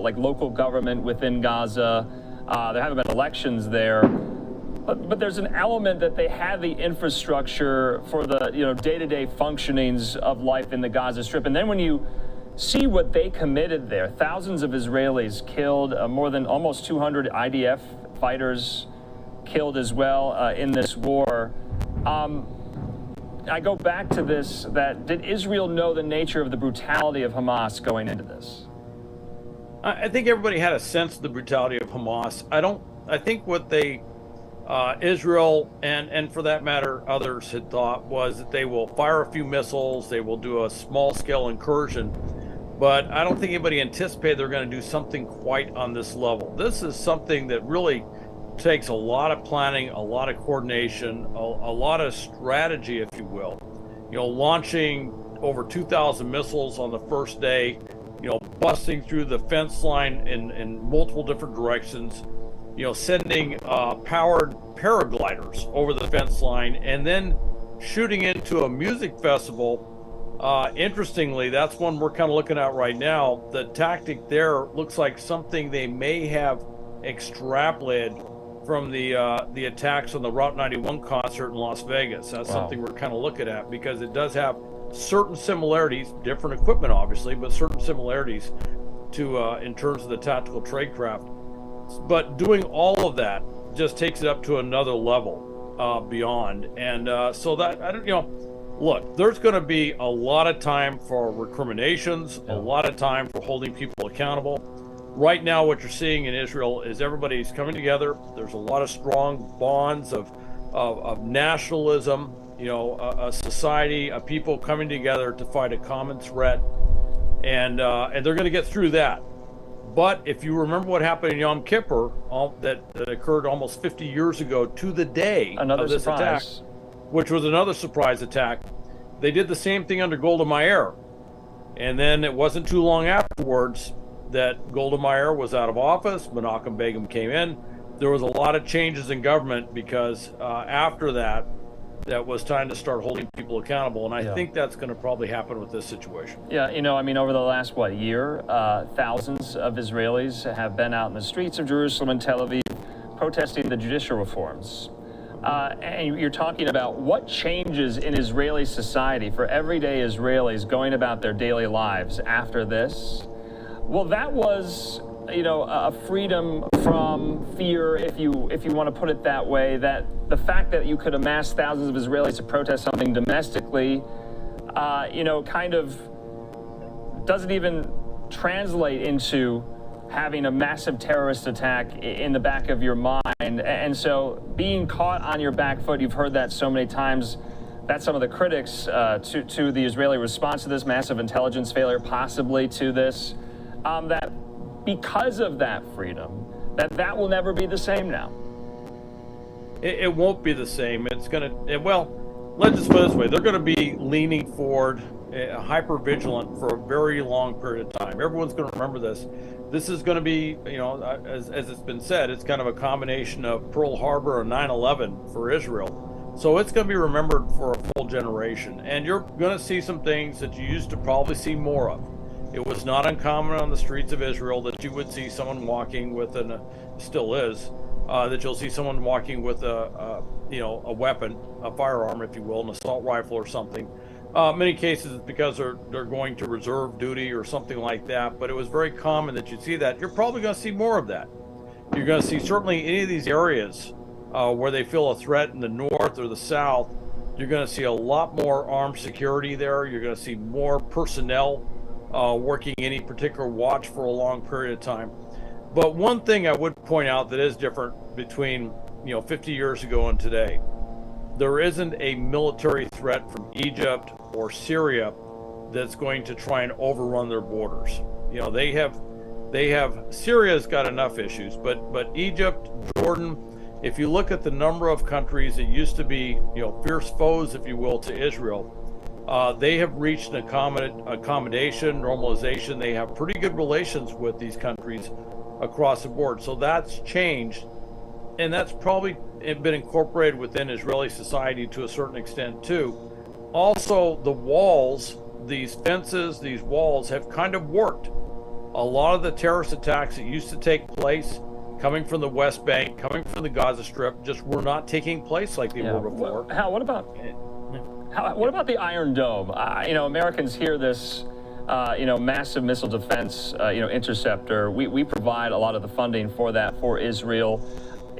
like local government within Gaza. There haven't been elections there. But there's an element that they have the infrastructure for the day-to-day functionings of life in the Gaza Strip. And then when you see what they committed there, thousands of Israelis killed, more than almost 200 IDF fighters killed as well in this war. I go back to this, that did Israel know the nature of the brutality of Hamas going into this? I think everybody had a sense of the brutality of Hamas. I think what Israel and for that matter others had thought was that they will fire a few missiles, they will do a small-scale incursion, but I don't think anybody anticipated they're going to do something quite on this level. This is something that really takes a lot of planning, a lot of coordination, a lot of strategy, if you will. Launching over 2,000 missiles on the first day, busting through the fence line in multiple different directions, sending powered paragliders over the fence line, and then shooting into a music festival. Interestingly, that's one we're kind of looking at right now. The tactic there looks like something they may have extrapolated from the attacks on the Route 91 concert in Las Vegas. That's something we're kind of looking at, because it does have certain similarities, different equipment obviously, but certain similarities to in terms of the tactical trade craft. But doing all of that just takes it up to another level beyond. And so that, look, there's going to be a lot of time for recriminations, a lot of time for holding people accountable. Right now, what you're seeing in Israel is everybody's coming together. There's a lot of strong bonds of nationalism, a society, a people coming together to fight a common threat, and they're going to get through that. But if you remember what happened in Yom Kippur, that occurred almost 50 years ago to the day of this attack, which was another surprise attack, they did the same thing under Golda Meir. And then it wasn't too long afterwards that Golda Meir was out of office, Menachem Begin came in. There was a lot of changes in government because after that was time to start holding people accountable. And I think that's going to probably happen with this situation. Yeah, over the last, year, thousands of Israelis have been out in the streets of Jerusalem and Tel Aviv protesting the judicial reforms. And you're talking about what changes in Israeli society for everyday Israelis going about their daily lives after this. Well, that was, a freedom from fear, if you want to put it that way, that the fact that you could amass thousands of Israelis to protest something domestically, kind of doesn't even translate into having a massive terrorist attack in the back of your mind. And so being caught on your back foot, you've heard that so many times. That's some of the critics to the Israeli response to this massive intelligence failure, possibly to this. That because of that freedom, that will never be the same now. It won't be the same. It's going to, let's just put it this way. They're going to be leaning forward, hyper vigilant for a very long period of time. Everyone's going to remember this. This is going to be, as it's been said, it's kind of a combination of Pearl Harbor and 9/11 for Israel. So it's going to be remembered for a full generation. And you're going to see some things that you used to probably see more of. It was not uncommon on the streets of Israel that you would see someone walking with still is, that you'll see someone walking with a weapon, a firearm, if you will, an assault rifle or something. Many cases it's because they're going to reserve duty or something like that, but it was very common that you'd see that. You're probably going to see more of that. You're going to see certainly any of these areas where they feel a threat in the north or the south. You're going to see a lot more armed security there. You're going to see more personnel working any particular watch for a long period of time. But one thing I would point out that is different between 50 years ago and today, there isn't a military threat from Egypt or Syria that's going to try and overrun their borders. Syria's got enough issues, but Egypt, Jordan, if you look at the number of countries that used to be fierce foes, if you will, to Israel, they have reached an accommodation, normalization. They have pretty good relations with these countries across the board. So that's changed, and that's probably been incorporated within Israeli society to a certain extent too. Also, the walls, these fences, these walls have kind of worked. A A lot of the terrorist attacks that used to take place coming from the West Bank, coming from the Gaza Strip, just were not taking place like they were before. Hal, what about the Iron Dome? Americans hear this, massive missile defense, interceptor. We provide a lot of the funding for that for Israel.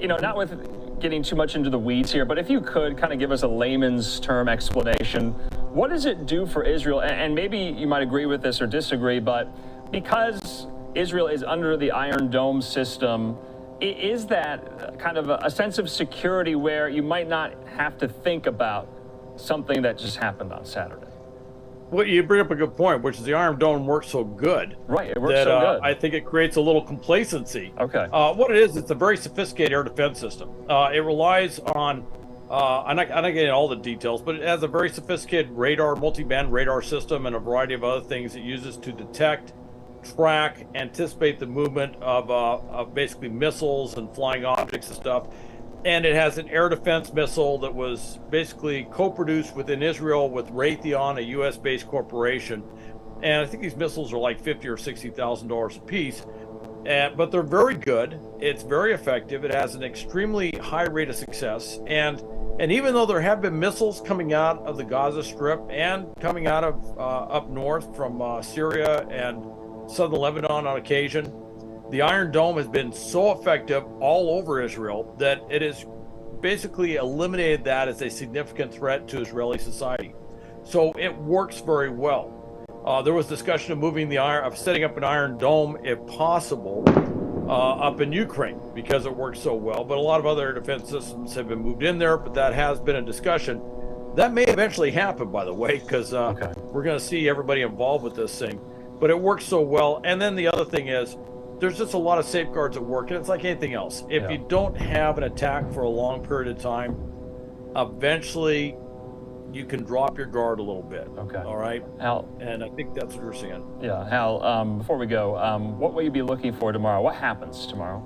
Not with getting too much into the weeds here, but if you could kind of give us a layman's term explanation, what does it do for Israel? And maybe you might agree with this or disagree, but because Israel is under the Iron Dome system, is that kind of a sense of security where you might not have to think about something that just happened on Saturday? Well, you bring up a good point, which is the Iron Dome works so good. Right, it works so good. I think it creates a little complacency. Okay. What it is, it's a very sophisticated air defense system. It relies on, I'm not getting into all the details, but it has a very sophisticated radar, multi-band radar system and a variety of other things it uses to detect, track, anticipate the movement of basically missiles and flying objects and stuff. And it has an air defense missile that was basically co-produced within Israel with Raytheon, a U.S.-based corporation. And I think these missiles are like $50,000 or $60,000 a piece. But they're very good. It's very effective. It has an extremely high rate of success. And even though there have been missiles coming out of the Gaza Strip and coming out of up north from Syria and southern Lebanon on occasion, the Iron Dome has been so effective all over Israel that it has basically eliminated that as a significant threat to Israeli society. So it works very well. There was discussion of setting up an Iron Dome, if possible, up in Ukraine because it works so well. But a lot of other defense systems have been moved in there, but that has been a discussion. That may eventually happen, by the way, because we're going to see everybody involved with this thing. But it works so well. And then the other thing is, there's just a lot of safeguards at work, and it's like anything else. If you don't have an attack for a long period of time, eventually you can drop your guard a little bit. Okay. All right? Hal. And I think that's what we're seeing. Yeah. Hal, before we go, what will you be looking for tomorrow? What happens tomorrow?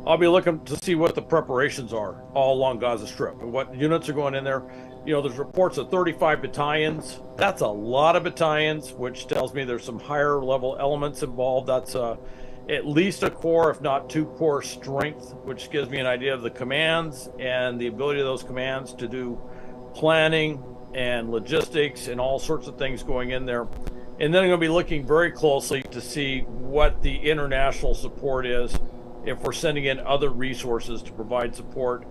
I'll be looking to see what the preparations are all along Gaza Strip and what units are going in there. There's reports of 35 battalions. That's a lot of battalions, which tells me there's some higher level elements involved. That's at least a corps, if not 2 corps strength, which gives me an idea of the commands and the ability of those commands to do planning and logistics and all sorts of things going in there. And then I'm going to be looking very closely to see what the international support is, if we're sending in other resources to provide support.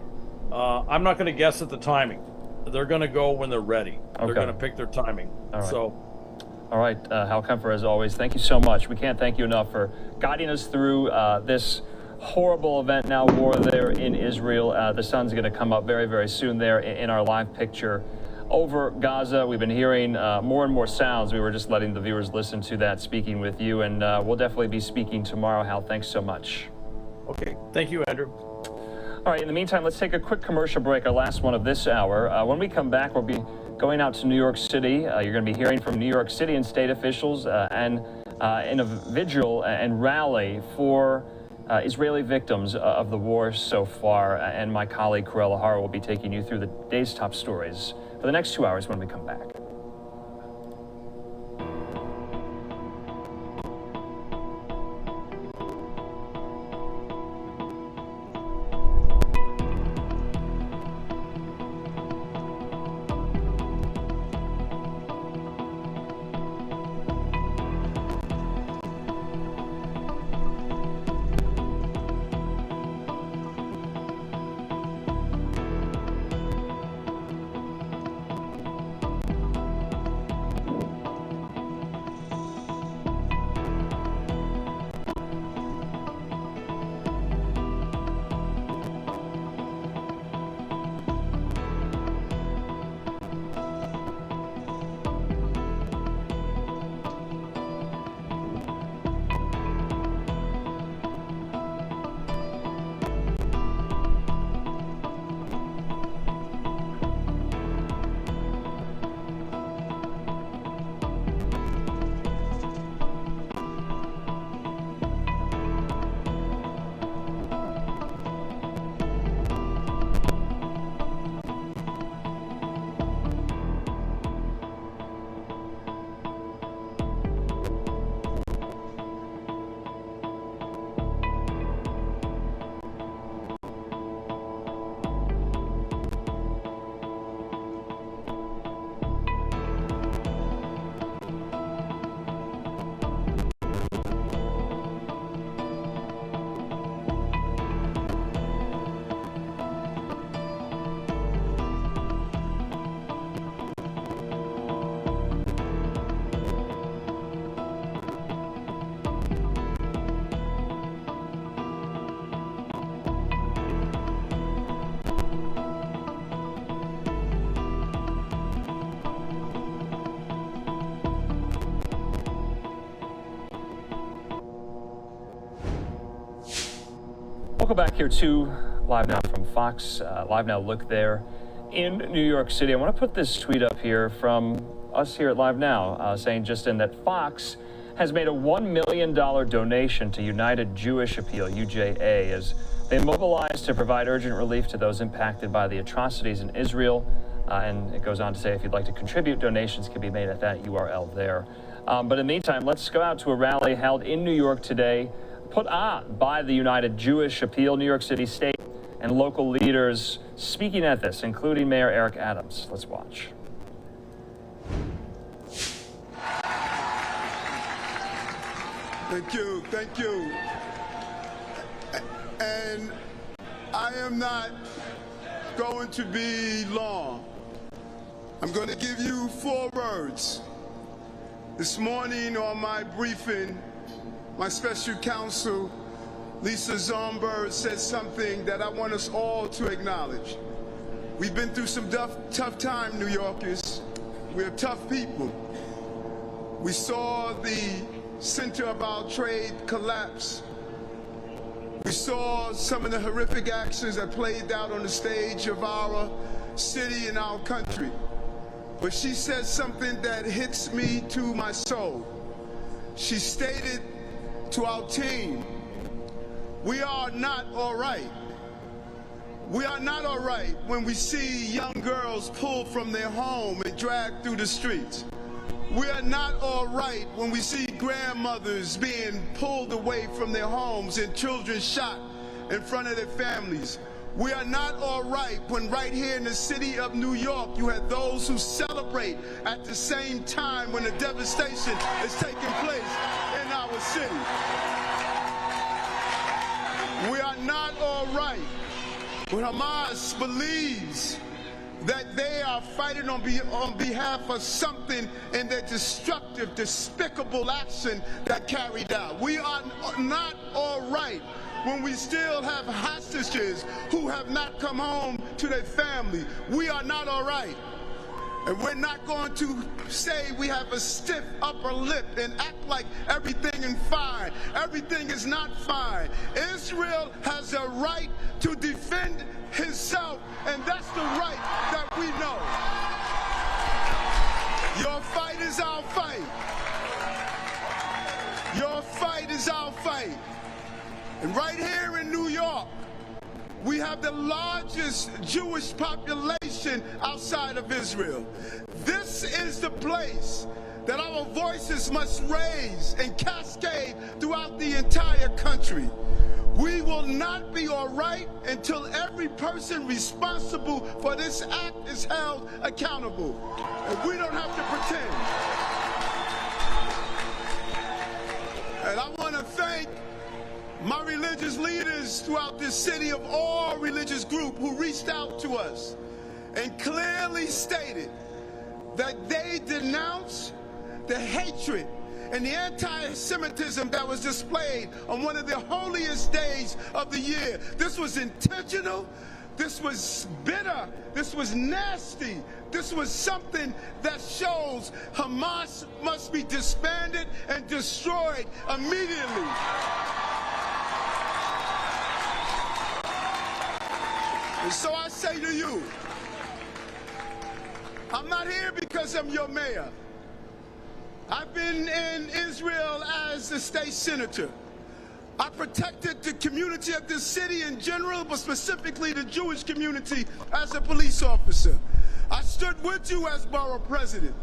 I'm not going to guess at the timing. They're going to go when they're ready. They're going to pick their timing. All right. All right, Hal Kempfer, as always, thank you so much. We can't thank you enough for guiding us through this horrible event now, war there in Israel. The sun's going to come up very, very soon there in our live picture over Gaza. We've been hearing more and more sounds. We were just letting the viewers listen to that, speaking with you, and we'll definitely be speaking tomorrow. Hal, thanks so much. Okay, thank you, Andrew. All right, in the meantime, let's take a quick commercial break, our last one of this hour. When we come back, we'll be going out to New York City. You're going to be hearing from New York City and state officials and in a vigil and rally for Israeli victims of the war so far. And my colleague, Karel Ahara, will be taking you through the day's top stories for the next 2 hours when we come back. Welcome back here to Live Now from Fox. Live Now look there in New York City. I want to put this tweet up here from us here at Live Now, saying just in that Fox has made a $1 million donation to United Jewish Appeal, UJA, as they mobilize to provide urgent relief to those impacted by the atrocities in Israel. And it goes on to say if you'd like to contribute, donations can be made at that URL there. But in the meantime, let's go out to a rally held in New York today, put on by the United Jewish Appeal, New York City State and local leaders speaking at this, including Mayor Eric Adams. Let's watch. Thank you, thank you. And I am not going to be long. I'm going to give you 4 words. This morning on my briefing, my special counsel, Lisa Zomberg, said something that I want us all to acknowledge. We've been through some tough time, New Yorkers. We're tough people. We saw the center of our trade collapse. We saw some of the horrific actions that played out on the stage of our city and our country. But she said something that hits me to my soul. She stated to our team, we are not all right. We are not all right when we see young girls pulled from their home and dragged through the streets. We are not all right when we see grandmothers being pulled away from their homes and children shot in front of their families. We are not all right when right here in the city of New York you have those who celebrate at the same time when the devastation is taking place in our city. We are not all right when Hamas believes that they are fighting on behalf of something in their destructive, despicable action that carried out. We are not all right when we still have hostages who have not come home to their family. We are not all right. And we're not going to say we have a stiff upper lip and act like everything is fine. Everything is not fine. Israel has a right to defend himself, and that's the right that we know. Your fight is our fight. Your fight is our fight. And right here in New York, we have the largest Jewish population outside of Israel. This is the place that our voices must raise and cascade throughout the entire country. We will not be all right until every person responsible for this act is held accountable. And we don't have to pretend. And I want to thank my religious leaders throughout this city of all religious groups who reached out to us and clearly stated that they denounce the hatred and the anti-Semitism that was displayed on one of the holiest days of the year. This was intentional. This was bitter. This was nasty. This was something that shows Hamas must be disbanded and destroyed immediately. And so I say to you, I'm not here because I'm your mayor. I've been in Israel as a state senator. I protected the community of this city in general, but specifically the Jewish community as a police officer. I stood with you as borough president.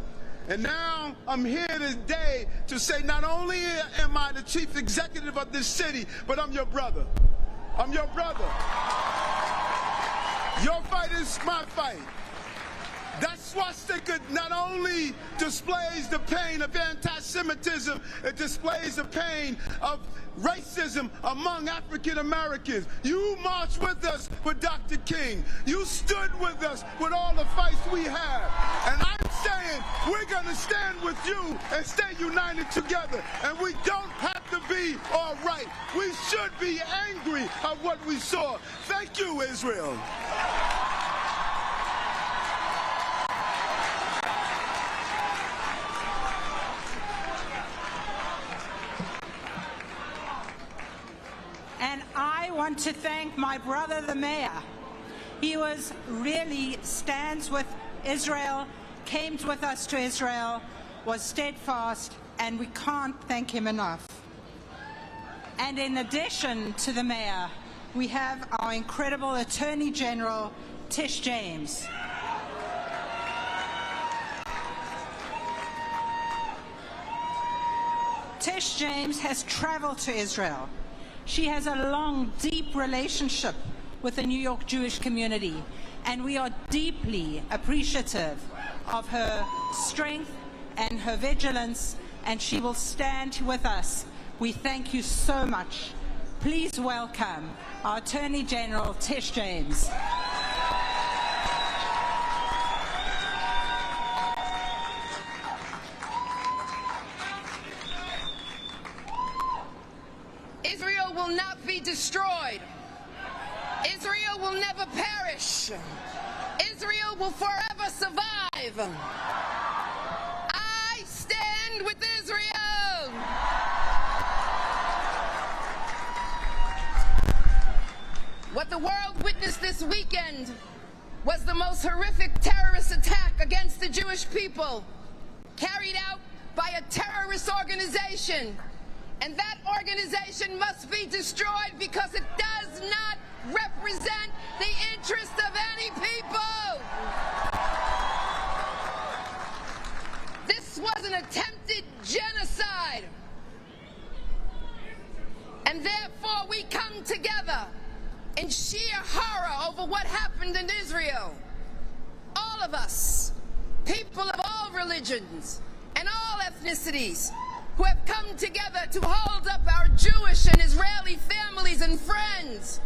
And now I'm here today to say not only am I the chief executive of this city, but I'm your brother. I'm your brother. Your fight is my fight. That swastika not only displays the pain of anti-Semitism, it displays the pain of racism among African Americans. You marched with us with Dr. King. You stood with us with all the fights we have. And I'm saying we're going to stand with you and stay united together. And we don't have to be all right. We should be angry at what we saw. Thank you, Israel. And I want to thank my brother, the mayor. He really stands with Israel, came with us to Israel, was steadfast, and we can't thank him enough. And in addition to the mayor, we have our incredible Attorney General, Tish James. Tish James has traveled to Israel. She has a long, deep relationship with the New York Jewish community, and we are deeply appreciative of her strength and her vigilance, and she will stand with us. We thank you so much. Please welcome our Attorney General, Tish James. Israel will not be destroyed. Israel will never perish. Israel will forever survive. I stand with Israel. What the world witnessed this weekend was the most horrific terrorist attack against the Jewish people, carried out by a terrorist organization. And that organization must be destroyed because it does not represent the interest of any people. This was an attempted genocide. And therefore we come together in sheer horror over what happened in Israel. All of us, people of all religions and all ethnicities, who have come together to hold up our Jewish and Israeli families and friends.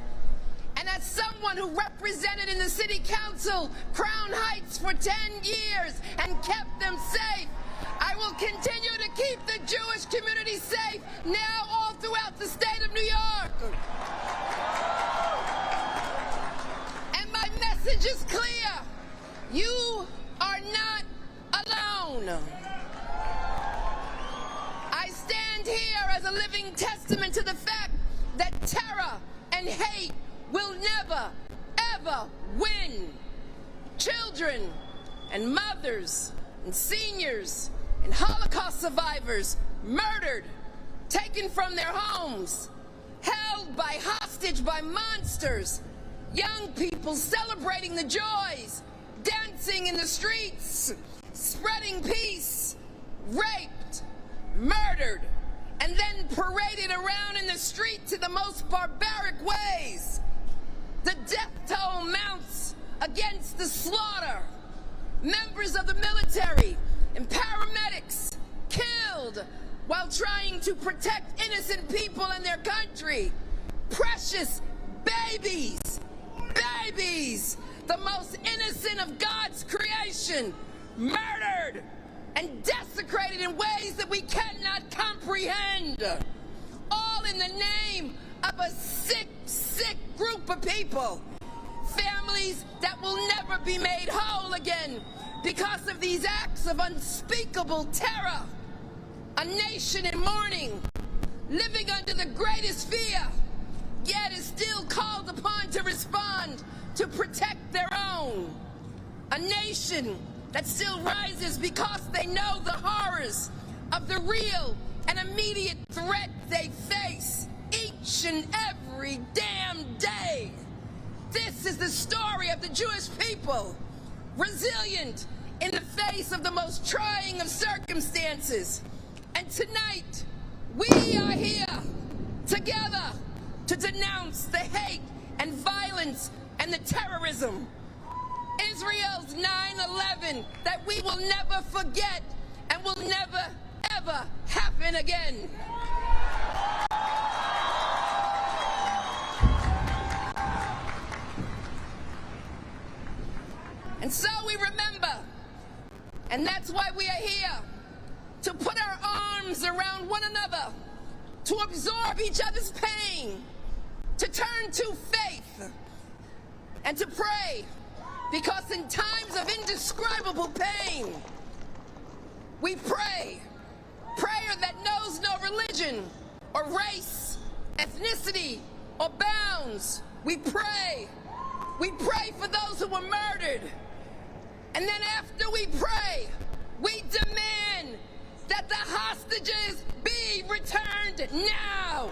And as someone who represented in the city council Crown Heights for 10 years and kept them safe, I will continue to keep the Jewish community safe now all throughout the state of New York. And my message is clear. You are not alone. I stand here as a living testament to the fact that terror and hate will never, ever win. Children and mothers and seniors and Holocaust survivors murdered, taken from their homes, held by hostage by monsters, young people celebrating the joys, dancing in the streets, spreading peace, raped, murdered, and then paraded around in the streets in the most barbaric ways. The death toll mounts against the slaughter. Members of the military and paramedics killed while trying to protect innocent people in their country. Precious babies, the most innocent of God's creation, murdered and desecrated in ways that we cannot comprehend, all in the name of a sick, sick group of people. Families that will never be made whole again because of these acts of unspeakable terror. A nation in mourning, living under the greatest fear, yet is still called upon to respond to protect their own. A nation that still rises because they know the horrors of the real and immediate threat they face each and every damn day. This is the story of the Jewish people, resilient in the face of the most trying of circumstances. And tonight, we are here together to denounce the hate and violence and the terrorism. Israel's 9/11 that we will never forget and will never, ever happen again. And so we remember, and that's why we are here, to put our arms around one another, to absorb each other's pain, to turn to faith, and to pray, because in times of indescribable pain, we pray, prayer that knows no religion or race, ethnicity, or bounds. We pray. We pray for those who were murdered. And then after we pray, we demand that the hostages be returned now.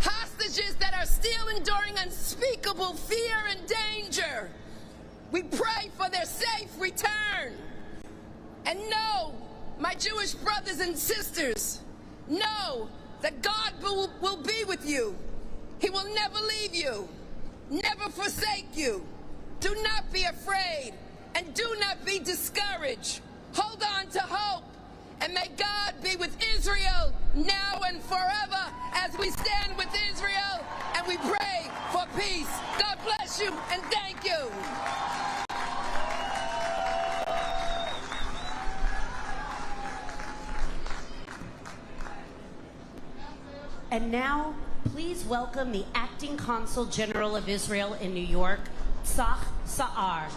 Hostages that are still enduring unspeakable fear and danger. We pray for their safe return. And know, my Jewish brothers and sisters, know that God will be with you. He will never leave you, never forsake you. Do not be afraid and do not be discouraged. Hold on to hope, and may God be with Israel now and forever as we stand with Israel and we pray for peace. God bless you and thank you. And now, please welcome the Acting Consul General of Israel in New York, Tzach Sa'ar.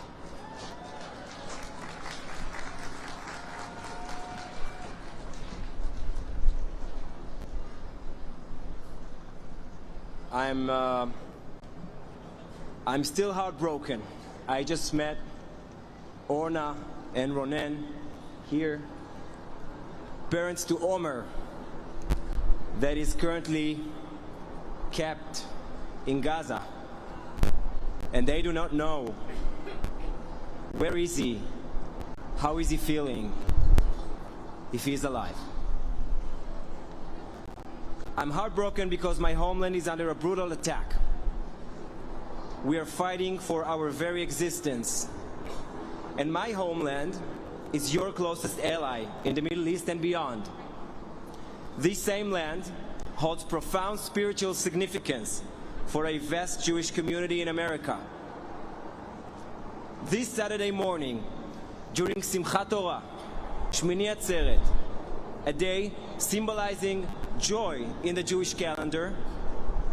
I'm still heartbroken. I just met Orna and Ronen here, parents to Omer, that is currently kept in Gaza, and they do not know where is he, how is he feeling, if he is alive. I'm heartbroken because my homeland is under a brutal attack. We are fighting for our very existence, and my homeland is your closest ally in the Middle East and beyond. This same land holds profound spiritual significance for a vast Jewish community in America. This Saturday morning, during Simchat Torah, Shmini Atzeret, a day symbolizing joy in the Jewish calendar,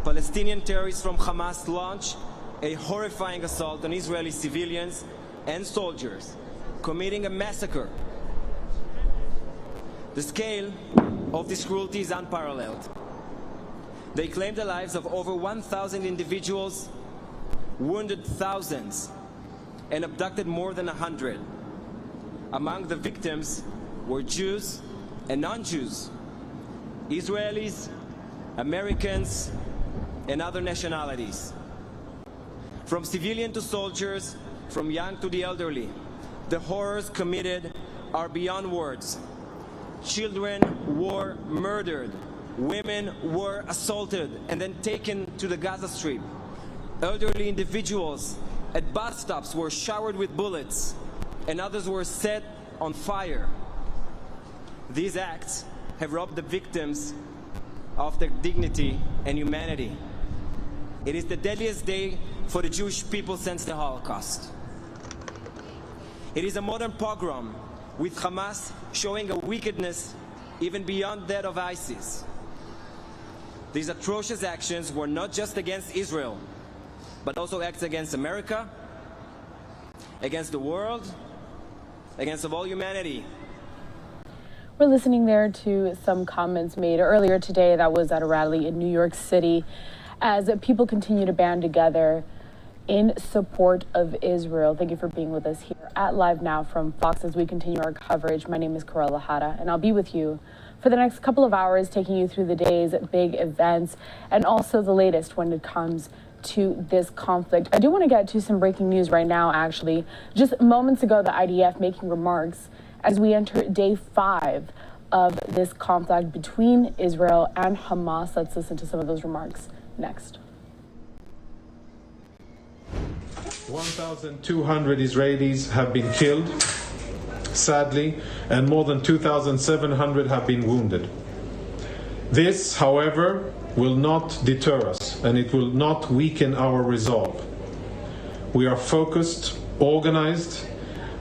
Palestinian terrorists from Hamas launched a horrifying assault on Israeli civilians and soldiers, committing a massacre. The scale of this cruelty is unparalleled. They claimed the lives of over 1,000 individuals, wounded thousands, and abducted more than 100. Among the victims were Jews and non-Jews, Israelis, Americans, and other nationalities. From civilian to soldiers, from young to the elderly, the horrors committed are beyond words. Children were murdered, women were assaulted and then taken to the Gaza Strip. Elderly individuals at bus stops were showered with bullets, and others were set on fire. These acts have robbed the victims of their dignity and humanity. It is the deadliest day for the Jewish people since the Holocaust. It is a modern pogrom, with Hamas showing a wickedness even beyond that of ISIS. These atrocious actions were not just against Israel, but also acts against America, against the world, against all humanity. We're listening there to some comments made earlier today that was at a rally in New York City as people continue to band together in support of Israel. Thank you for being with us here at Live Now from Fox as we continue our coverage. My name is Corella Hara, and I'll be with you for the next couple of hours, taking you through the day's big events and also the latest when it comes to this conflict. I do want to get to some breaking news right now, actually. Just moments ago, the IDF making remarks as we enter day 5 of this conflict between Israel and Hamas. Let's listen to some of those remarks next. 1,200 Israelis have been killed, sadly, and more than 2,700 have been wounded. This, however, will not deter us, and it will not weaken our resolve. We are focused, organized.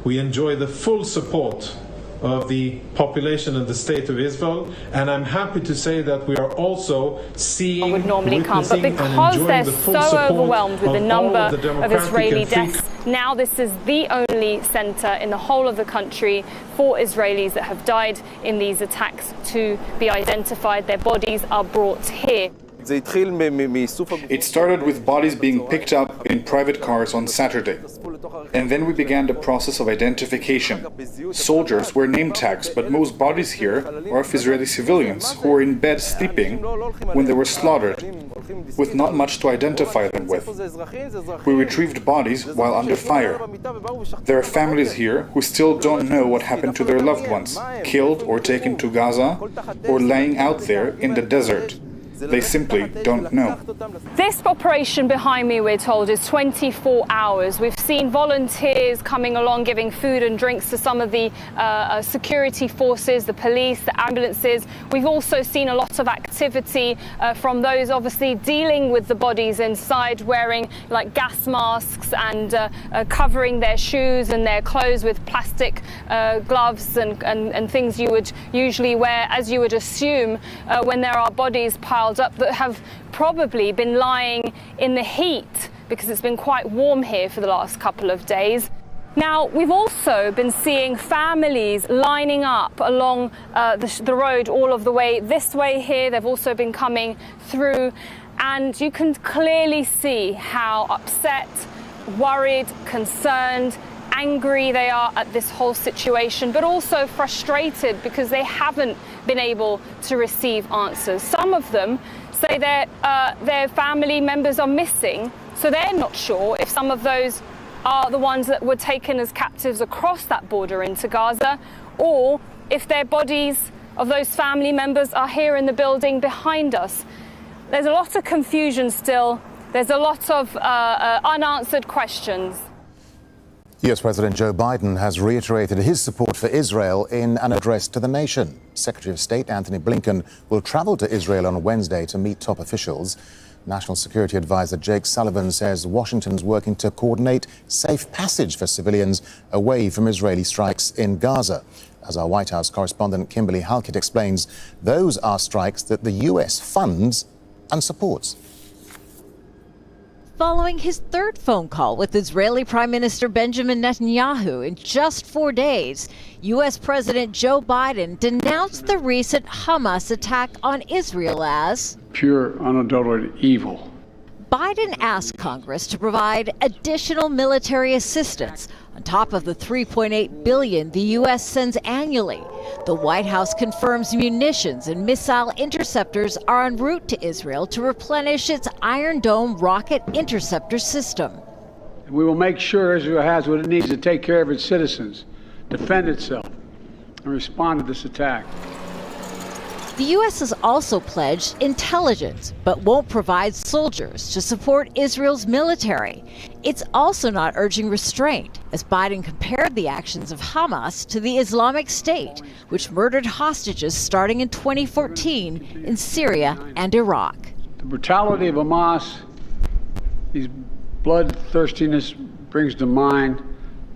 We enjoy the full support of the population and the state of Israel, and I'm happy to say that we are also seeing, would normally come, but because they're so overwhelmed with the number of Israeli deaths Now this is the only centre in the whole of the country for Israelis that have died in these attacks to be identified. Their bodies are brought here. It started with bodies being picked up in private cars on Saturday. And then we began the process of identification. Soldiers wear name tags, but most bodies here are of Israeli civilians who were in bed sleeping when they were slaughtered, with not much to identify them with. We retrieved bodies while under fire. There are families here who still don't know what happened to their loved ones, killed or taken to Gaza, or laying out there in the desert. They simply don't know. This operation behind me, we're told, is 24 hours. We've seen volunteers coming along giving food and drinks to some of the security forces, the police, the ambulances. We've also seen a lot of activity from those obviously dealing with the bodies inside, wearing like gas masks and covering their shoes and their clothes with plastic gloves and things you would usually wear, as you would assume, when there are bodies piled up that have probably been lying in the heat because it's been quite warm here for the last couple of days. Now, we've also been seeing families lining up along the road all of the way this way here. They've also been coming through, and you can clearly see how upset, worried, concerned, angry they are at this whole situation, but also frustrated because they haven't been able to receive answers. Some of them say their family members are missing, so they're not sure if some of those are the ones that were taken as captives across that border into Gaza, or if their bodies of those family members are here in the building behind us. There's a lot of confusion still. There's a lot of unanswered questions. US President Joe Biden has reiterated his support for Israel in an address to the nation. Secretary of State Antony Blinken will travel to Israel on Wednesday to meet top officials. National Security Advisor Jake Sullivan says Washington's working to coordinate safe passage for civilians away from Israeli strikes in Gaza. As our White House correspondent Kimberly Halkett explains, those are strikes that the US funds and supports. Following his third phone call with Israeli Prime Minister Benjamin Netanyahu in just 4 days, U.S. President Joe Biden denounced the recent Hamas attack on Israel as pure, unadulterated evil. Biden asked Congress to provide additional military assistance on top of the $3.8 billion the U.S. sends annually. The White House confirms munitions and missile interceptors are en route to Israel to replenish its Iron Dome rocket interceptor system. We will make sure Israel has what it needs to take care of its citizens, defend itself, and respond to this attack. The U.S. has also pledged intelligence, but won't provide soldiers to support Israel's military. It's also not urging restraint, as Biden compared the actions of Hamas to the Islamic State, which murdered hostages starting in 2014 in Syria and Iraq. The brutality of Hamas, these bloodthirstiness brings to mind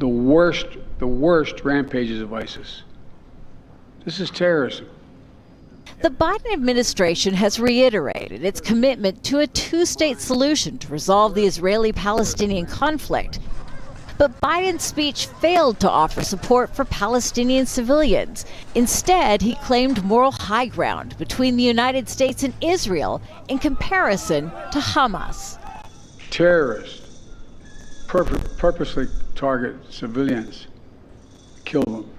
the worst rampages of ISIS. This is terrorism. The Biden administration has reiterated its commitment to a two-state solution to resolve the Israeli-Palestinian conflict. But Biden's speech failed to offer support for Palestinian civilians. Instead, he claimed moral high ground between the United States and Israel in comparison to Hamas. Terrorists purposely target civilians, kill them.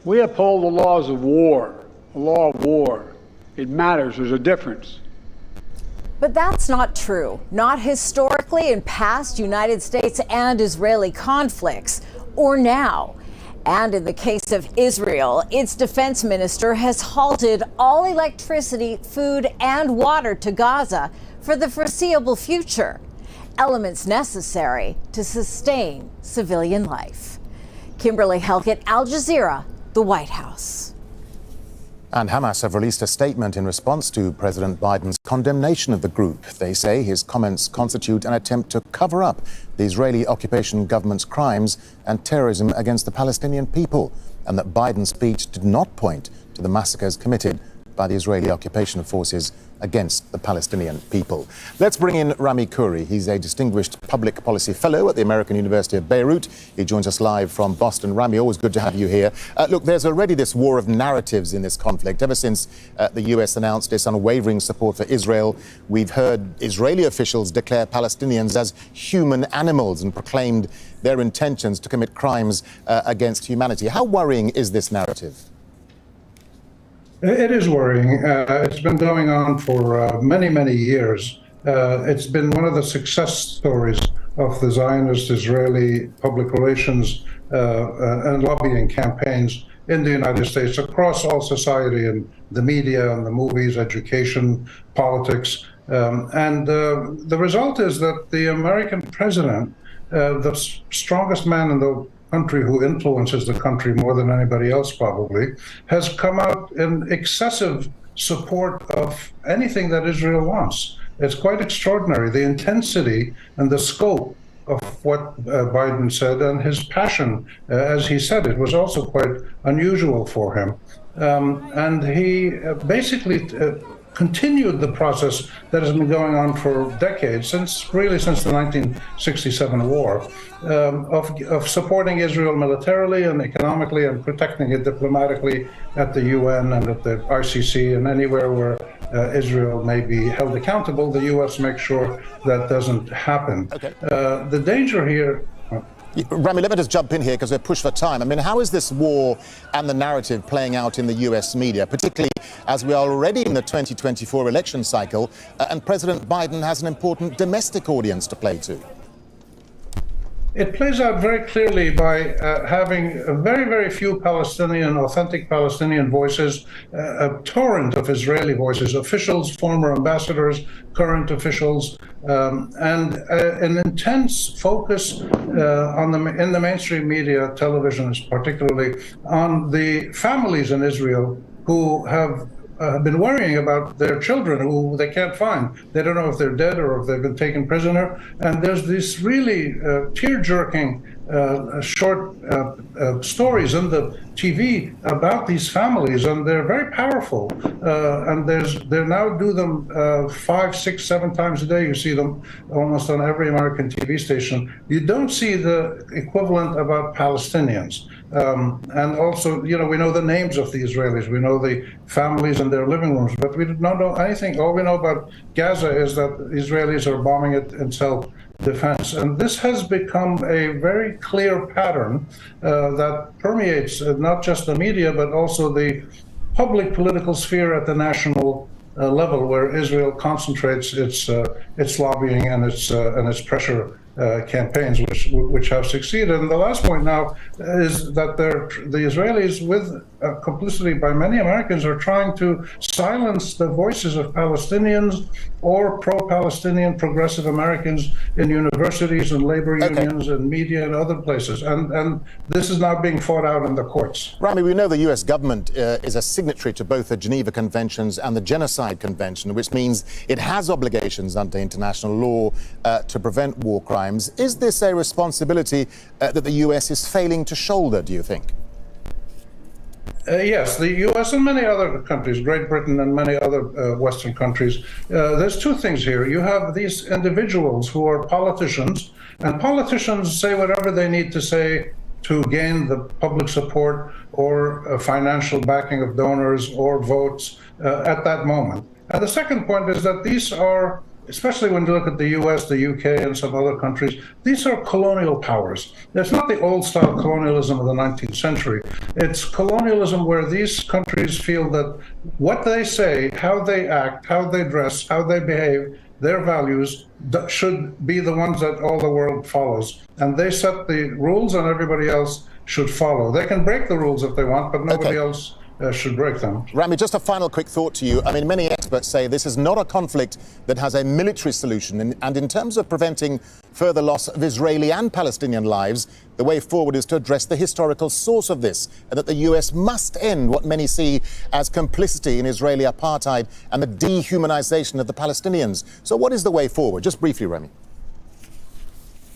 We uphold the laws of war. The law of war. It matters. There's a difference. But that's not true. Not historically in past United States and Israeli conflicts, or now. And in the case of Israel, its defense minister has halted all electricity, food, and water to Gaza for the foreseeable future. Elements necessary to sustain civilian life. Kimberly Halkett, Al Jazeera, the White House. And Hamas have released a statement in response to President Biden's condemnation of the group. They say his comments constitute an attempt to cover up the Israeli occupation government's crimes and terrorism against the Palestinian people, and that Biden's speech did not point to the massacres committed by by the Israeli occupation forces against the Palestinian people. Let's bring in Rami Khouri. He's a distinguished public policy fellow at the American University of Beirut. He joins us live from Boston. Rami, always good to have you here. Look, there's already this war of narratives in this conflict. Ever since the US announced its unwavering support for Israel, we've heard Israeli officials declare Palestinians as human animals and proclaimed their intentions to commit crimes against humanity. How worrying is this narrative? It is worrying. It's been going on for many, many years. It's been one of the success stories of the Zionist Israeli public relations and lobbying campaigns in the United States across all society, and the media and the movies, education, politics. And the result is that the American president, the strongest man in the country who influences the country more than anybody else probably, has come out in excessive support of anything that Israel wants. It's quite extraordinary, the intensity and the scope of what Biden said, and his passion, as he said it, was also quite unusual for him. And he basically continued the process that has been going on for decades, since the 1967 war, of supporting Israel militarily and economically and protecting it diplomatically at the UN and at the ICC and anywhere where Israel may be held accountable. The U.S. makes sure that doesn't happen. Okay. The danger here... Rami, let me just jump in here because we're pushed for time. I mean, how is this war and the narrative playing out in the US media, particularly as we are already in the 2024 election cycle and President Biden has an important domestic audience to play to? It plays out very clearly by having very, very few authentic Palestinian voices, a torrent of Israeli voices, officials, former ambassadors, current officials, and an intense focus in the mainstream media, television particularly, on the families in Israel who have been worrying about their children who they can't find. They don't know if they're dead or if they've been taken prisoner. And there's these really tear-jerking short stories in the TV about these families, and they're very powerful. And they now do them 5, 6, 7 times a day. You see them almost on every American TV station. You don't see the equivalent about Palestinians. And also, you know, we know the names of the Israelis. We know the families and their living rooms, but we do not know anything. All we know about Gaza is that Israelis are bombing it in self-defense. And this has become a very clear pattern that permeates not just the media, but also the public political sphere at the national level, where Israel concentrates its lobbying and its pressure campaigns, which have succeeded. And the last point now is that the Israelis, with complicity by many Americans, are trying to silence the voices of Palestinians or pro-Palestinian progressive Americans in universities and labor unions and media and other places. And this is now being fought out in the courts. Rami, we know the US government is a signatory to both the Geneva Conventions and the Genocide Convention, which means it has obligations under international law to prevent war crimes. Is this a responsibility that the US is failing to shoulder, do you think? Yes, the U.S. and many other countries, Great Britain and many other Western countries, there's two things here. You have these individuals who are politicians, and politicians say whatever they need to say to gain the public support or financial backing of donors or votes at that moment. And the second point is that these are, especially when you look at the US, the UK, and some other countries, these are colonial powers. It's not the old-style colonialism of the 19th century. It's colonialism where these countries feel that what they say, how they act, how they dress, how they behave, their values should be the ones that all the world follows. And they set the rules and everybody else should follow. They can break the rules if they want, but nobody else should break them. Rami, just a final quick thought to you. I mean, many experts say this is not a conflict that has a military solution. And in terms of preventing further loss of Israeli and Palestinian lives, the way forward is to address the historical source of this, and that the US must end what many see as complicity in Israeli apartheid and the dehumanization of the Palestinians. So what is the way forward? Just briefly, Rami.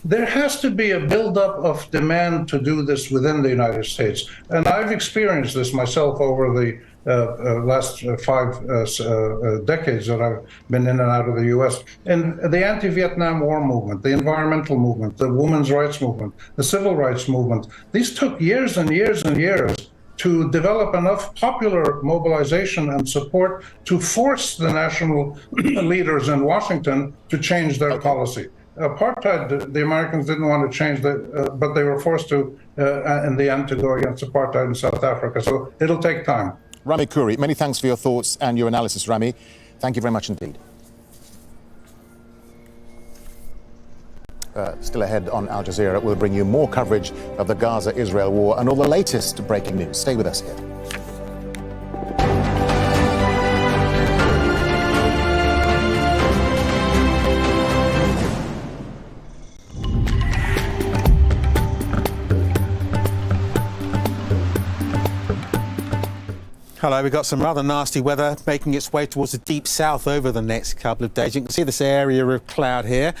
there has to be a buildup of demand to do this within the United States. And I've experienced this myself over the last 5 decades that I've been in and out of the U.S. And the anti-Vietnam War movement, the environmental movement, the women's rights movement, the civil rights movement, these took years and years and years to develop enough popular mobilization and support to force the national leaders in Washington to change their policy. Apartheid, the Americans didn't want to change but they were forced to, in the end, to go against apartheid in South Africa. So it'll take time. Rami Khouri, many thanks for your thoughts and your analysis, Rami. Thank you very much indeed. Still ahead on Al Jazeera, we'll bring you more coverage of the Gaza-Israel war and all the latest breaking news. Stay with us here. Hello, we've got some rather nasty weather making its way towards the deep south over the next couple of days. You can see this area of cloud here.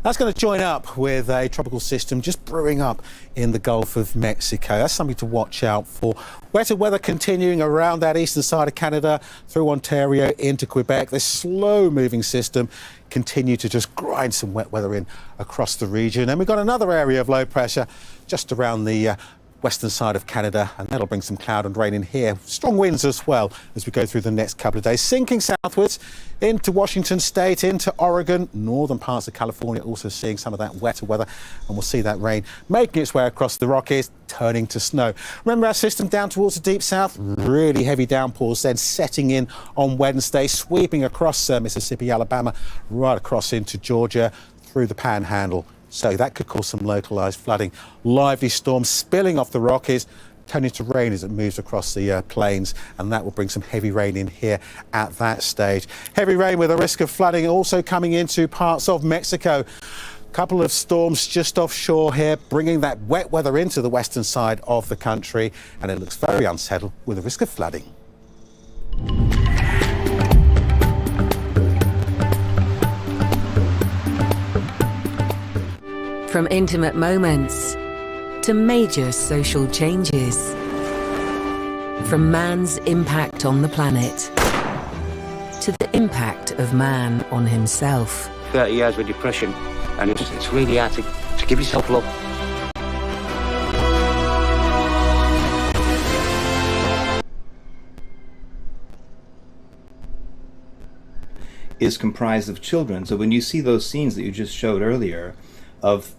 That's going to join up with a tropical system just brewing up in the Gulf of Mexico. That's something to watch out for. Wetter weather continuing around that eastern side of Canada, through Ontario into Quebec. This slow-moving system continue to just grind some wet weather in across the region. And we've got another area of low pressure just around the western side of Canada, and that'll bring some cloud and rain in here. Strong winds as well as we go through the next couple of days. Sinking southwards into Washington State, into Oregon, northern parts of California, also seeing some of that wetter weather, and we'll see that rain making its way across the Rockies, turning to snow. Remember our system down towards the deep south? Really heavy downpours then setting in on Wednesday, sweeping across Mississippi, Alabama, right across into Georgia, through the Panhandle. So that could cause some localised flooding. Lively storms spilling off the Rockies, turning to rain as it moves across the plains, and that will bring some heavy rain in here at that stage. Heavy rain with a risk of flooding also coming into parts of Mexico. Couple of storms just offshore here, bringing that wet weather into the western side of the country, and it looks very unsettled with a risk of flooding. From intimate moments to major social changes, from man's impact on the planet to the impact of man on himself. 30 years with depression, and it's really hard to give yourself love. Is comprised of children. So when you see those scenes that you just showed earlier of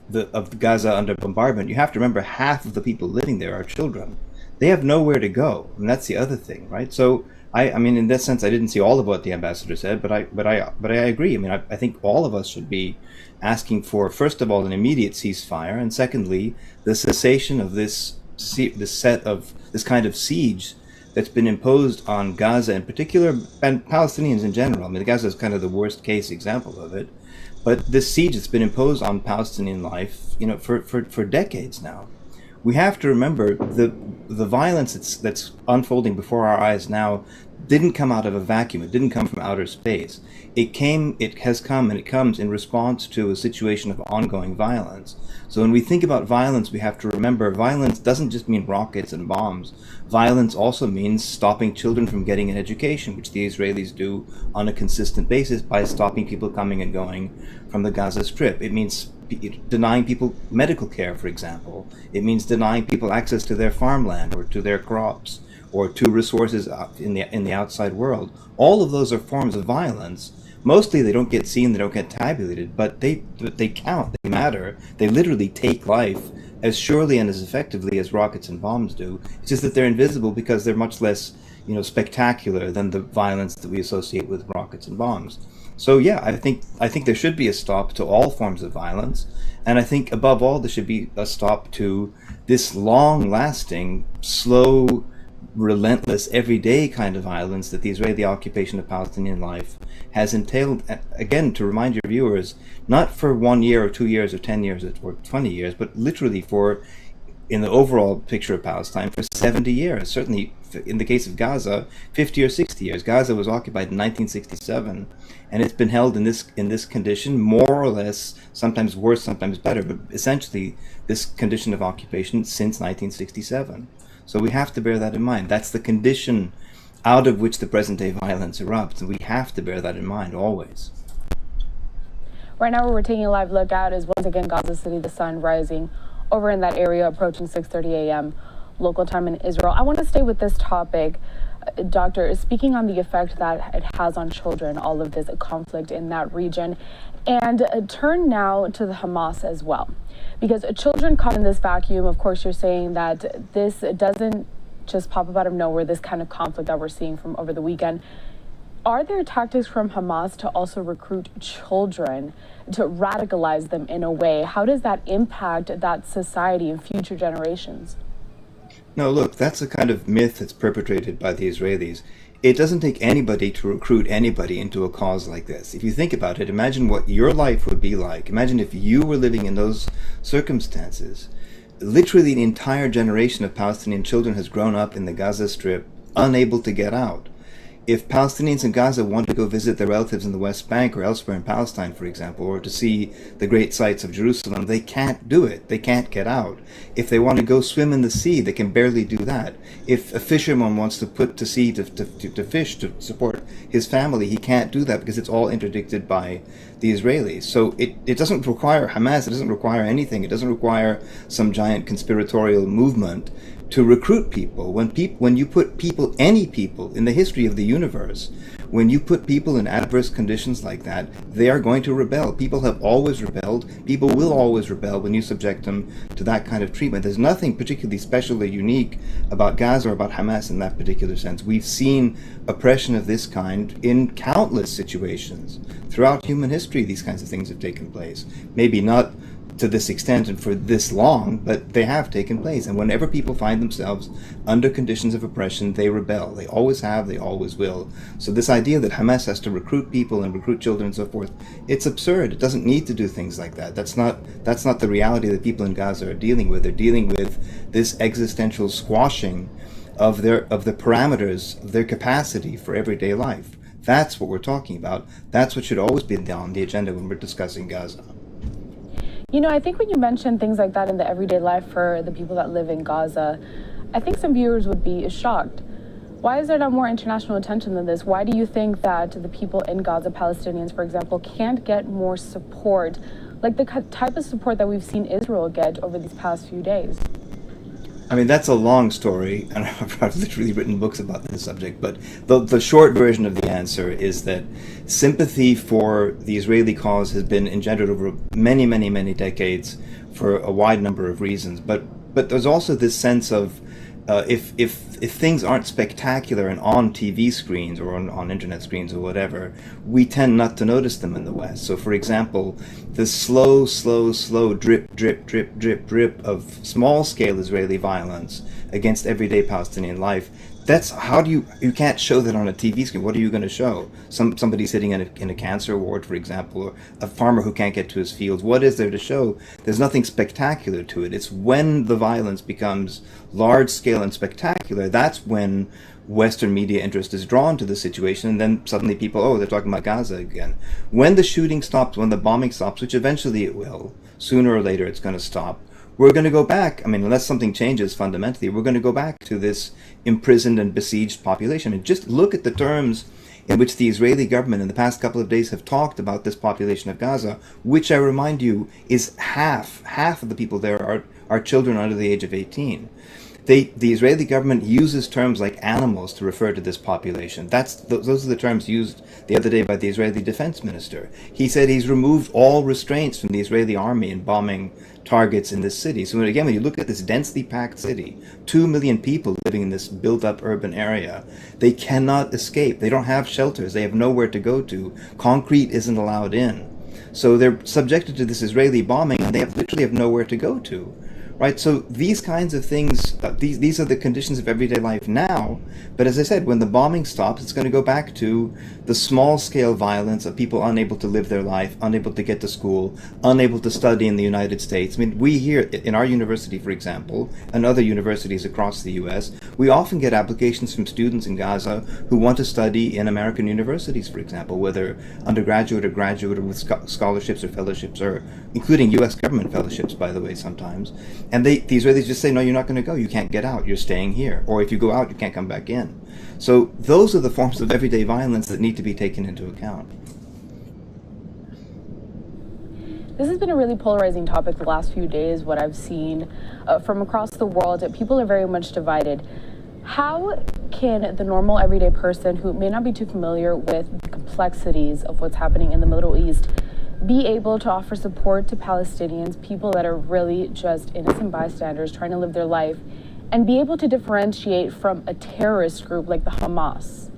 Gaza under bombardment, you have to remember half of the people living there are children. They have nowhere to go, and that's the other thing, right? So I mean, in that sense, I didn't see all of what the ambassador said, but I agree. I mean, I think all of us should be asking for, first of all, an immediate ceasefire, and secondly, the cessation of this kind of siege that's been imposed on Gaza in particular, and Palestinians in general. I mean, Gaza is kind of the worst case example of it. But this siege that's been imposed on Palestinian life, you know, for decades now. We have to remember the violence that's unfolding before our eyes now didn't come out of a vacuum. It didn't come from outer space. It has come, and it comes in response to a situation of ongoing violence. So when we think about violence, we have to remember violence doesn't just mean rockets and bombs. Violence also means stopping children from getting an education, which the Israelis do on a consistent basis by stopping people coming and going from the Gaza Strip. It means denying people medical care, for example. It means denying people access to their farmland or to their crops or to resources in the outside world. All of those are forms of violence. Mostly they don't get seen, they don't get tabulated, but they count, they matter. They literally take life as surely and as effectively as rockets and bombs do. It's just that they're invisible because they're much less, you know, spectacular than the violence that we associate with rockets and bombs. So yeah, I think there should be a stop to all forms of violence, and I think above all there should be a stop to this long-lasting, slow, relentless, everyday kind of violence that the Israeli occupation of Palestinian life has entailed. Again, to remind your viewers, not for 1 year or 2 years or 10 years or 20 years, but literally for, in the overall picture of Palestine, for 70 years, certainly in the case of Gaza, 50 or 60 years. Gaza was occupied in 1967, and it's been held in this condition, more or less, sometimes worse, sometimes better, but essentially this condition of occupation since 1967. So we have to bear that in mind. That's the condition out of which the present-day violence erupts, and we have to bear that in mind always. Right now, we're taking a live look out is once again Gaza City, the sun rising over in that area, approaching 6:30 a.m. local time in Israel. I want to stay with this topic. Doctor, speaking on the effect that it has on children, all of this conflict in that region, and turn now to the Hamas as well. Because children caught in this vacuum, of course, you're saying that this doesn't just pop up out of nowhere, this kind of conflict that we're seeing from over the weekend. Are there tactics from Hamas to also recruit children, to radicalize them in a way? How does that impact that society and future generations? No, look, that's a kind of myth that's perpetrated by the Israelis. It doesn't take anybody to recruit anybody into a cause like this. If you think about it, imagine what your life would be like. Imagine if you were living in those circumstances. Literally an entire generation of Palestinian children has grown up in the Gaza Strip, unable to get out. If Palestinians in Gaza want to go visit their relatives in the West Bank or elsewhere in Palestine, for example, or to see the great sights of Jerusalem, they can't do it. They can't get out. If they want to go swim in the sea, they can barely do that. If a fisherman wants to put to sea to fish to support his family, he can't do that because it's all interdicted by the Israelis. So it doesn't require Hamas, it doesn't require anything. It doesn't require some giant conspiratorial movement to recruit people. When you put people, any people in the history of the universe, when you put people in adverse conditions like that, they are going to rebel. People have always rebelled. People will always rebel when you subject them to that kind of treatment. There's nothing particularly special or unique about Gaza or about Hamas in that particular sense. We've seen oppression of this kind in countless situations. Throughout human history, these kinds of things have taken place. Maybe not to this extent and for this long, but they have taken place. And whenever people find themselves under conditions of oppression, they rebel. They always have, they always will. So this idea that Hamas has to recruit people and recruit children and so forth, it's absurd. It doesn't need to do things like that. That's not the reality that people in Gaza are dealing with. They're dealing with this existential squashing of the parameters of their capacity for everyday life. That's what we're talking about. That's what should always be on the agenda when we're discussing Gaza. You know, I think when you mention things like that in the everyday life for the people that live in Gaza, I think some viewers would be shocked. Why is there not more international attention than this? Why do you think that the people in Gaza, Palestinians, for example, can't get more support, like the type of support that we've seen Israel get over these past few days? I mean, that's a long story, and I've literally written books about this subject, but the short version of the answer is that sympathy for the Israeli cause has been engendered over many, many, many decades for a wide number of reasons. But there's also this sense of if things aren't spectacular and on TV screens or on internet screens or whatever, we tend not to notice them in the West. So, for example, the slow drip, drip, drip, drip, drip of small-scale Israeli violence against everyday Palestinian life, that's how do you can't show that on a TV screen. What are you going to show? Somebody sitting in a cancer ward, for example, or a farmer who can't get to his fields. What is there to show? There's nothing spectacular to it. It's when the violence becomes large scale and spectacular, that's when Western media interest is drawn to the situation, and then suddenly people, they're talking about Gaza again. When the shooting stops, when the bombing stops, which eventually it will, sooner or later it's going to stop, we're going to go back, unless something changes fundamentally, we're going to go back to this imprisoned and besieged population. And just look at the terms in which the Israeli government in the past couple of days have talked about this population of Gaza, which I remind you is half of the people there are children under the age of 18. The Israeli government uses terms like animals to refer to this population. Those are the terms used the other day by the Israeli defense minister. He said he's removed all restraints from the Israeli army in bombing targets in this city. So again, when you look at this densely packed city, 2 million people living in this built-up urban area, they cannot escape. They don't have shelters. They have nowhere to go to. Concrete isn't allowed in. So they're subjected to this Israeli bombing, and they literally have nowhere to go to. right? So these kinds of things, these are the conditions of everyday life now. But as I said, when the bombing stops, it's going to go back to the small-scale violence of people unable to live their life, unable to get to school, unable to study in the United States. I mean, we here in our university, for example, and other universities across the U.S., we often get applications from students in Gaza who want to study in American universities, for example, whether undergraduate or graduate or with scholarships or fellowships, or including U.S. government fellowships, by the way, sometimes. And the Israelis just say, no, you're not going to go. You can't get out. You're staying here. Or if you go out, you can't come back in. So those are the forms of everyday violence that need to be taken into account. This has been a really polarizing topic the last few days, what I've seen from across the world. People are very much divided. How can the normal everyday person who may not be too familiar with the complexities of what's happening in the Middle East be able to offer support to Palestinians, people that are really just innocent bystanders trying to live their life, and be able to differentiate from a terrorist group like the Hamas?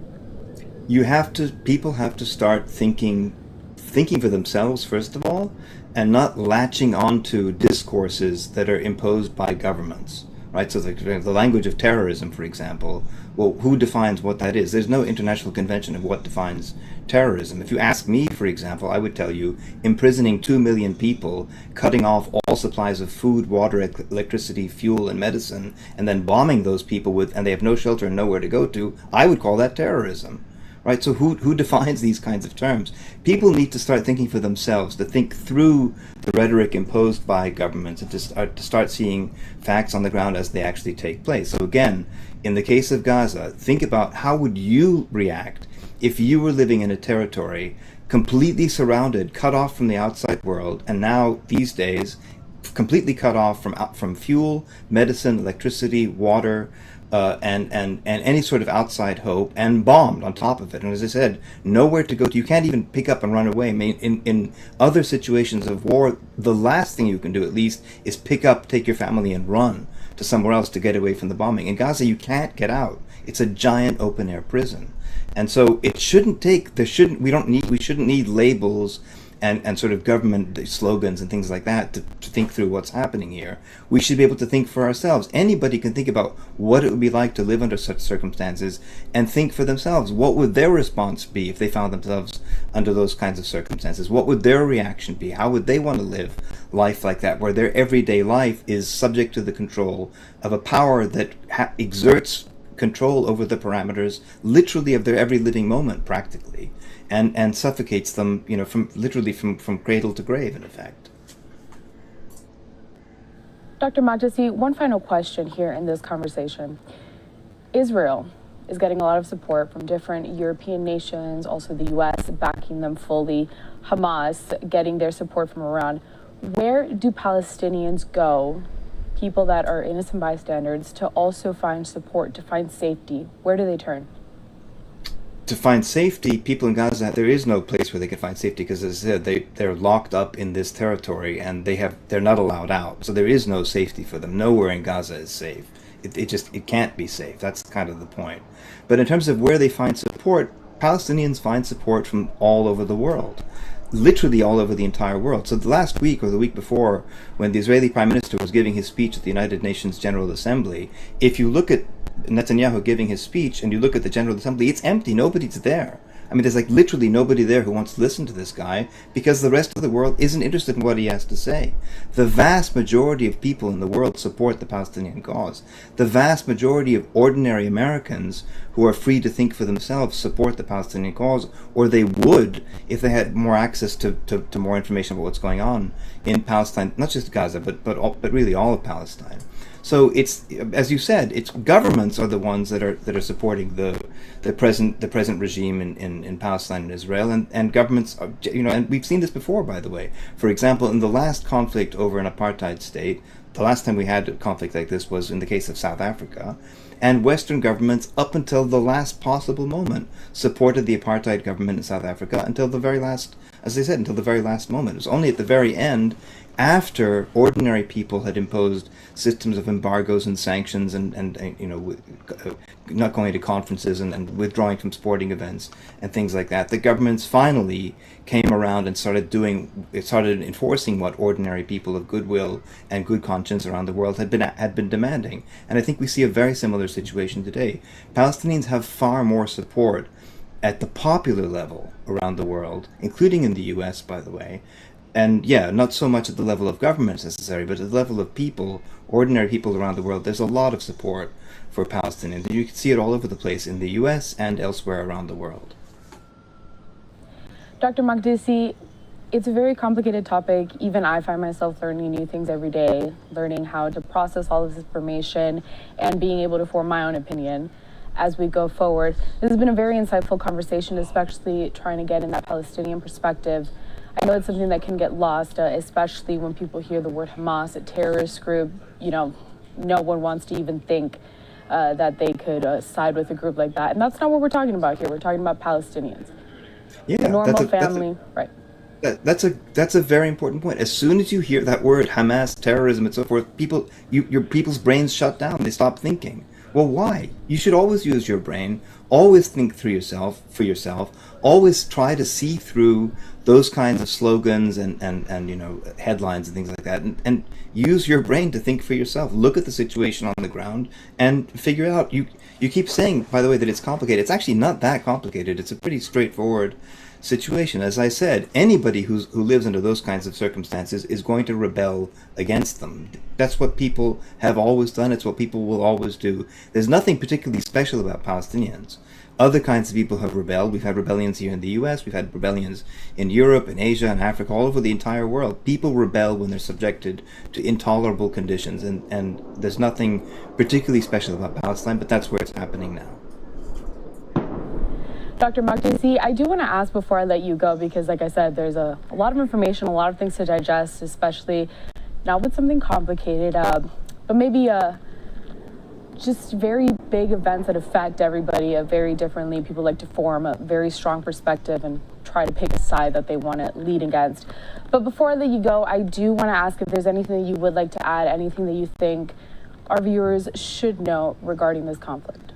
People have to start thinking for themselves, first of all, and not latching onto discourses that are imposed by governments, right? So the language of terrorism, for example, well, who defines what that is? There's no international convention of what defines terrorism. If you ask me, for example, I would tell you imprisoning 2 million people, cutting off all supplies of food, water, electricity, fuel, and medicine, and then bombing those people and they have no shelter and nowhere to go to, I would call that terrorism. Right, so who defines these kinds of terms? People need to start thinking for themselves, to think through the rhetoric imposed by governments, and to start seeing facts on the ground as they actually take place. So again, in the case of Gaza, think about how would you react if you were living in a territory completely surrounded, cut off from the outside world, and now these days completely cut off from fuel, medicine, electricity, water, and any sort of outside hope, and bombed on top of it. And as I said, nowhere to go to. You can't even pick up and run away. I mean, in other situations of war, the last thing you can do, at least, is pick up, take your family, and run to somewhere else to get away from the bombing. In Gaza, you can't get out. It's a giant open-air prison. And so it shouldn't take, we shouldn't need labels and sort of government slogans and things like that to think through what's happening here. We should be able to think for ourselves. Anybody can think about what it would be like to live under such circumstances and think for themselves. What would their response be if they found themselves under those kinds of circumstances? What would their reaction be? How would they want to live life like that, where their everyday life is subject to the control of a power that exerts control over the parameters, literally, of their every living moment, practically, and suffocates them, from cradle to grave, in effect. Dr. Majasi, one final question here in this conversation. Israel is getting a lot of support from different European nations, also the U.S. backing them fully, Hamas getting their support from Iran. Where do Palestinians go, people that are innocent bystanders, to also find support, to find safety? Where do they turn? To find safety, people in Gaza, there is no place where they can find safety, because, as I said, they're locked up in this territory and they're not allowed out. So there is no safety for them. Nowhere in Gaza is safe. It can't be safe. That's kind of the point. But in terms of where they find support, Palestinians find support from all over the world. Literally all over the entire world. So the last week or the week before, when the Israeli Prime Minister was giving his speech at the United Nations General Assembly, if you look at Netanyahu giving his speech and you look at the General Assembly, it's empty. Nobody's there. I mean, there's like literally nobody there who wants to listen to this guy, because the rest of the world isn't interested in what he has to say. The vast majority of people in the world support the Palestinian cause. The vast majority of ordinary Americans who are free to think for themselves support the Palestinian cause, or they would if they had more access to more information about what's going on in Palestine, not just Gaza, but really all of Palestine. So it's, as you said, it's governments are the ones that are supporting the present regime in Palestine and Israel, and governments are, and we've seen this before, by the way. For example, in the last conflict over an apartheid state, the last time we had a conflict like this was in the case of South Africa, and Western governments, up until the last possible moment, supported the apartheid government in South Africa until the very last, as I said, until the very last moment. It was only at the very end, after ordinary people had imposed systems of embargoes and sanctions and not going to conferences and withdrawing from sporting events and things like that, the governments finally came around and started enforcing what ordinary people of goodwill and good conscience conscience around the world had been demanding. And I think we see a very similar situation today. Palestinians have far more support at the popular level around the world, including in the US, by the way. And yeah, not so much at the level of governments necessarily, but at the level of people, ordinary people around the world, there's a lot of support for Palestinians. And you can see it all over the place in the US and elsewhere around the world. Dr. Makdisi, it's a very complicated topic. Even I find myself learning new things every day, learning how to process all of this information and being able to form my own opinion as we go forward. This has been a very insightful conversation, especially trying to get in that Palestinian perspective. I know it's something that can get lost, especially when people hear the word Hamas, a terrorist group. You know, no one wants to even think that they could side with a group like that. And that's not what we're talking about here. We're talking about Palestinians. Yeah, a normal family, right? That's a very important point. As soon as you hear that word, Hamas, terrorism, and so forth, your people's brains shut down. They stop thinking. Well, why? You should always use your brain. Always think for yourself. Always try to see through those kinds of slogans and headlines and things like that, and use your brain to think for yourself. Look at the situation on the ground and figure it out. You keep saying, by the way, that it's complicated. It's actually not that complicated. It's a pretty straightforward situation. As I said, anybody who lives under those kinds of circumstances is going to rebel against them. That's what people have always done. It's what people will always do. There's nothing particularly special about Palestinians. Other kinds of people have rebelled. We've had rebellions here in the US, we've had rebellions in Europe, in Asia, and Africa, all over the entire world. People rebel when they're subjected to intolerable conditions, and there's nothing particularly special about Palestine, but that's where it's happening now. Dr. Makdisi, I do want to ask before I let you go, because like I said, there's a lot of information, a lot of things to digest, especially not with something complicated, but maybe just very big events that affect everybody very differently. People like to form a very strong perspective and try to pick a side that they want to lead against. But before I let you go, I do want to ask if there's anything that you would like to add, anything that you think our viewers should know regarding this conflict.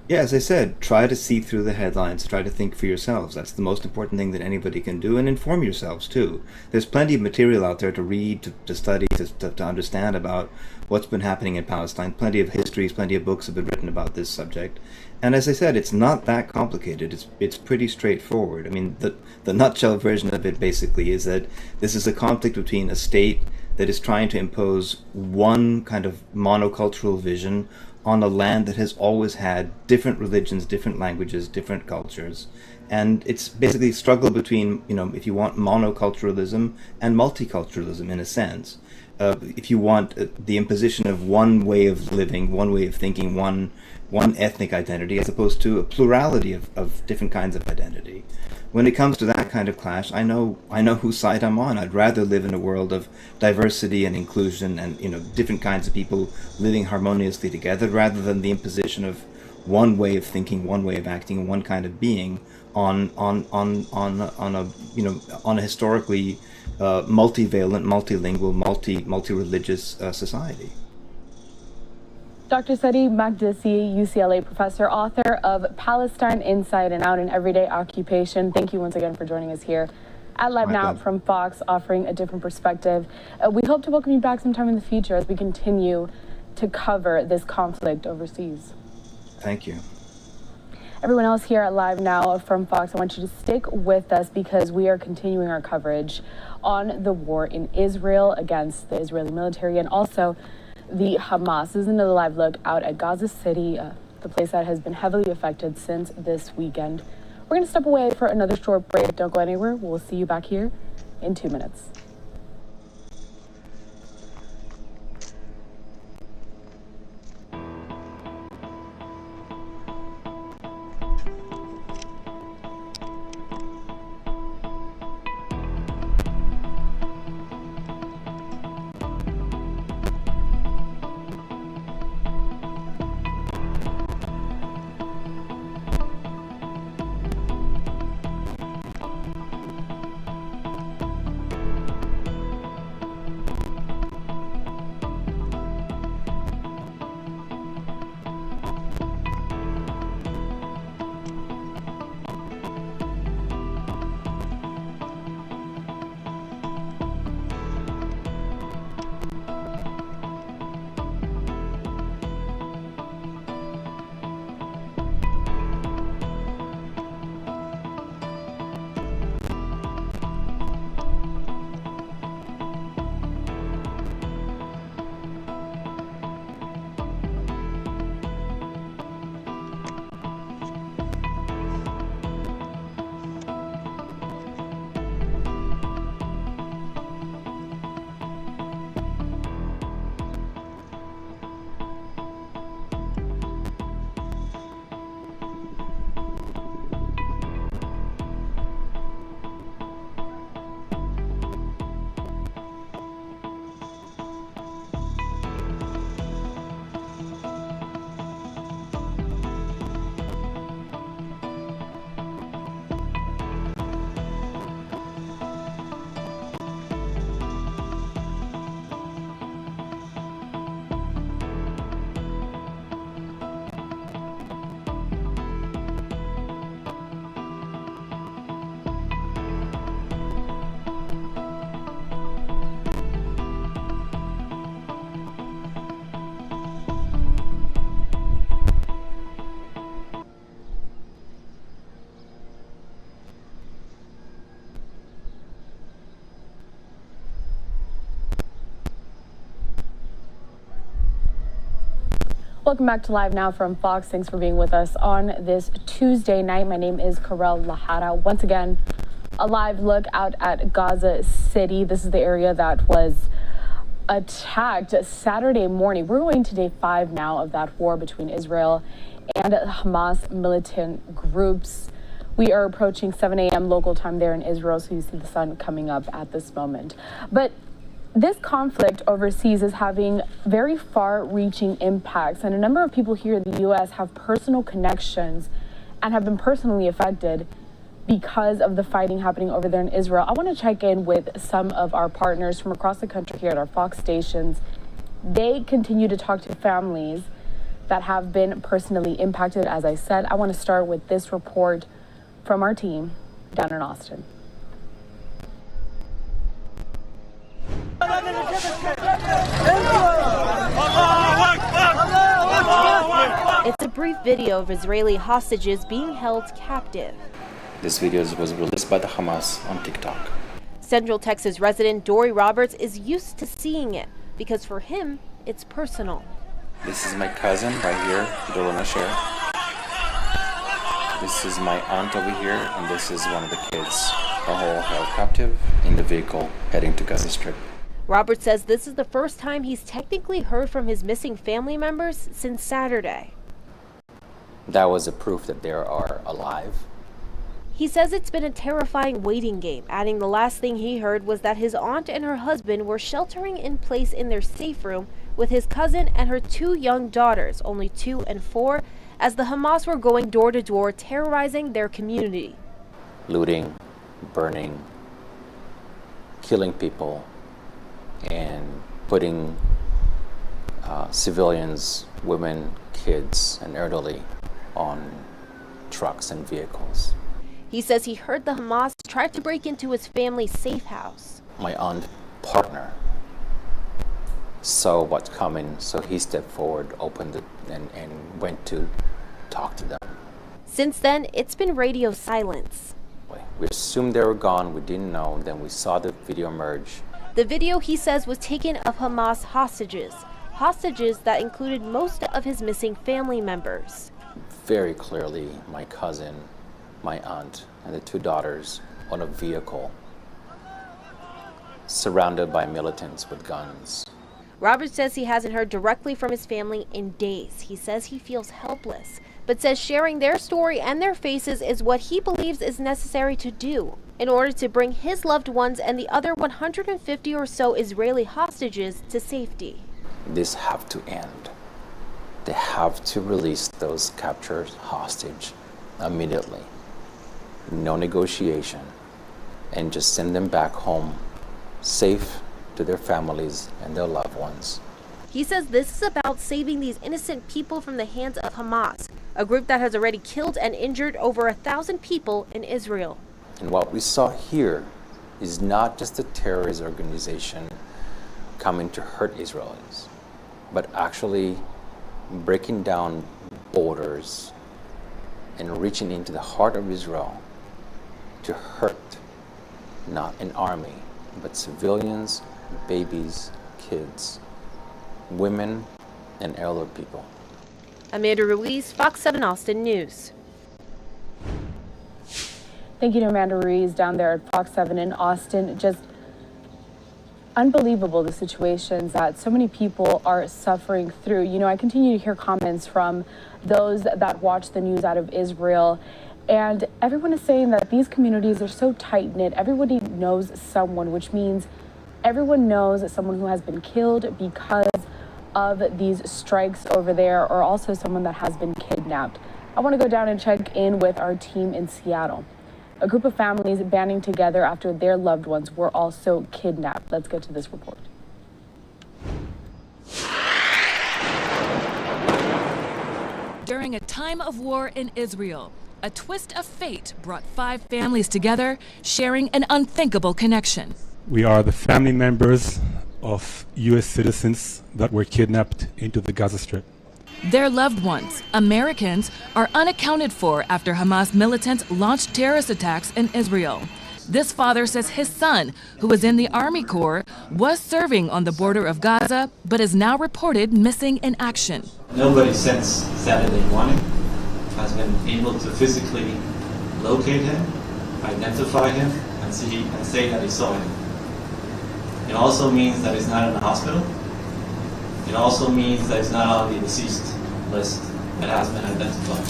Yeah, as I said, try to see through the headlines, try to think for yourselves. That's the most important thing that anybody can do, and inform yourselves too. There's plenty of material out there to read, to study, to understand about what's been happening in Palestine. Plenty of histories, plenty of books have been written about this subject. And as I said, it's not that complicated. It's pretty straightforward. I mean, the nutshell version of it basically is that this is a conflict between a state that is trying to impose one kind of monocultural vision on a land that has always had different religions, different languages, different cultures. And it's basically a struggle between, if you want, monoculturalism and multiculturalism in a sense. If you want the imposition of one way of living, one way of thinking, one ethnic identity, as opposed to a plurality of different kinds of identity. When it comes to that kind of clash, I know whose side I'm on. I'd rather live in a world of diversity and inclusion and different kinds of people living harmoniously together, rather than the imposition of one way of thinking, one way of acting, and one kind of being on a historically multivalent, multilingual, multi-religious society. Dr. Sadi Makdisi, UCLA professor, author of Palestine Inside and Out, an Everyday Occupation. Thank you once again for joining us here at Live Now from Fox, offering a different perspective. We hope to welcome you back sometime in the future as we continue to cover this conflict overseas. Thank you. Everyone else here at Live Now from Fox, I want you to stick with us because we are continuing our coverage on the war in Israel against the Israeli military and also the Hamas. This is another live look out at Gaza City, the place that has been heavily affected since this weekend. We're going to step away for another short break. Don't go anywhere. We'll see you back here in 2 minutes. Welcome back to Live Now from Fox. Thanks for being with us on this Tuesday night. My name is Karel Lahara. Once again, a live look out at Gaza City. This is the area that was attacked Saturday morning. We're going to day 5 now of that war between Israel and Hamas militant groups. We are approaching 7 a.m. local time there in Israel, so you see the sun coming up at this moment. But this conflict overseas is having very far-reaching impacts, and a number of people here in the U.S. have personal connections and have been personally affected because of the fighting happening over there in Israel. I want to check in with some of our partners from across the country here at our Fox stations. They continue to talk to families that have been personally impacted. As I said, I want to start with this report from our team down in Austin. It's a brief video of Israeli hostages being held captive. This video was released by the Hamas on TikTok. Central Texas resident Dory Roberts is used to seeing it because for him, it's personal. This is my cousin right here, Dorona Sher. This is my aunt over here, and this is one of the kids, all held captive in the vehicle heading to Gaza Strip. Roberts says this is the first time he's technically heard from his missing family members since Saturday. That was a proof that they are alive. He says it's been a terrifying waiting game, adding the last thing he heard was that his aunt and her husband were sheltering in place in their safe room with his cousin and her 2 young daughters, only 2 and 4, as the Hamas were going door to door terrorizing their community. Looting, burning, killing people, and putting civilians, women, kids, and elderly on trucks and vehicles. He says he heard the Hamas try to break into his family's safe house. My aunt partner saw what's coming, so he stepped forward, opened it, and went to talk to them. Since then, it's been radio silence. We assumed they were gone, we didn't know, then we saw the video emerge. The video, he says, was taken of Hamas hostages that included most of his missing family members. Very clearly, my cousin, my aunt, and the 2 daughters on a vehicle surrounded by militants with guns. Robert says he hasn't heard directly from his family in days. He says he feels helpless, but says sharing their story and their faces is what he believes is necessary to do in order to bring his loved ones and the other 150 or so Israeli hostages to safety. This have to end. They have to release those captured hostage immediately. No negotiation, and just send them back home safe to their families and their loved ones. He says this is about saving these innocent people from the hands of Hamas, a group that has already killed and injured over 1,000 people in Israel. And what we saw here is not just a terrorist organization coming to hurt Israelis, but actually breaking down borders and reaching into the heart of Israel to hurt not an army, but civilians, babies, kids, women, and elder people. Amanda Ruiz, Fox 7 Austin News. Thank you to Amanda Ruiz down there at Fox 7 in Austin. Just unbelievable, the situations that so many people are suffering through. You know, I continue to hear comments from those that watch the news out of Israel, and everyone is saying that these communities are so tight-knit. Everybody knows someone, which means everyone knows someone who has been killed because of these strikes over there, or also someone that has been kidnapped. I want to go down and check in with our team in Seattle. A group of families banding together after their loved ones were also kidnapped. Let's get to this report. During a time of war in Israel, a twist of fate brought 5 families together, sharing an unthinkable connection. We are the family members of U.S. citizens that were kidnapped into the Gaza Strip. Their loved ones, Americans, are unaccounted for after Hamas militants launched terrorist attacks in Israel. This father says his son, who was in the Army Corps, was serving on the border of Gaza, but is now reported missing in action. Nobody since Saturday morning has been able to physically locate him, identify him, and say that he saw him. It also means that he's not in the hospital. It also means that he's not on the deceased list that has been identified.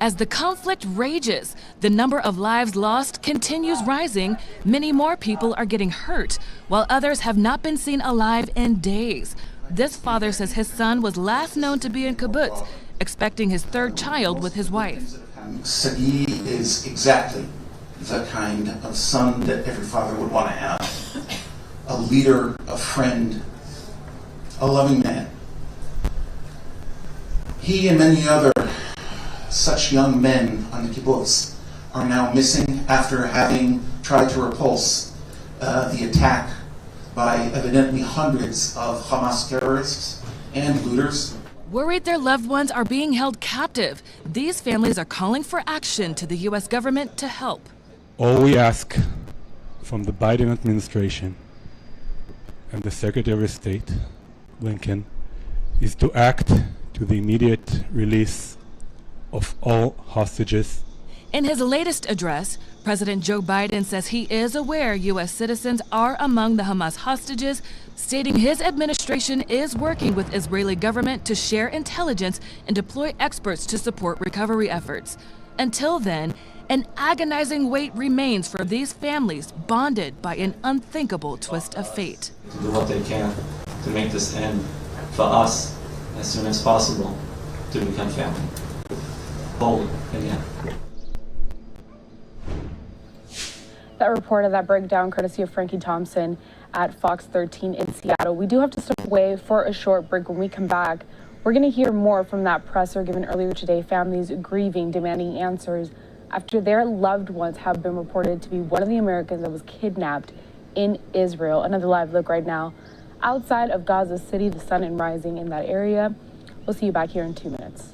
As the conflict rages, the number of lives lost continues rising. Many more people are getting hurt, while others have not been seen alive in days. This father says his son was last known to be in kibbutz, expecting his third child with his wife. Sagi is exactly the kind of son that every father would want to have. A leader, a friend, a loving man. He and many other such young men on the kibbutz are now missing after having tried to repulse the attack by evidently hundreds of Hamas terrorists and looters. Worried their loved ones are being held captive, these families are calling for action to the U.S. government to help. All we ask from the Biden administration and the Secretary of State, Blinken, is to act to the immediate release of all hostages. In his latest address, President Joe Biden says he is aware U.S. citizens are among the Hamas hostages, stating his administration is working with Israeli government to share intelligence and deploy experts to support recovery efforts. Until then, an agonizing wait remains for these families bonded by an unthinkable twist of fate. To do what they can to make this end for us as soon as possible to become family. Whole again. That report of that breakdown courtesy of Frankie Thompson at Fox 13 in Seattle. We do have to step away for a short break. When we come back, we're going to hear more from that presser given earlier today. Families grieving, demanding answers after their loved ones have been reported to be one of the Americans that was kidnapped in Israel. Another live look right now outside of Gaza City, the sun is rising in that area. We'll see you back here in 2 minutes.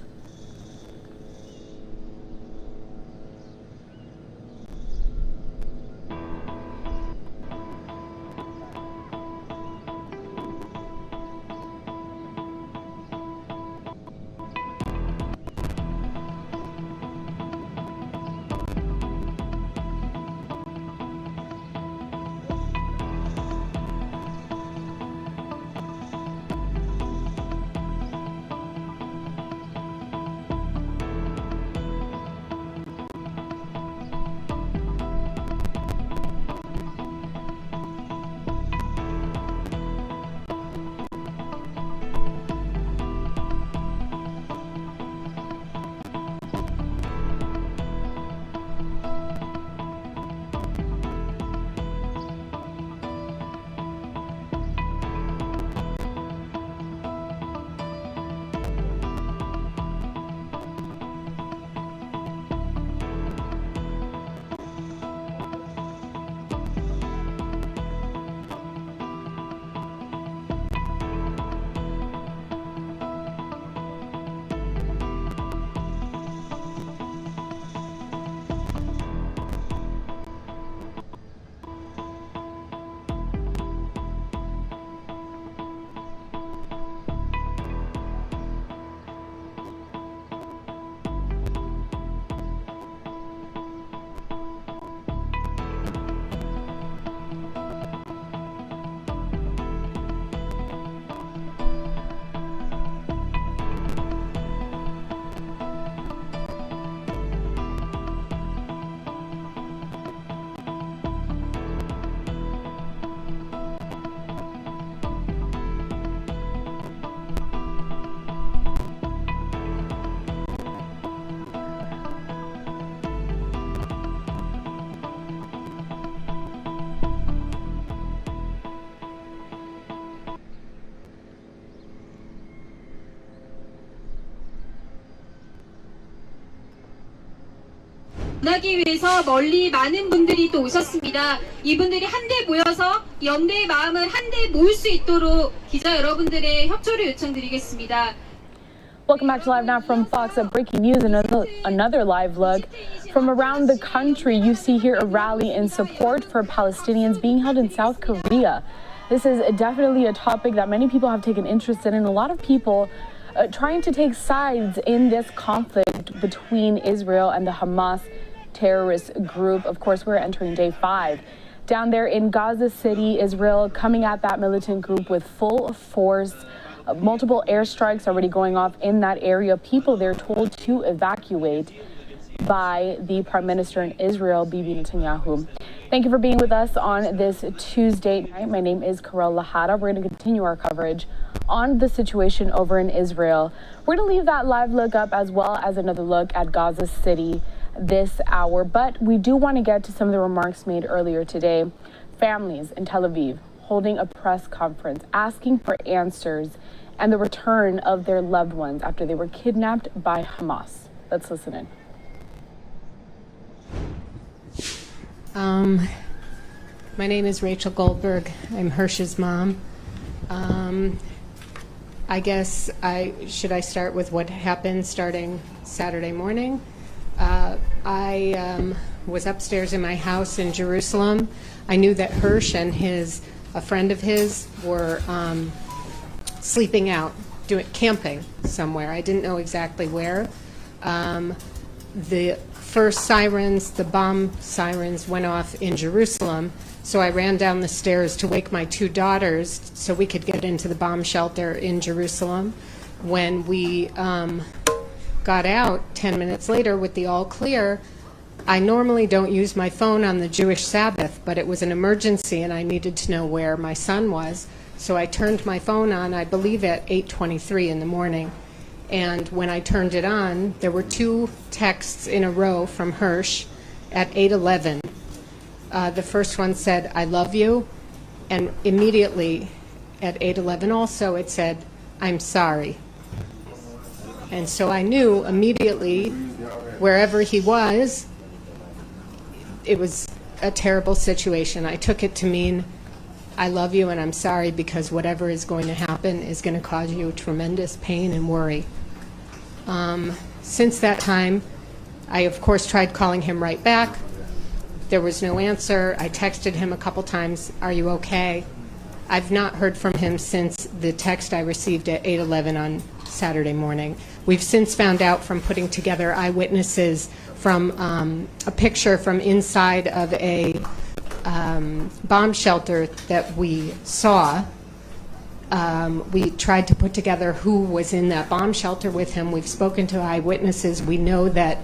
만나기 위해서 멀리 많은 분들이 또 오셨습니다. 이분들이 한데 모여서 연대의 마음을 한데 모을 수 있도록 기자 여러분들의 협조를 요청드리겠습니다. Welcome back to Live Now from Fox. Breaking news, another live look from around the country. You see here a rally in support for Palestinians being held in South Korea. This is definitely a topic that many people have taken interest in, and a lot of people trying to take sides in this conflict between Israel and the Hamas terrorist group. Of course, we're entering day 5. Down there in Gaza City, Israel coming at that militant group with full force. Multiple airstrikes already going off in that area. People they're told to evacuate by the Prime Minister in Israel, Bibi Netanyahu. Thank you for being with us on this Tuesday night. My name is Karel Lahara. We're going to continue our coverage on the situation over in Israel. We're going to leave that live look up as well as another look at Gaza City this hour. But we do want to get to some of the remarks made earlier today. Families in Tel Aviv holding a press conference asking for answers and the return of their loved ones after they were kidnapped by Hamas. Let's listen in. My name is Rachel Goldberg. I'm Hirsch's mom. I guess should I start with what happened starting Saturday morning? I was upstairs in my house in Jerusalem. I knew that Hirsch and a friend of his were sleeping out, camping somewhere. I didn't know exactly where. The first sirens, the bomb sirens, went off in Jerusalem, so I ran down the stairs to wake my 2 daughters so we could get into the bomb shelter in Jerusalem. When we got out 10 minutes later with the all clear, I normally don't use my phone on the Jewish Sabbath, but it was an emergency and I needed to know where my son was. So I turned my phone on, I believe at 8:23 in the morning. And when I turned it on, there were 2 texts in a row from Hirsch at 8:11. The first one said, "I love you." And immediately at 8:11 also it said, "I'm sorry." And so I knew immediately wherever he was, it was a terrible situation. I took it to mean, I love you and I'm sorry because whatever is going to happen is going to cause you tremendous pain and worry. Since that time, I of course tried calling him right back. There was no answer. I texted him a couple times, "Are you okay?" I've not heard from him since the text I received at 8:11 on Saturday morning. We've since found out from putting together eyewitnesses from a picture from inside of a bomb shelter that we saw. We tried to put together who was in that bomb shelter with him. We've spoken to eyewitnesses. We know that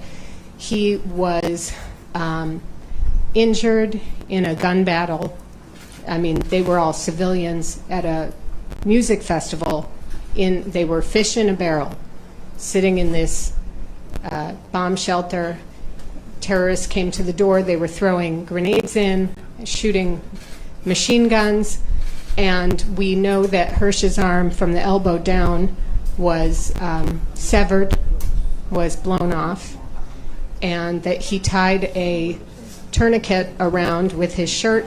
he was injured in a gun battle. I mean, they were all civilians at a music festival. They were fish in a barrel, sitting in this bomb shelter. Terrorists came to the door. They were throwing grenades in, shooting machine guns. And we know that Hirsch's arm from the elbow down was severed, was blown off, and that he tied a tourniquet around with his shirt.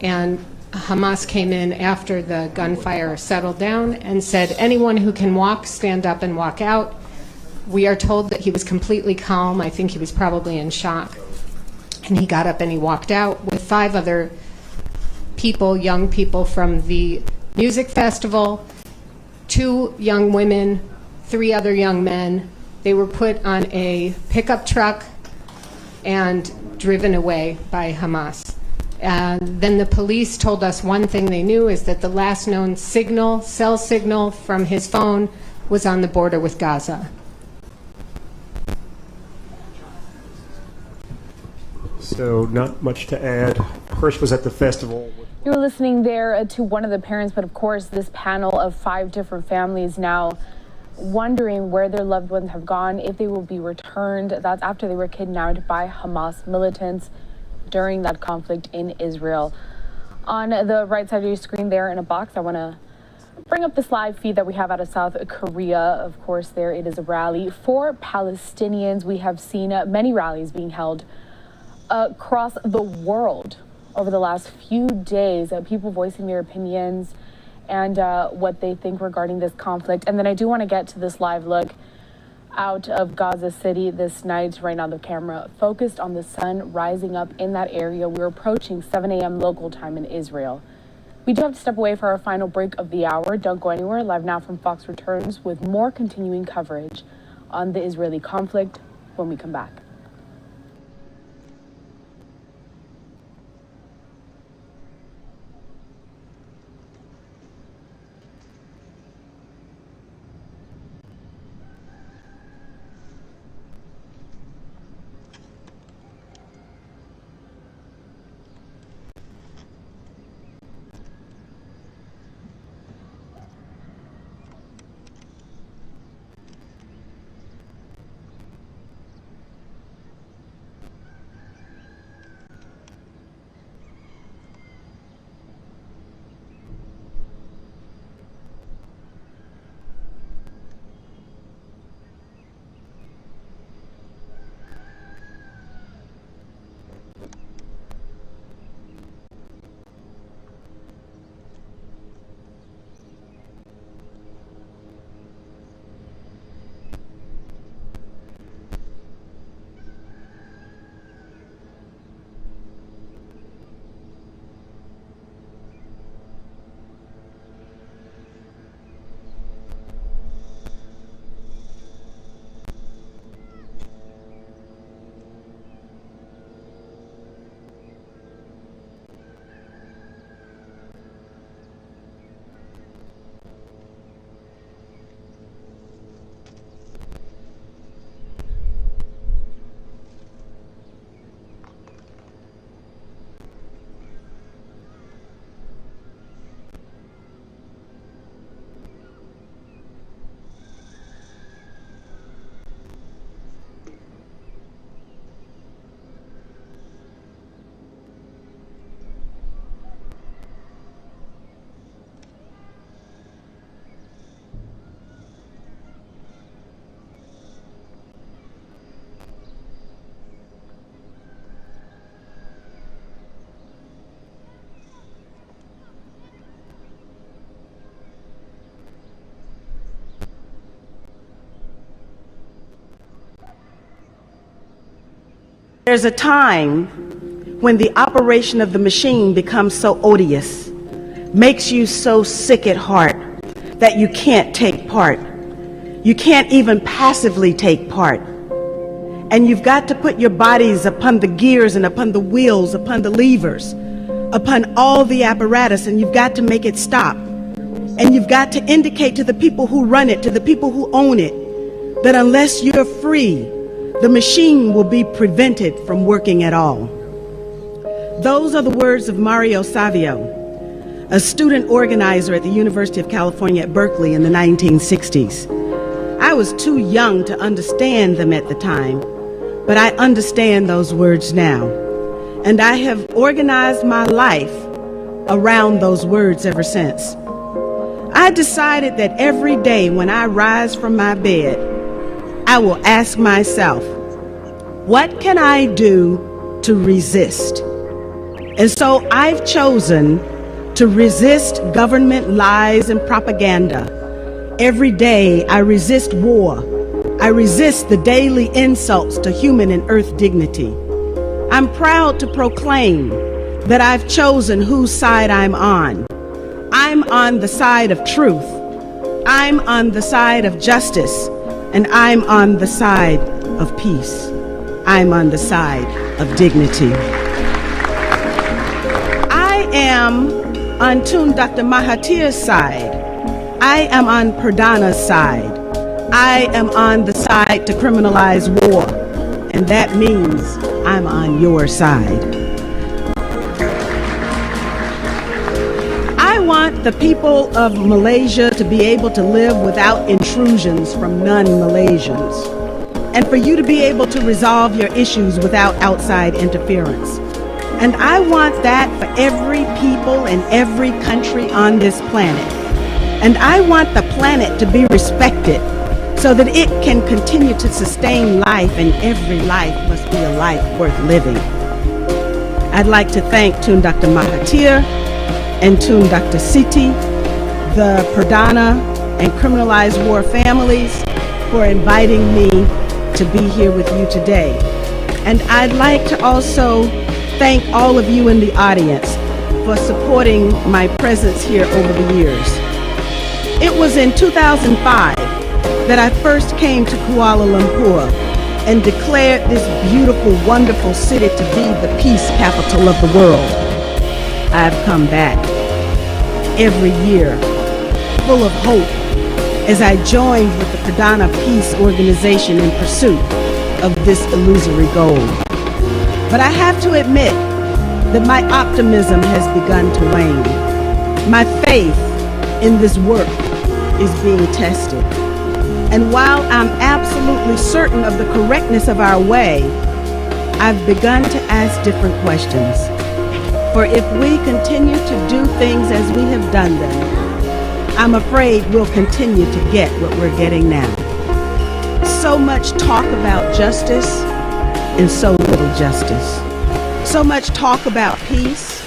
And Hamas came in after the gunfire settled down and said, "Anyone who can walk, stand up and walk out." We are told that he was completely calm. I think he was probably in shock. And he got up and he walked out with 5 other people, young people from the music festival, 2 young women, 3 other young men. They were put on a pickup truck and driven away by Hamas. Then the police told us one thing they knew is that the last known cell signal from his phone was on the border with Gaza. So not much to add. Hirsch was at the festival. You were listening there to one of the parents, but of course this panel of 5 different families now wondering where their loved ones have gone, if they will be returned. That's after they were kidnapped by Hamas militants during that conflict in Israel. On the right side of your screen there in a box, I want to bring up this live feed that we have out of South Korea. Of course, there it is a rally for Palestinians. We have seen many rallies being held across the world over the last few days, people voicing their opinions and what they think regarding this conflict. And then I do want to get to this live look out of Gaza City this night. Right now the camera focused on the sun rising up in that area. We're approaching 7 a.m. local time in Israel. We do have to step away for our final break of the hour. Don't go anywhere. Live Now from Fox returns with more continuing coverage on the Israeli conflict when we come back. There's a time when the operation of the machine becomes so odious, makes you so sick at heart that you can't take part. You can't even passively take part. And you've got to put your bodies upon the gears and upon the wheels, upon the levers, upon all the apparatus, and you've got to make it stop. And you've got to indicate to the people who run it, to the people who own it, that unless you're free, the machine will be prevented from working at all. Those are the words of Mario Savio, a student organizer at the University of California at Berkeley in the 1960s. I was too young to understand them at the time, but I understand those words now. And I have organized my life around those words ever since. I decided that every day when I rise from my bed, I will ask myself, what can I do to resist? And so I've chosen to resist government lies and propaganda. Every day I resist war. I resist the daily insults to human and earth dignity. I'm proud to proclaim that I've chosen whose side I'm on. I'm on the side of truth. I'm on the side of justice. And I'm on the side of peace. I'm on the side of dignity. I am on Tun Dr. Mahathir's side. I am on Perdana's side. I am on the side to criminalize war. And that means I'm on your side. I want the people of Malaysia to be able to live without intrusions from non-Malaysians, and for you to be able to resolve your issues without outside interference. And I want that for every people in every country on this planet. And I want the planet to be respected so that it can continue to sustain life, and every life must be a life worth living. I'd like to thank Tun Dr. Mahathir and Tun Dr. Siti, the Perdana and criminalized war families, for inviting me to be here with you today. And I'd like to also thank all of you in the audience for supporting my presence here over the years. It was in 2005 that I first came to Kuala Lumpur and declared this beautiful, wonderful city to be the peace capital of the world. I've come back every year full of hope as I joined with the Pradana Peace Organization in pursuit of this illusory goal. But I have to admit that my optimism has begun to wane. My faith in this work is being tested. And while I'm absolutely certain of the correctness of our way, I've begun to ask different questions. For if we continue to do things as we have done them, I'm afraid we'll continue to get what we're getting now. So much talk about justice and so little justice. So much talk about peace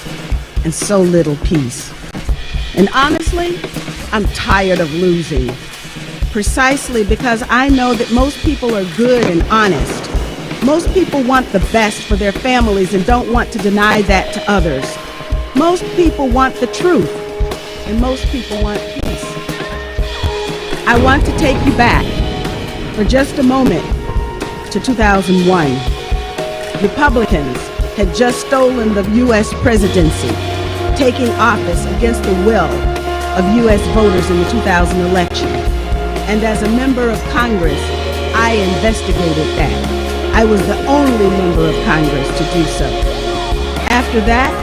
and so little peace. And honestly, I'm tired of losing. Precisely because I know that most people are good and honest. Most people want the best for their families and don't want to deny that to others. Most people want the truth, and most people want peace. I want to take you back for just a moment to 2001. Republicans had just stolen the U.S. presidency, taking office against the will of U.S. voters in the 2000 election. And as a member of Congress, I investigated that. I was the only member of Congress to do so. After that,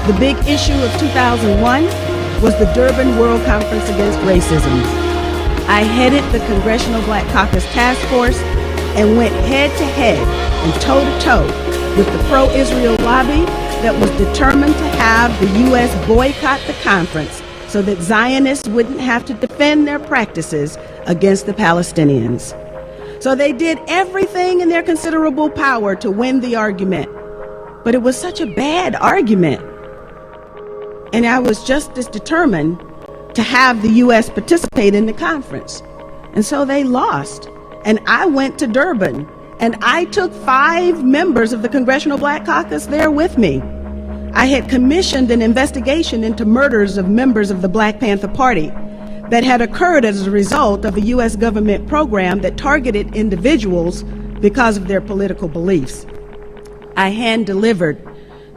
the big issue of 2001 was the Durban World Conference Against Racism. I headed the Congressional Black Caucus Task Force and went head-to-head and toe-to-toe with the pro-Israel lobby that was determined to have the U.S. boycott the conference so that Zionists wouldn't have to defend their practices against the Palestinians. So they did everything in their considerable power to win the argument. But it was such a bad argument. And I was just as determined to have the U.S. participate in the conference. And so they lost. And I went to Durban, and I took 5 members of the Congressional Black Caucus there with me. I had commissioned an investigation into murders of members of the Black Panther Party that had occurred as a result of a U.S. government program that targeted individuals because of their political beliefs. I hand-delivered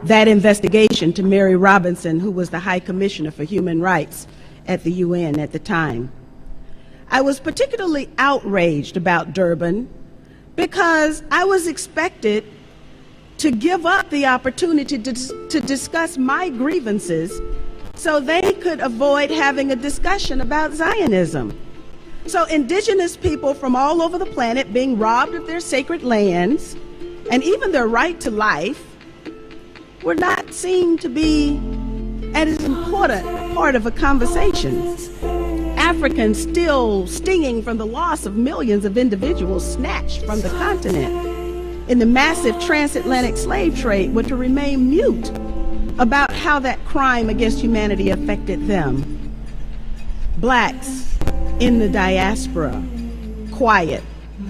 that investigation to Mary Robinson, who was the High Commissioner for Human Rights at the UN at the time. I was particularly outraged about Durban because I was expected to give up the opportunity to discuss my grievances so they could avoid having a discussion about Zionism. So indigenous people from all over the planet being robbed of their sacred lands and even their right to life were not seen to be as important part of a conversation. Africans still stinging from the loss of millions of individuals snatched from the continent in the massive transatlantic slave trade were to remain mute about how that crime against humanity affected them. Blacks in the diaspora, quiet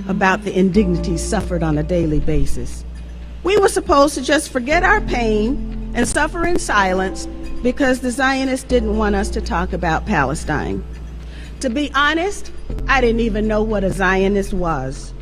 about the indignities suffered on a daily basis. We were supposed to just forget our pain and suffer in silence because the Zionists didn't want us to talk about Palestine. To be honest, I didn't even know what a Zionist was.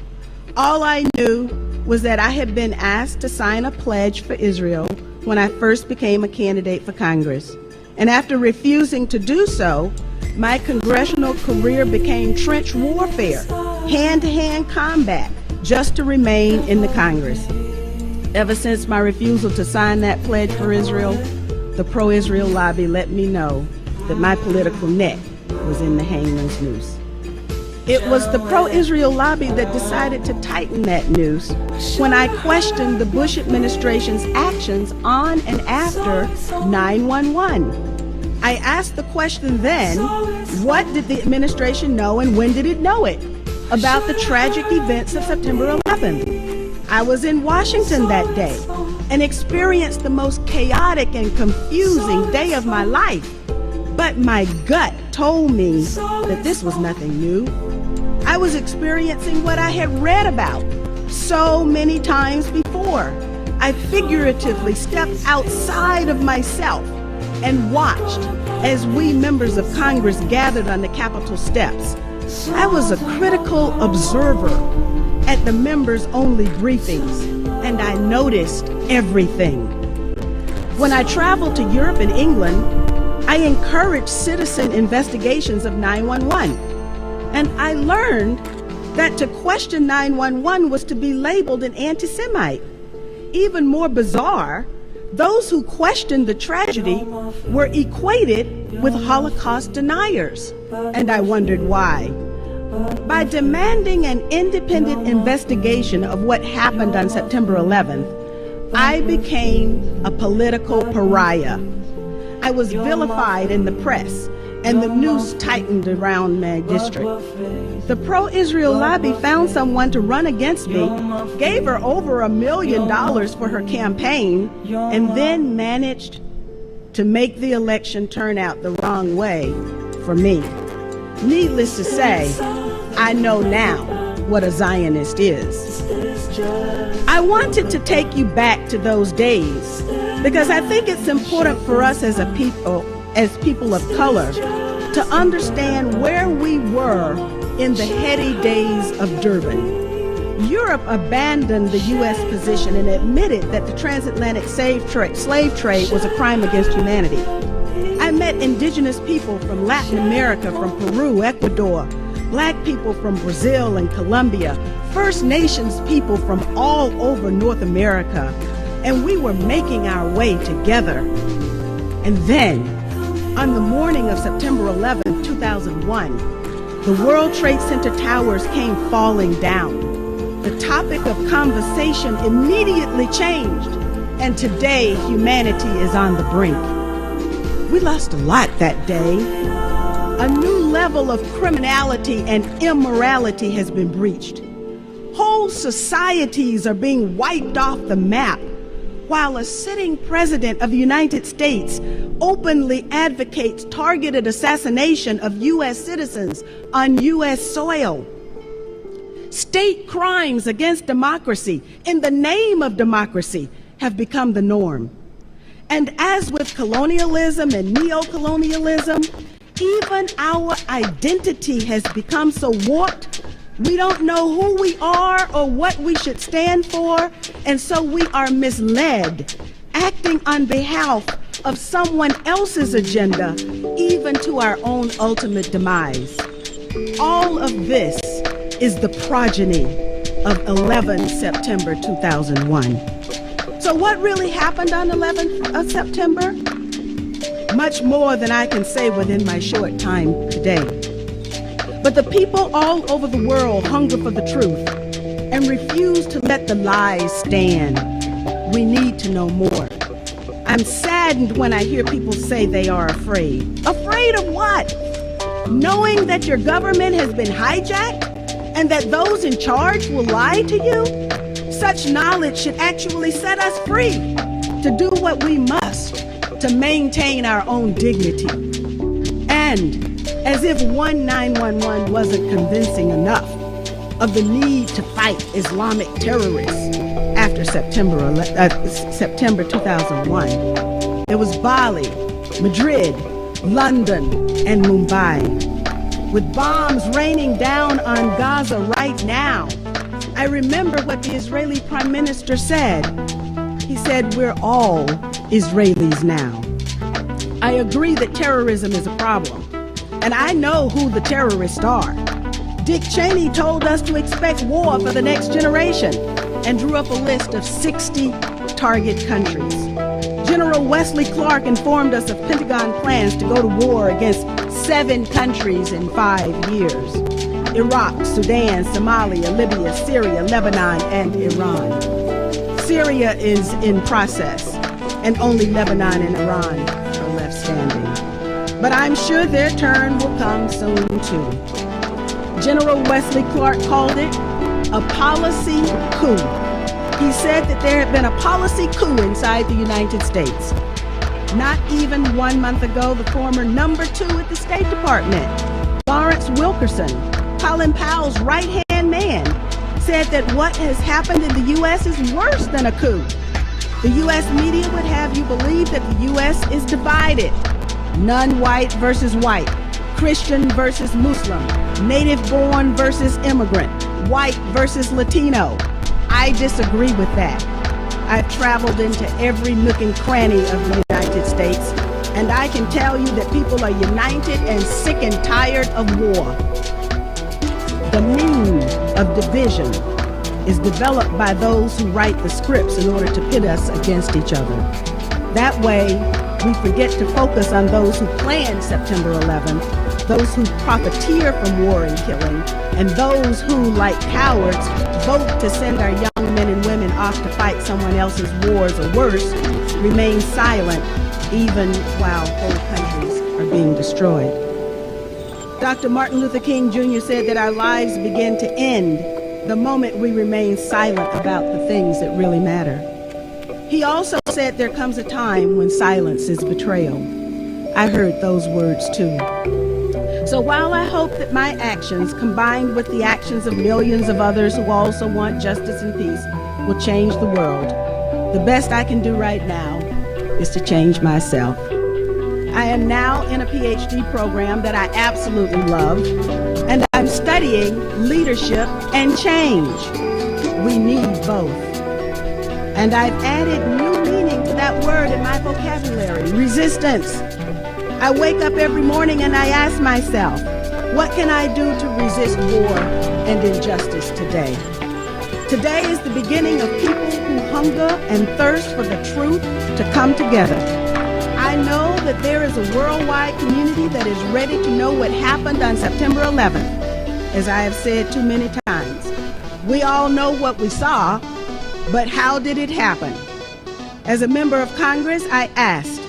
All I knew was that I had been asked to sign a pledge for Israel when I first became a candidate for Congress. And after refusing to do so, my congressional career became trench warfare, hand-to-hand combat, just to remain in the Congress. Ever since my refusal to sign that pledge for Israel, the pro-Israel lobby let me know that my political neck was in the hangman's noose. It was the pro-Israel lobby that decided to tighten that noose when I questioned the Bush administration's actions on and after 9/11. I asked the question then, what did the administration know and when did it know it about the tragic events of September 11th? I was in Washington that day and experienced the most chaotic and confusing day of my life. But my gut told me that this was nothing new. I was experiencing what I had read about so many times before. I figuratively stepped outside of myself and watched as we members of Congress gathered on the Capitol steps. I was a critical observer at the members-only briefings, and I noticed everything. When I traveled to Europe and England, I encouraged citizen investigations of 911, and I learned that to question 911 was to be labeled an anti-Semite. Even more bizarre, those who questioned the tragedy were equated with Holocaust deniers, and I wondered why. By demanding an independent investigation of what happened on September 11th, I became a political pariah. I was vilified in the press, and the noose tightened around my district. The pro-Israel lobby found someone to run against me, gave her over $1 million for her campaign, and then managed to make the election turn out the wrong way for me. Needless to say, I know now what a Zionist is. I wanted to take you back to those days because I think it's important for us as people of color to understand where we were in the heady days of Durban. Europe abandoned the U.S. position and admitted that the transatlantic slave trade was a crime against humanity. I met indigenous people from Latin America, from Peru, Ecuador, Black people from Brazil and Colombia, First Nations people from all over North America, and we were making our way together. And then, on the morning of September 11, 2001, the World Trade Center towers came falling down. The topic of conversation immediately changed, and today humanity is on the brink. We lost a lot that day. A new level of criminality and immorality has been breached. Whole societies are being wiped off the map, while a sitting president of the United States openly advocates targeted assassination of U.S. citizens on U.S. soil. State crimes against democracy in the name of democracy have become the norm. And as with colonialism and neocolonialism, even our identity has become so warped, we don't know who we are or what we should stand for, and so we are misled, acting on behalf of someone else's agenda, even to our own ultimate demise. All of this is the progeny of 11 September 2001. So what really happened on 11th of September? Much more than I can say within my short time today. But the people all over the world hunger for the truth and refuse to let the lies stand. We need to know more. I'm saddened when I hear people say they are afraid. Afraid of what? Knowing that your government has been hijacked and that those in charge will lie to you? Such knowledge should actually set us free to do what we must to maintain our own dignity. And as if 911 wasn't convincing enough of the need to fight Islamic terrorists after September 2001, there was Bali, Madrid, London, and Mumbai. With bombs raining down on Gaza right now, I remember what the Israeli Prime Minister said. He said, "We're all Israelis now." I agree that terrorism is a problem, and I know who the terrorists are. Dick Cheney told us to expect war for the next generation and drew up a list of 60 target countries. General Wesley Clark informed us of Pentagon plans to go to war against 7 countries in 5 years: Iraq, Sudan, Somalia, Libya, Syria, Lebanon, and Iran. Syria is in process, and only Lebanon and Iran are left standing. But I'm sure their turn will come soon, too. General Wesley Clark called it a policy coup. He said that there had been a policy coup inside the United States. Not even 1 month ago, the former number 2 at the State Department, Lawrence Wilkerson, Colin Powell's right-hand man, said that what has happened in the U.S. is worse than a coup. The U.S. media would have you believe that the U.S. is divided. Non-white versus white, Christian versus Muslim, native-born versus immigrant, white versus Latino. I disagree with that. I've traveled into every nook and cranny of the United States, and I can tell you that people are united and sick and tired of war. The means of division is developed by those who write the scripts in order to pit us against each other. That way, we forget to focus on those who planned September 11th, those who profiteer from war and killing, and those who, like cowards, vote to send our young men and women off to fight someone else's wars or worse, remain silent even while whole countries are being destroyed. Dr. Martin Luther King Jr. said that our lives begin to end the moment we remain silent about the things that really matter. He also said there comes a time when silence is betrayal. I heard those words too. So while I hope that my actions, combined with the actions of millions of others who also want justice and peace, will change the world, the best I can do right now is to change myself. I am now in a PhD program that I absolutely love, and I'm studying leadership and change. We need both. And I've added new meaning to that word in my vocabulary, resistance. I wake up every morning and I ask myself, what can I do to resist war and injustice today? Today is the beginning of people who hunger and thirst for the truth to come together. I know that there is a worldwide community that is ready to know what happened on September 11th. As I have said too many times, we all know what we saw, but how did it happen? As a member of Congress, I asked,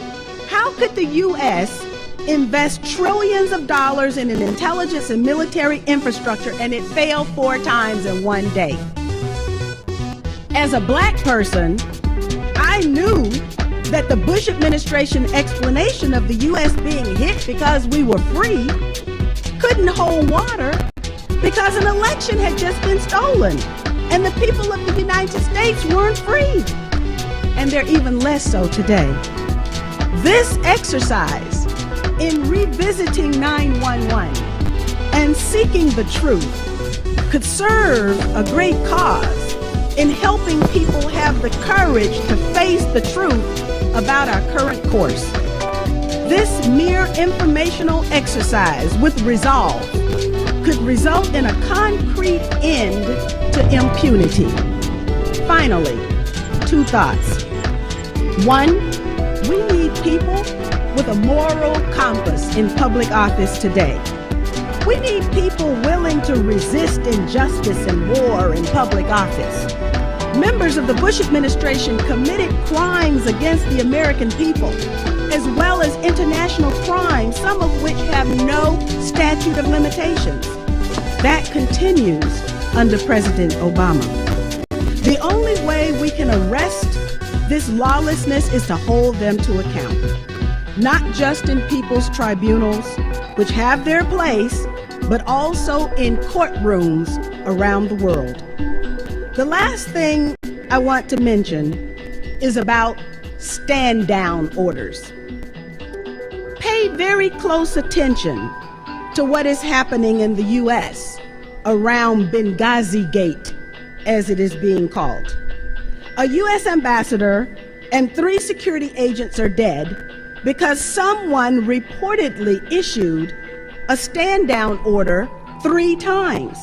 how could the U.S. invest trillions of dollars in an intelligence and military infrastructure and it failed 4 times in one day? As a black person, I knew that the Bush administration explanation of the U.S. being hit because we were free couldn't hold water because an election had just been stolen and the people of the United States weren't free. And they're even less so today. This exercise in revisiting 9/11 and seeking the truth could serve a great cause in helping people have the courage to face the truth about our current course. This mere informational exercise with resolve could result in a concrete end to impunity. Finally, 2 thoughts. 1, we need people with a moral compass in public office today. We need people willing to resist injustice and war in public office. Members of the Bush administration committed crimes against the American people, as well as international crimes, some of which have no statute of limitations. That continues under President Obama. The only way we can arrest this lawlessness is to hold them to account, not just in people's tribunals, which have their place, but also in courtrooms around the world. The last thing I want to mention is about stand-down orders. Pay very close attention to what is happening in the U.S. around Benghazi Gate, as it is being called. A U.S. ambassador and 3 security agents are dead because someone reportedly issued a stand-down order 3 times.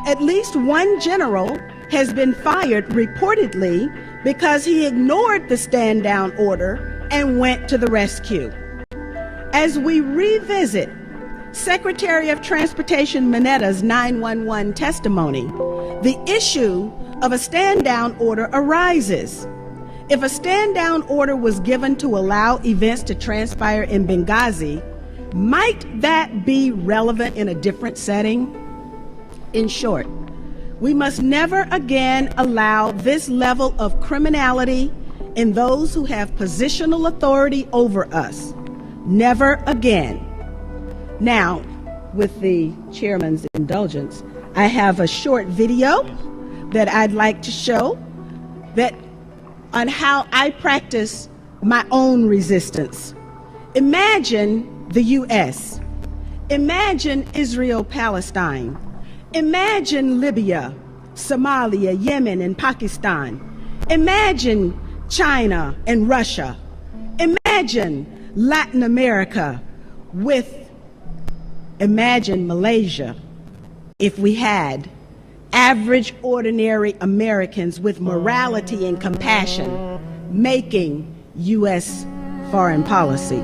At least 1 general has been fired reportedly because he ignored the stand-down order and went to the rescue. As we revisit Secretary of Transportation Minetta's 911 testimony, the issue of a stand-down order arises. If a stand-down order was given to allow events to transpire in Benghazi, might that be relevant in a different setting? In short, we must never again allow this level of criminality in those who have positional authority over us. Never again. Now, with the chairman's indulgence, I have a short video that I'd like to show that on how I practice my own resistance. Imagine the U.S. Imagine Israel-Palestine. Imagine Libya, Somalia, Yemen, and Pakistan. Imagine China and Russia. Imagine Latin America imagine Malaysia if we had average, ordinary Americans with morality and compassion making U.S. foreign policy.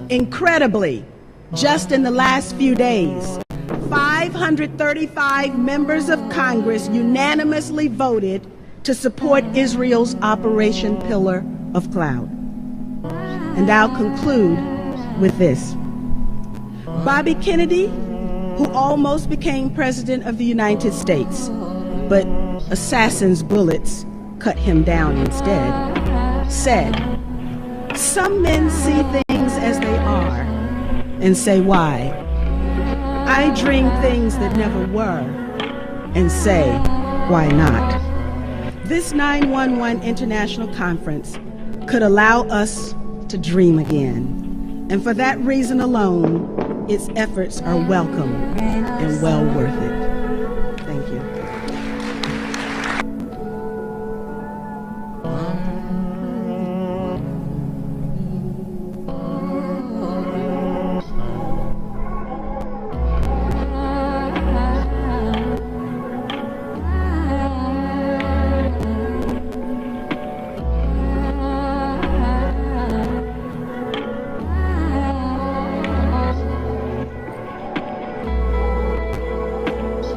Incredibly, just in the last few days, 535 members of Congress unanimously voted to support Israel's Operation Pillar of Cloud. And I'll conclude with this. Bobby Kennedy, who almost became President of the United States, but assassin's bullets cut him down instead, said, "Some men see things as they are and say, why? I dream things that never were and say, why not?" This 9/11 International Conference could allow us to dream again. And for that reason alone, its efforts are welcome and well worth it. Thank you.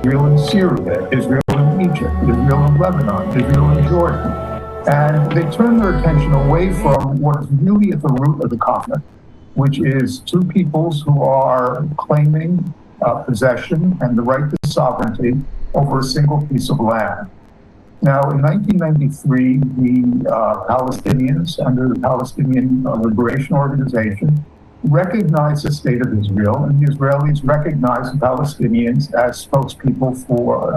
Israel in Syria, Israel in Egypt, Israel in Lebanon, Israel in Jordan. And they turn their attention away from what is really at the root of the conflict, which is two peoples who are claiming possession and the right to sovereignty over a single piece of land. Now, in 1993, the Palestinians, under the Palestinian Liberation Organization, recognized the state of Israel, and the Israelis recognized the Palestinians as spokespeople for,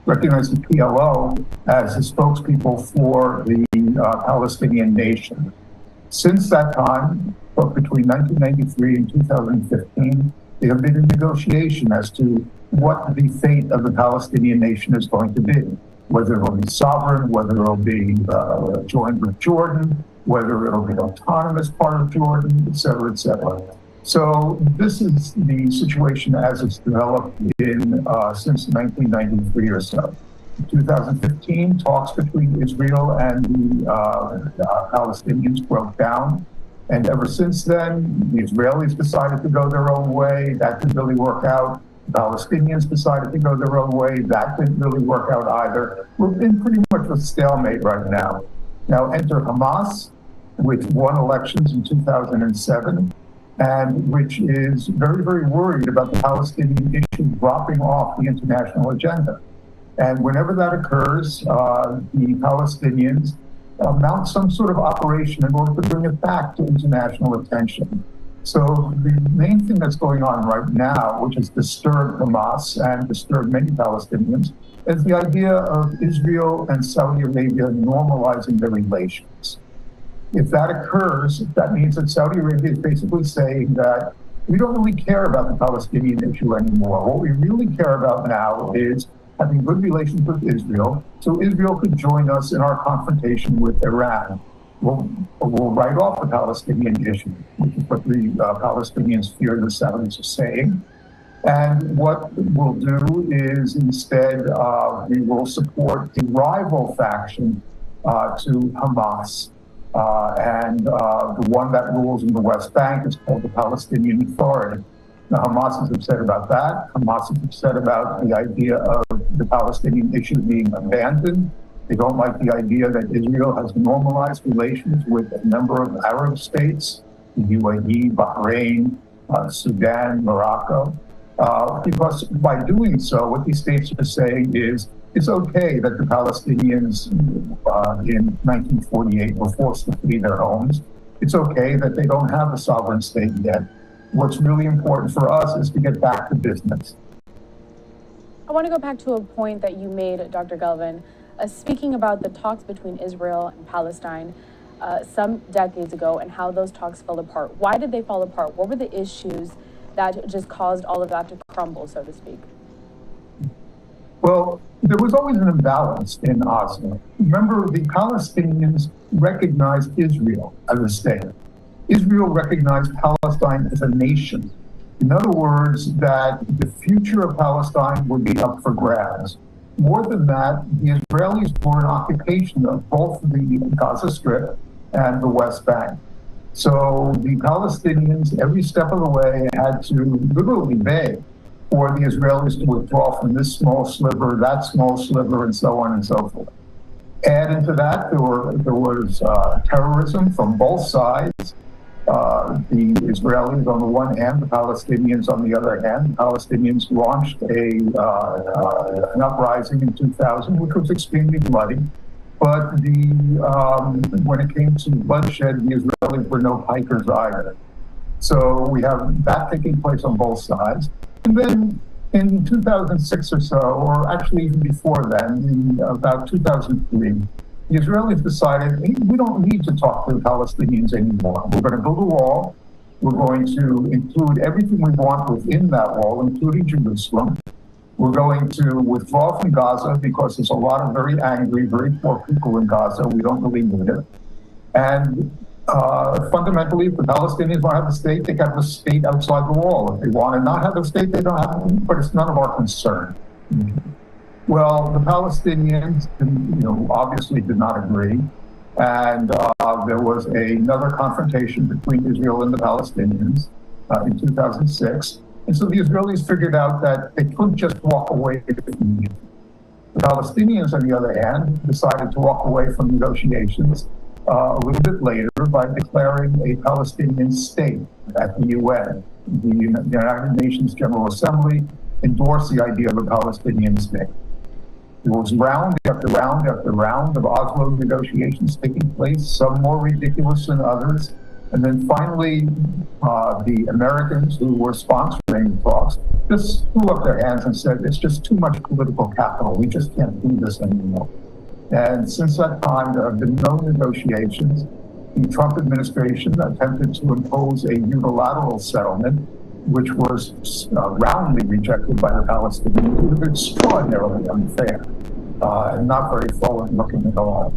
recognized the PLO as the spokespeople for the Palestinian nation. Since that time, between 1993 and 2015, there have been a negotiation as to what the fate of the Palestinian nation is going to be, whether it will be sovereign, whether it will be joined with Jordan, whether it'll be an autonomous part of Jordan, et cetera, et cetera. So this is the situation as it's developed since 1993 or so. In 2015, talks between Israel and the Palestinians broke down. And ever since then, the Israelis decided to go their own way. That didn't really work out. The Palestinians decided to go their own way. That didn't really work out either. We're in pretty much a stalemate right now. Now enter Hamas, which won elections in 2007, and which is very, very worried about the Palestinian issue dropping off the international agenda. And whenever that occurs, the Palestinians mount some sort of operation in order to bring it back to international attention. So the main thing that's going on right now, which has disturbed Hamas and disturbed many Palestinians, is the idea of Israel and Saudi Arabia normalizing their relations. If that occurs, that means that Saudi Arabia is basically saying that we don't really care about the Palestinian issue anymore. What we really care about now is having good relations with Israel, so Israel could join us in our confrontation with Iran. We'll write off the Palestinian issue, which is what the Palestinians fear the Saudis are saying. And what we'll do is instead, we will support the rival faction to Hamas. And the one that rules in the West Bank is called the Palestinian Authority. Now, Hamas is upset about that. Hamas is upset about the idea of the Palestinian issue being abandoned. They don't like the idea that Israel has normalized relations with a number of Arab states, the UAE, Bahrain, Sudan, Morocco. Because by doing so, what these states are saying is it's okay that the Palestinians in 1948 were forced to flee their homes. It's okay that they don't have a sovereign state yet. What's really important for us is to get back to business. I want to go back to a point that you made, Dr. Galvin, speaking about the talks between Israel and Palestine some decades ago and how those talks fell apart. Why did they fall apart? What were the issues that just caused all of that to crumble, so to speak? Well, there was always an imbalance in Oslo. Remember, the Palestinians recognized Israel as a state. Israel recognized Palestine as a nation. In other words, that the future of Palestine would be up for grabs. More than that, the Israelis were in occupation of both the Gaza Strip and the West Bank. So the Palestinians, every step of the way, had to literally beg for the Israelis to withdraw from this small sliver, that small sliver, and so on and so forth. Add into that, there was terrorism from both sides. The Israelis on the one hand, the Palestinians on the other hand. The Palestinians launched an uprising in 2000, which was extremely bloody. But when it came to bloodshed, the Israelis were no pikers either. So we have that taking place on both sides. And then in 2006 or so, or actually even before then, in about 2003, the Israelis decided, we don't need to talk to the Palestinians anymore. We're going to build a wall. We're going to include everything we want within that wall, including Jerusalem. We're going to withdraw from Gaza because there's a lot of very angry, very poor people in Gaza. We don't really need it. And fundamentally, if the Palestinians want to have a state, they can have a state outside the wall. If they want to not have a state, they don't have it, but it's none of our concern. Well, the Palestinians, obviously did not agree. And there was another confrontation between Israel and the Palestinians in 2006. And so the Israelis figured out that they couldn't just walk away from it. The Palestinians, on the other hand, decided to walk away from negotiations a little bit later by declaring a Palestinian state at the UN. The United Nations General Assembly endorsed the idea of a Palestinian state. There was round after round after round of Oslo negotiations taking place, some more ridiculous than others. And then finally, the Americans who were sponsoring the talks just threw up their hands and said, it's just too much political capital. We just can't do this anymore. And since that time, there have been no negotiations. The Trump administration attempted to impose a unilateral settlement, which was roundly rejected by the Palestinians. It was extraordinarily unfair and not very forward-looking at all.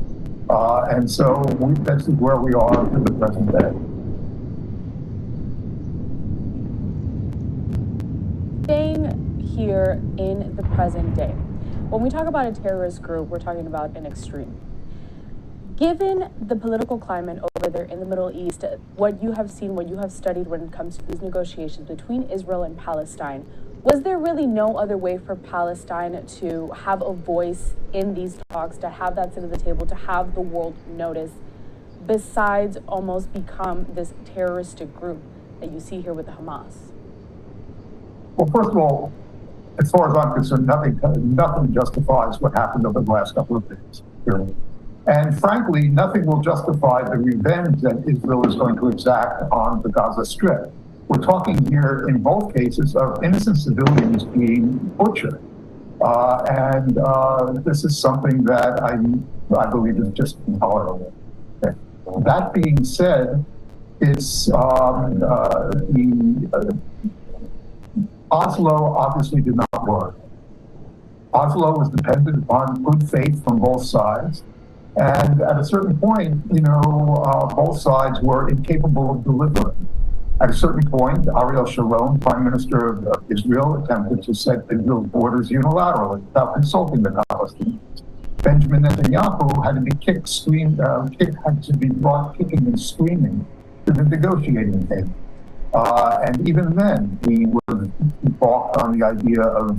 And so this is where we are to the present day. Staying here in the present day, when we talk about a terrorist group, we're talking about an extreme. Given the political climate over there in the Middle East, what you have seen, what you have studied when it comes to these negotiations between Israel and Palestine, was there really no other way for Palestine to have a voice in these talks, to have that seat at the table, to have the world notice, besides almost become this terroristic group that you see here with the Hamas? Well, first of all, as far as I'm concerned, nothing justifies what happened over the last couple of days. And frankly, nothing will justify the revenge that Israel is going to exact on the Gaza Strip. We're talking here in both cases of innocent civilians being butchered. And this is something that I believe is just intolerable. Okay. That being said, it's Oslo obviously did not work. Oslo was dependent upon good faith from both sides. And at a certain point, both sides were incapable of delivering. At a certain point, Ariel Sharon, Prime Minister of Israel, attempted to set Israel's borders unilaterally without consulting the Palestinians. Benjamin Netanyahu had to be had to be brought kicking and screaming to the negotiating table. And even then, he balked on the idea of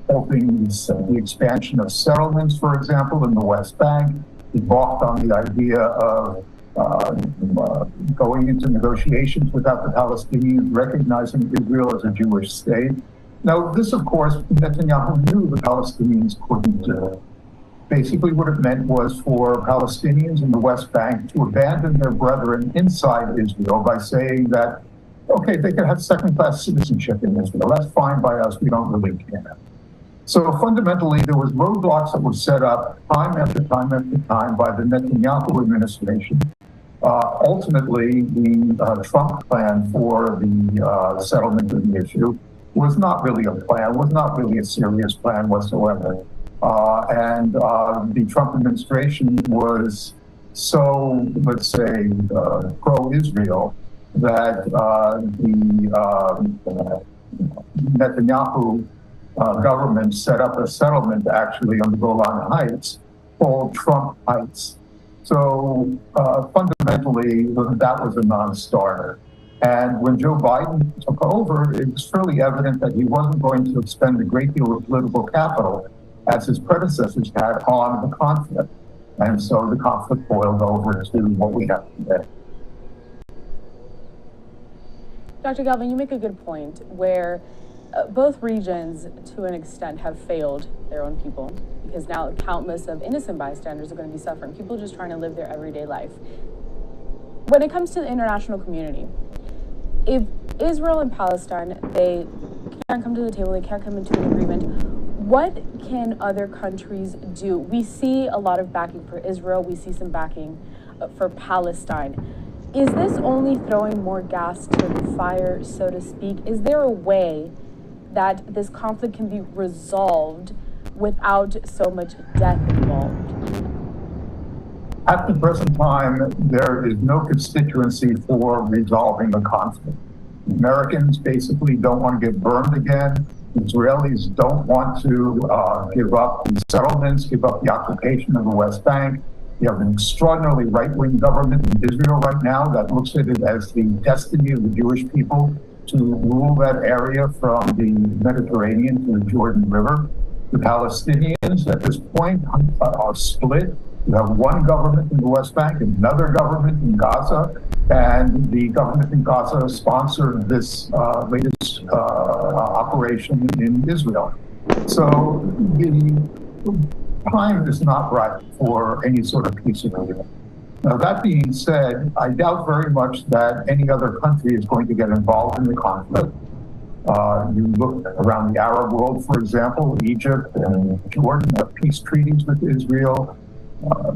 helping the expansion of settlements, for example, in the West Bank. He balked on the idea of going into negotiations without the Palestinians recognizing Israel as a Jewish state. Now, this, of course, Netanyahu knew the Palestinians couldn't do. Basically, what it meant was for Palestinians in the West Bank to abandon their brethren inside Israel by saying that, okay, they can have second-class citizenship in Israel. That's fine by us. We don't really care. So fundamentally, there was roadblocks that were set up time after time after time by the Netanyahu administration. Ultimately, the Trump plan for the settlement of the issue was not really a plan, was not really a serious plan whatsoever. And the Trump administration was so, let's say, pro-Israel that the Netanyahu government set up a settlement actually on the Golan Heights called Trump Heights. So fundamentally, that was a non-starter. And when Joe Biden took over, it was fairly evident that he wasn't going to expend a great deal of political capital as his predecessors had on the conflict. And so the conflict boiled over to what we have today. Dr. Galvin, you make a good point where both regions, to an extent, have failed their own people, because now countless of innocent bystanders are going to be suffering, people just trying to live their everyday life. When it comes to the international community, if Israel and Palestine, they can't come to the table, they can't come into an agreement, what can other countries do? We see a lot of backing for Israel, we see some backing for Palestine. Is this only throwing more gas to the fire, so to speak? Is there a way that this conflict can be resolved without so much death involved? At the present time, there is no constituency for resolving the conflict. Americans basically don't want to get burned again. Israelis don't want to give up the settlements, give up the occupation of the West Bank. You have an extraordinarily right-wing government in Israel right now that looks at it as the destiny of the Jewish people to rule that area from the Mediterranean to the Jordan River. The Palestinians at this point are split. You have one government in the West Bank, another government in Gaza, and the government in Gaza sponsored this latest operation in Israel. So the time is not right for any sort of peace agreement. Now, that being said, I doubt very much that any other country is going to get involved in the conflict. You look around the Arab world, for example, Egypt and Jordan have peace treaties with Israel.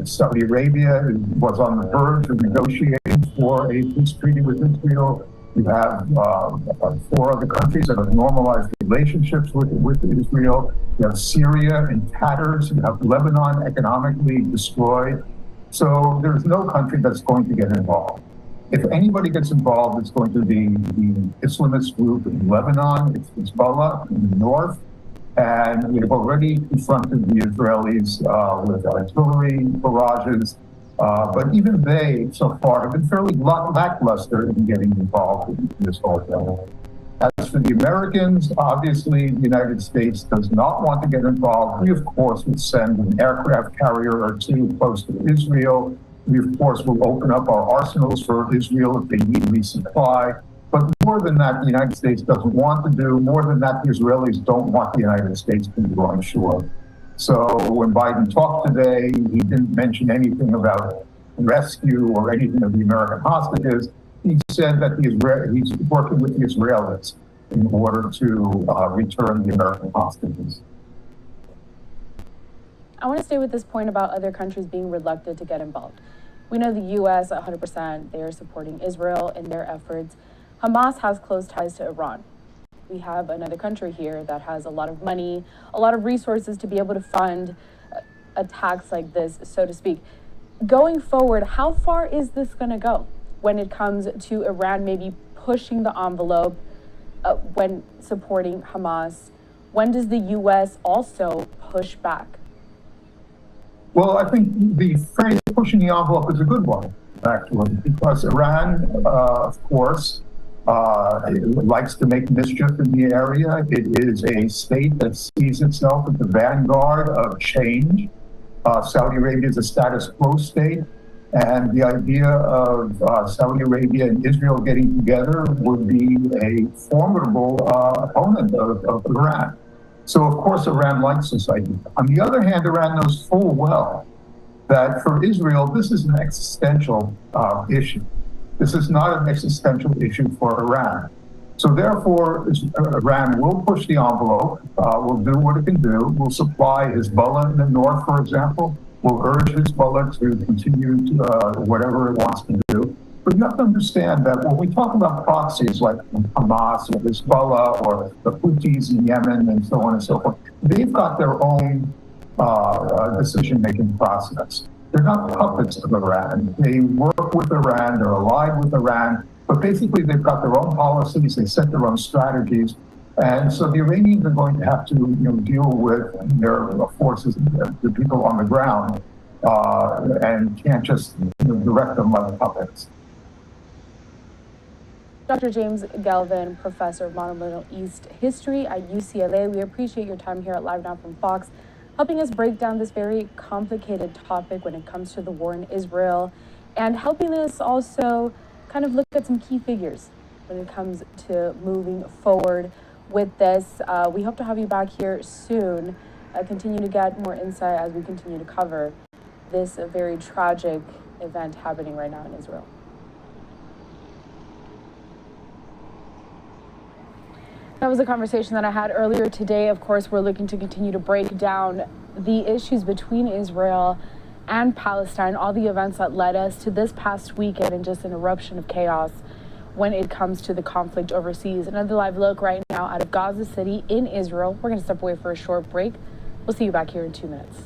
Saudi Arabia was on the verge of negotiating for a peace treaty with Israel. You have 4 other countries that have normalized relationships with Israel. You have Syria in tatters. You have Lebanon economically destroyed. So there's no country that's going to get involved. If anybody gets involved, it's going to be the Islamist group in Lebanon, it's Hezbollah in the north, and we've already confronted the Israelis with artillery barrages, but even they, so far, have been fairly lackluster in getting involved in this whole thing. As for the Americans, obviously, the United States does not want to get involved. We, of course, would send an aircraft carrier or 2 close to Israel. We, of course, will open up our arsenals for Israel if they need resupply. But more than that, the United States doesn't want to do. More than that, the Israelis don't want the United States to be on shore. So when Biden talked today, he didn't mention anything about rescue or anything of the American hostages. He said that he's working with the Israelis in order to return the American hostages. I want to stay with this point about other countries being reluctant to get involved. We know the U.S. 100%, they are supporting Israel in their efforts. Hamas has close ties to Iran. We have another country here that has a lot of money, a lot of resources to be able to fund attacks like this, so to speak. Going forward, how far is this going to go when it comes to Iran maybe pushing the envelope when supporting Hamas? When does the U.S. also push back? Well, I think the phrase pushing the envelope is a good one, actually, because Iran, of course, likes to make mischief in the area. It is a state that sees itself at the vanguard of change. Saudi Arabia is a status quo state, and the idea of Saudi Arabia and Israel getting together would be a formidable opponent of Iran. So, of course, Iran likes this idea. On the other hand, Iran knows full well that for Israel, this is an existential issue. This is not an existential issue for Iran. So therefore, Iran will push the envelope, will do what it can do, will supply Hezbollah in the north, for example, will urge Hezbollah to continue whatever it wants to do. But you have to understand that when we talk about proxies like Hamas or Hezbollah or the Houthis in Yemen and so on and so forth, they've got their own decision-making process. They're not puppets of Iran. They work with Iran, they're allied with Iran, but basically they've got their own policies, they set their own strategies. And so the Iranians are going to have to deal with their forces, the people on the ground, and can't just direct them like puppets. Dr. James Galvin, professor of modern Middle East history at UCLA. We appreciate your time here at Live Now from Fox, helping us break down this very complicated topic when it comes to the war in Israel, and helping us also kind of look at some key figures when it comes to moving forward with this. We hope to have you back here soon, continue to get more insight as we continue to cover this very tragic event happening right now in Israel. That was a conversation that I had earlier today. Of course, we're looking to continue to break down the issues between Israel and Palestine, all the events that led us to this past weekend and just an eruption of chaos when it comes to the conflict overseas. Another live look right now out of Gaza City in Israel. We're going to step away for a short break. We'll see you back here in 2 minutes.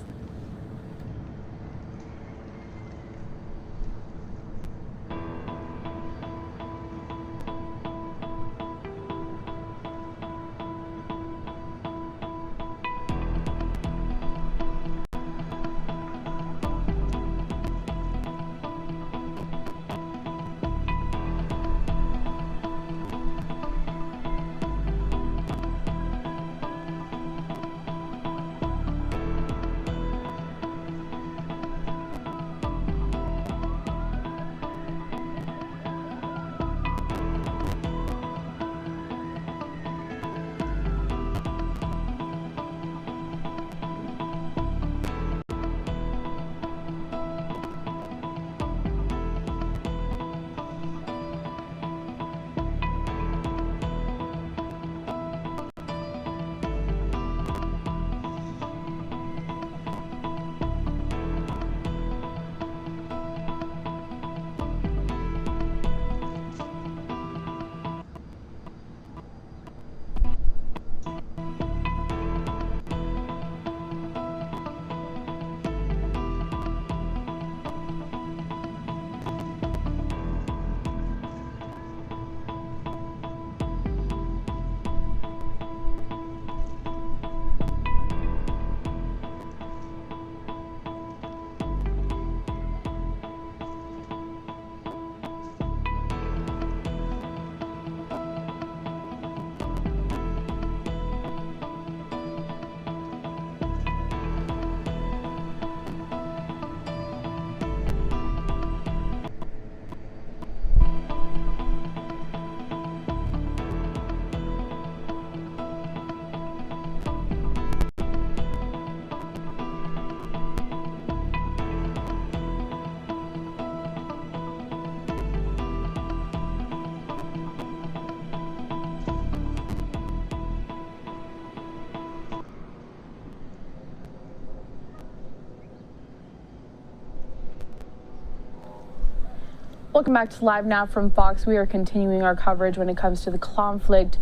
Welcome back to Live Now from Fox. We are continuing our coverage when it comes to the conflict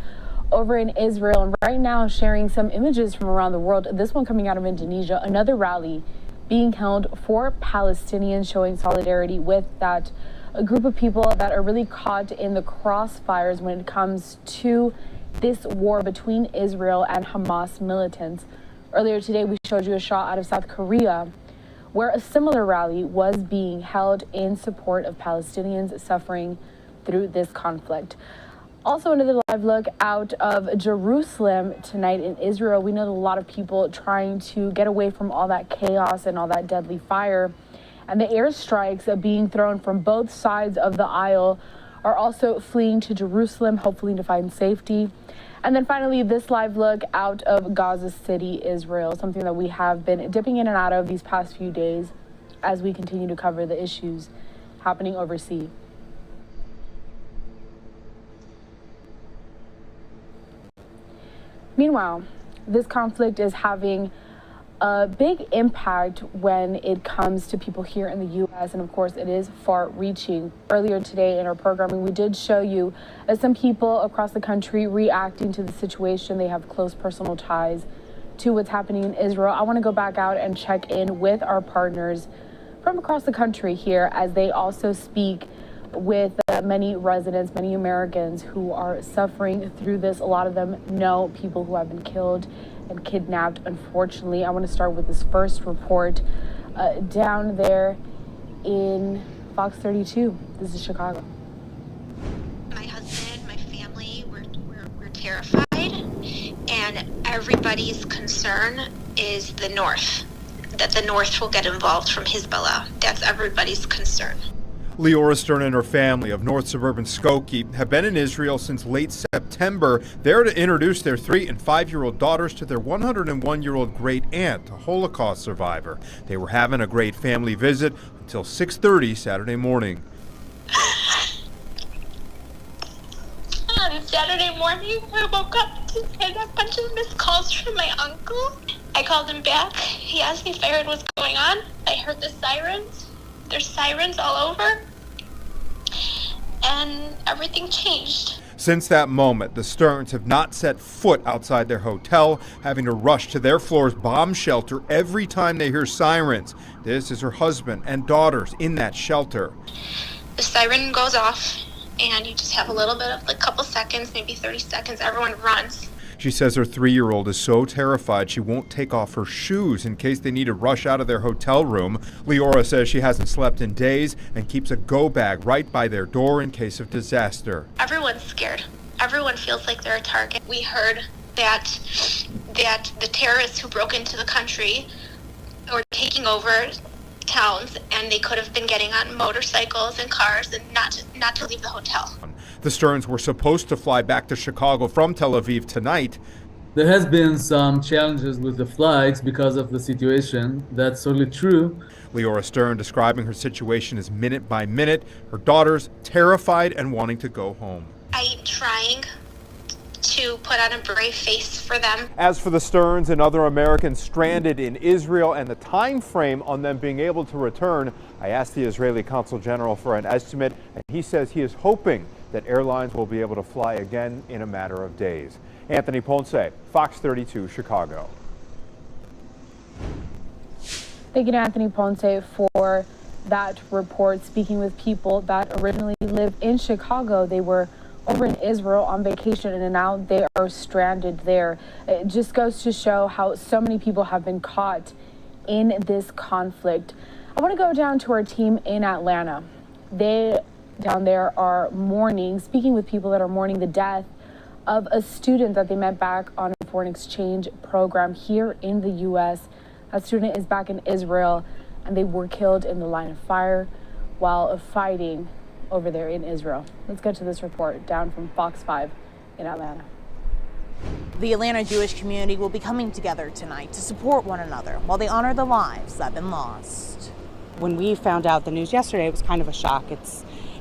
over in Israel, and right now sharing some images from around the world. This one coming out of Indonesia, another rally being held for Palestinians, showing solidarity with a group of people that are really caught in the crossfires when it comes to this war between Israel and Hamas militants. Earlier today, we showed you a shot out of South Korea, where a similar rally was being held in support of Palestinians suffering through this conflict. Also, another live look out of Jerusalem tonight in Israel. We know that a lot of people trying to get away from all that chaos and all that deadly fire, and the airstrikes being thrown from both sides of the aisle are also fleeing to Jerusalem, hopefully to find safety. And then finally, this live look out of Gaza City, Israel, something that we have been dipping in and out of these past few days as we continue to cover the issues happening overseas. Meanwhile, this conflict is having a big impact when it comes to people here in the U.S. And of course, it is far-reaching. Earlier today in our programming, we did show you some people across the country reacting to the situation. They have close personal ties to what's happening in Israel. I want to go back out and check in with our partners from across the country here as they also speak with many residents, many Americans who are suffering through this. A lot of them know people who have been killed and kidnapped, unfortunately. I want to start with this first report down there in Fox 32. This is Chicago. My husband, my family, we're terrified, and everybody's concern is the North, that the North will get involved from Hezbollah. That's everybody's concern. Leora Stern and her family of North Suburban Skokie have been in Israel since late September, there to introduce their 3- and 5-year-old daughters to their 101-year-old great aunt, a Holocaust survivor. They were having a great family visit until 6:30 Saturday morning. On Saturday morning, I woke up to get a bunch of missed calls from my uncle. I called him back. He asked me if I heard what's going on. I heard the sirens. There's sirens all over, and everything changed. Since that moment, the Sterns have not set foot outside their hotel, having to rush to their floor's bomb shelter every time they hear sirens. This is her husband and daughters in that shelter. The siren goes off, and you just have a little bit of a couple seconds, maybe 30 seconds, everyone runs. She says her 3-year-old is so terrified she won't take off her shoes in case they need to rush out of their hotel room. Leora says she hasn't slept in days and keeps a go bag right by their door in case of disaster. Everyone's scared. Everyone feels like they're a target. We heard that the terrorists who broke into the country were taking over towns, and they could have been getting on motorcycles and cars and not to leave the hotel. The Sterns were supposed to fly back to Chicago from Tel Aviv tonight. There has been some challenges with the flights because of the situation. That's certainly true. Leora Stern describing her situation as minute by minute, her daughters terrified and wanting to go home. I'm trying to put on a brave face for them. As for the Sterns and other Americans stranded in Israel and the time frame on them being able to return, I asked the Israeli Consul General for an estimate, and he says he is hoping that airlines will be able to fly again in a matter of days. Anthony Ponce, Fox 32, Chicago. Thank you to Anthony Ponce for that report. Speaking with people that originally lived in Chicago, they were over in Israel on vacation, and now they are stranded there. It just goes to show how so many people have been caught in this conflict. I want to go down to our team in Atlanta. They down there are mourning, speaking with people that are mourning the death of a student that they met back on a foreign exchange program here in the U.S. That student is back in Israel, and they were killed in the line of fire while fighting over there in Israel. Let's get to this report down from Fox 5 in Atlanta. The Atlanta Jewish community will be coming together tonight to support one another while they honor the lives that have been lost. When we found out the news yesterday, it was kind of a shock.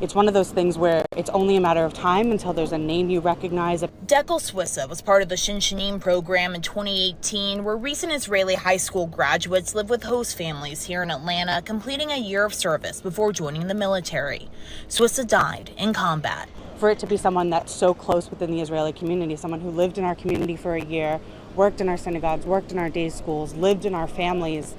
It's one of those things where it's only a matter of time until there's a name you recognize. Dekel Swissa was part of the Shinshanim program in 2018, where recent Israeli high school graduates live with host families here in Atlanta, completing a year of service before joining the military. Swissa died in combat. For it to be someone that's so close within the Israeli community, someone who lived in our community for a year, worked in our synagogues, worked in our day schools, lived in our families,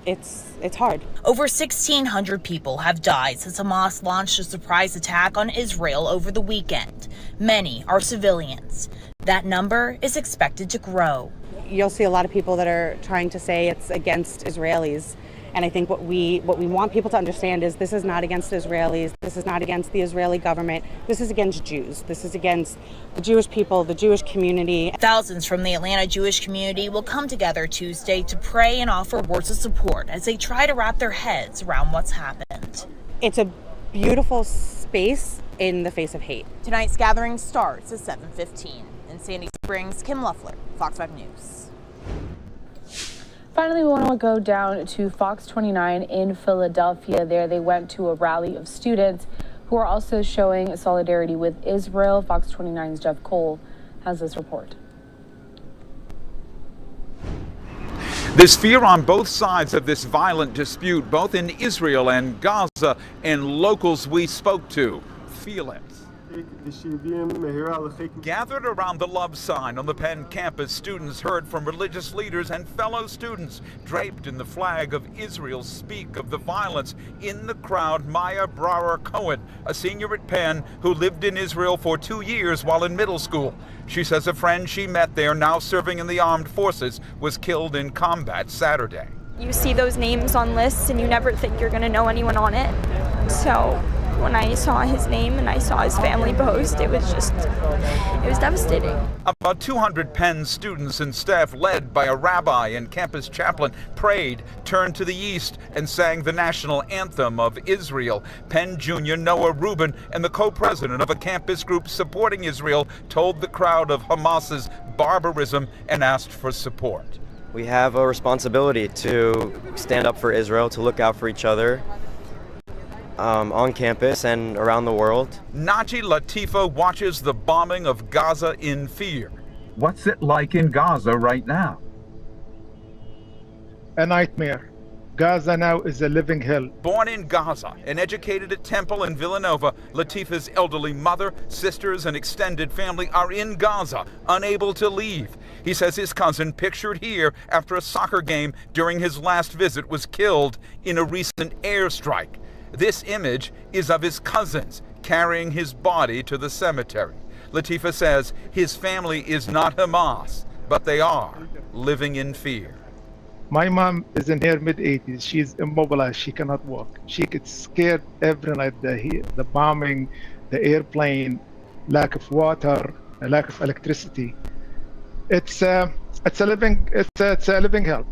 it's hard. Over 1,600 people have died since Hamas launched a surprise attack on Israel over the weekend. Many are civilians. That number is expected to grow. You'll see a lot of people that are trying to say it's against Israelis. And I think what we want people to understand is this is not against Israelis. This is not against the Israeli government. This is against Jews. This is against the Jewish people, the Jewish community. Thousands from the Atlanta Jewish community will come together Tuesday to pray and offer words of support as they try to wrap their heads around what's happened. It's a beautiful space in the face of hate. Tonight's gathering starts at 7:15. In Sandy Springs, Kim Luffler, Fox 5 News. Finally, we want to go down to Fox 29 in Philadelphia. There they went to a rally of students who are also showing solidarity with Israel. Fox 29's Jeff Cole has this report. There's fear on both sides of this violent dispute, both in Israel and Gaza, and locals we spoke to feel it. Gathered around the love sign on the Penn campus, students heard from religious leaders and fellow students draped in the flag of Israel speak of the violence. In the crowd, Maya Brower-Cohen, a senior at Penn who lived in Israel for 2 years while in middle school. She says a friend she met there, now serving in the armed forces, was killed in combat Saturday. You see those names on lists and you never think you're going to know anyone on it. So when I saw his name and I saw his family post, it was devastating. About 200 Penn students and staff, led by a rabbi and campus chaplain, prayed, turned to the east, and sang the national anthem of Israel. Penn junior Noah Rubin and the co-president of a campus group supporting Israel told the crowd of Hamas's barbarism and asked for support. We have a responsibility to stand up for Israel, to look out for each other. On campus and around the world. Naji Latifa watches the bombing of Gaza in fear. What's it like in Gaza right now? A nightmare. Gaza now is a living hell. Born in Gaza and educated at Temple in Villanova, Latifa's elderly mother, sisters, and extended family are in Gaza, unable to leave. He says his cousin, pictured here after a soccer game during his last visit, was killed in a recent airstrike. This image is of his cousins carrying his body to the cemetery. Latifa says his family is not Hamas, but they are living in fear. My mom is in her mid-80s. She's immobilized. She cannot walk. She gets scared every night. The bombing, the airplane, lack of water, lack of electricity. It's a living hell.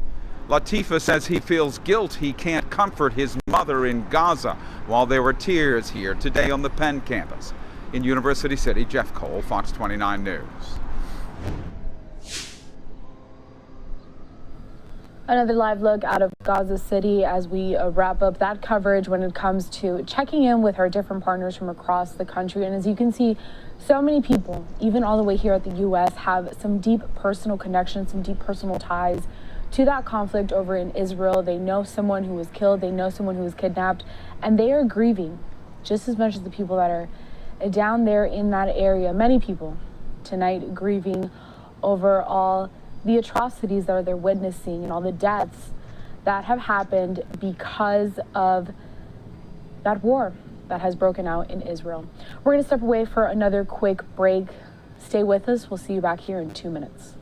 Latifa says he feels guilt he can't comfort his mother in Gaza, while there were tears here today on the Penn campus. In University City, Jeff Cole, Fox 29 News. Another live look out of Gaza City as we wrap up that coverage when it comes to checking in with our different partners from across the country. And as you can see, so many people, even all the way here at the U.S., have some deep personal connections, some deep personal ties to that conflict over in Israel. They know someone who was killed, they know someone who was kidnapped, and they are grieving just as much as the people that are down there in that area. Many people tonight grieving over all the atrocities that they're witnessing and all the deaths that have happened because of that war that has broken out in Israel. We're going to step away for another quick break. Stay with us. We'll see you back here in 2 minutes.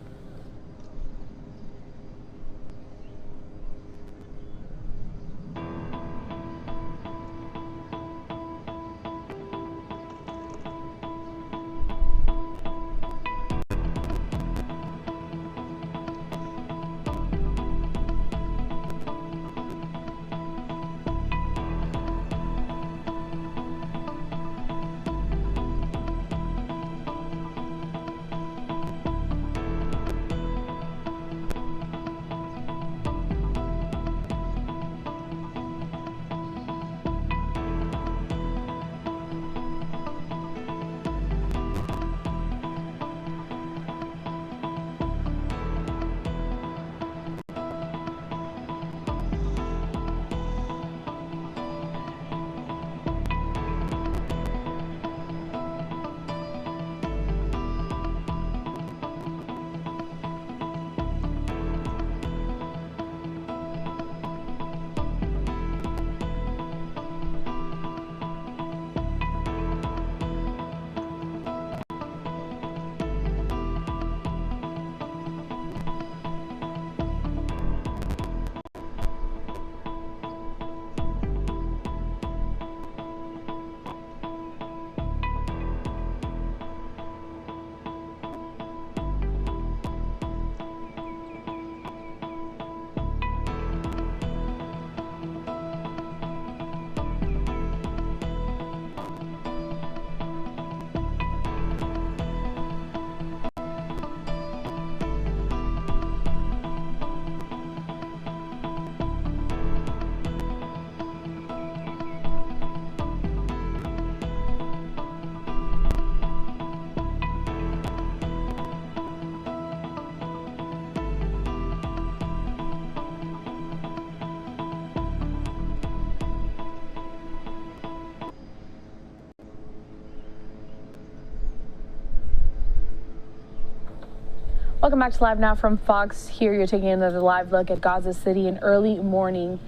Welcome back to Live Now from Fox. Here you're taking another live look at Gaza City in early morning.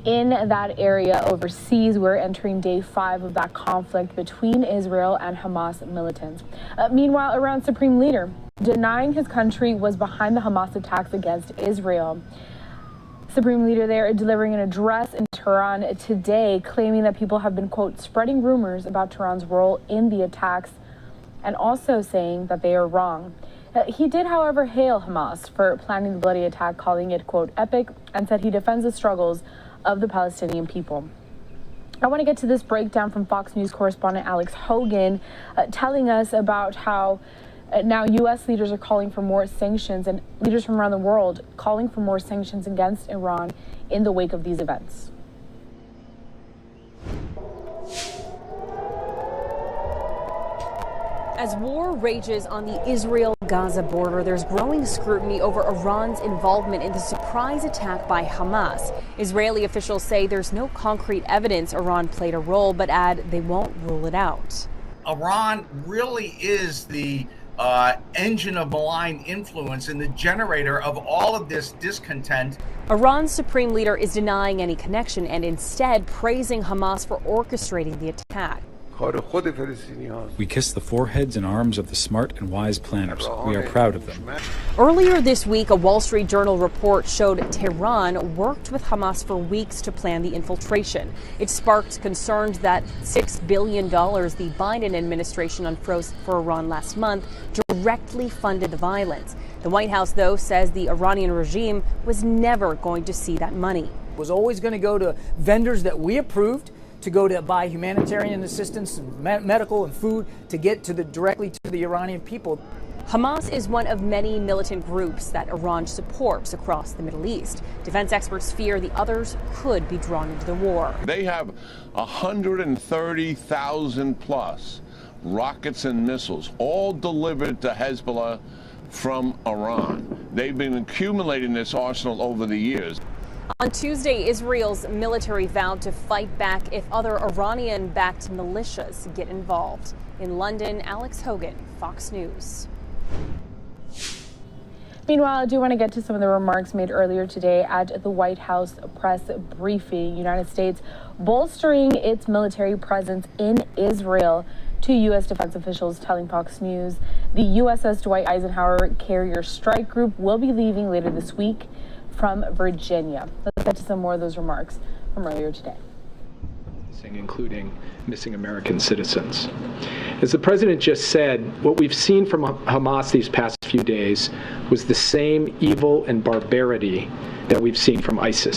In that area overseas, we're entering day 5 of that conflict between Israel and Hamas militants. Meanwhile, Iran's supreme leader denying his country was behind the Hamas attacks against Israel. Supreme leader there delivering an address in Tehran today, claiming that people have been, quote, spreading rumors about Tehran's role in the attacks, and also saying that they are wrong. He did, however, hail Hamas for planning the bloody attack, calling it, quote, epic, and said he defends the struggles of the Palestinian people. I want to get to this breakdown from Fox News correspondent Alex Hogan, telling us about how now U.S. leaders are calling for more sanctions, and leaders from around the world calling for more sanctions against Iran in the wake of these events. As war rages on the Israel-Gaza border, there's growing scrutiny over Iran's involvement in the surprise attack by Hamas. Israeli officials say there's no concrete evidence Iran played a role, but add they won't rule it out. Iran really is the engine of malign influence and the generator of all of this discontent. Iran's supreme leader is denying any connection and instead praising Hamas for orchestrating the attack. We kiss the foreheads and arms of the smart and wise planners. We are proud of them. Earlier this week, a Wall Street Journal report showed Tehran worked with Hamas for weeks to plan the infiltration. It sparked concerns that $6 billion the Biden administration unfroze for Iran last month directly funded the violence. The White House, though, says the Iranian regime was never going to see that money. It was always going to go to vendors that we approved, to go to buy humanitarian assistance, medical and food, to get to directly to the Iranian people. Hamas is one of many militant groups that Iran supports across the Middle East. Defense experts fear the others could be drawn into the war. They have 130,000 plus rockets and missiles, all delivered to Hezbollah from Iran. They've been accumulating this arsenal over the years. On Tuesday, Israel's military vowed to fight back if other Iranian-backed militias get involved. In London, Alex Hogan, Fox News. Meanwhile, I do want to get to some of the remarks made earlier today at the White House press briefing. United States bolstering its military presence in Israel. Two U.S. defense officials telling Fox News the USS Dwight Eisenhower Carrier Strike Group will be leaving later this week from Virginia. Let's get to some more of those remarks from earlier today. Including missing American citizens. As the president just said, what we've seen from Hamas these past few days was the same evil and barbarity that we've seen from ISIS.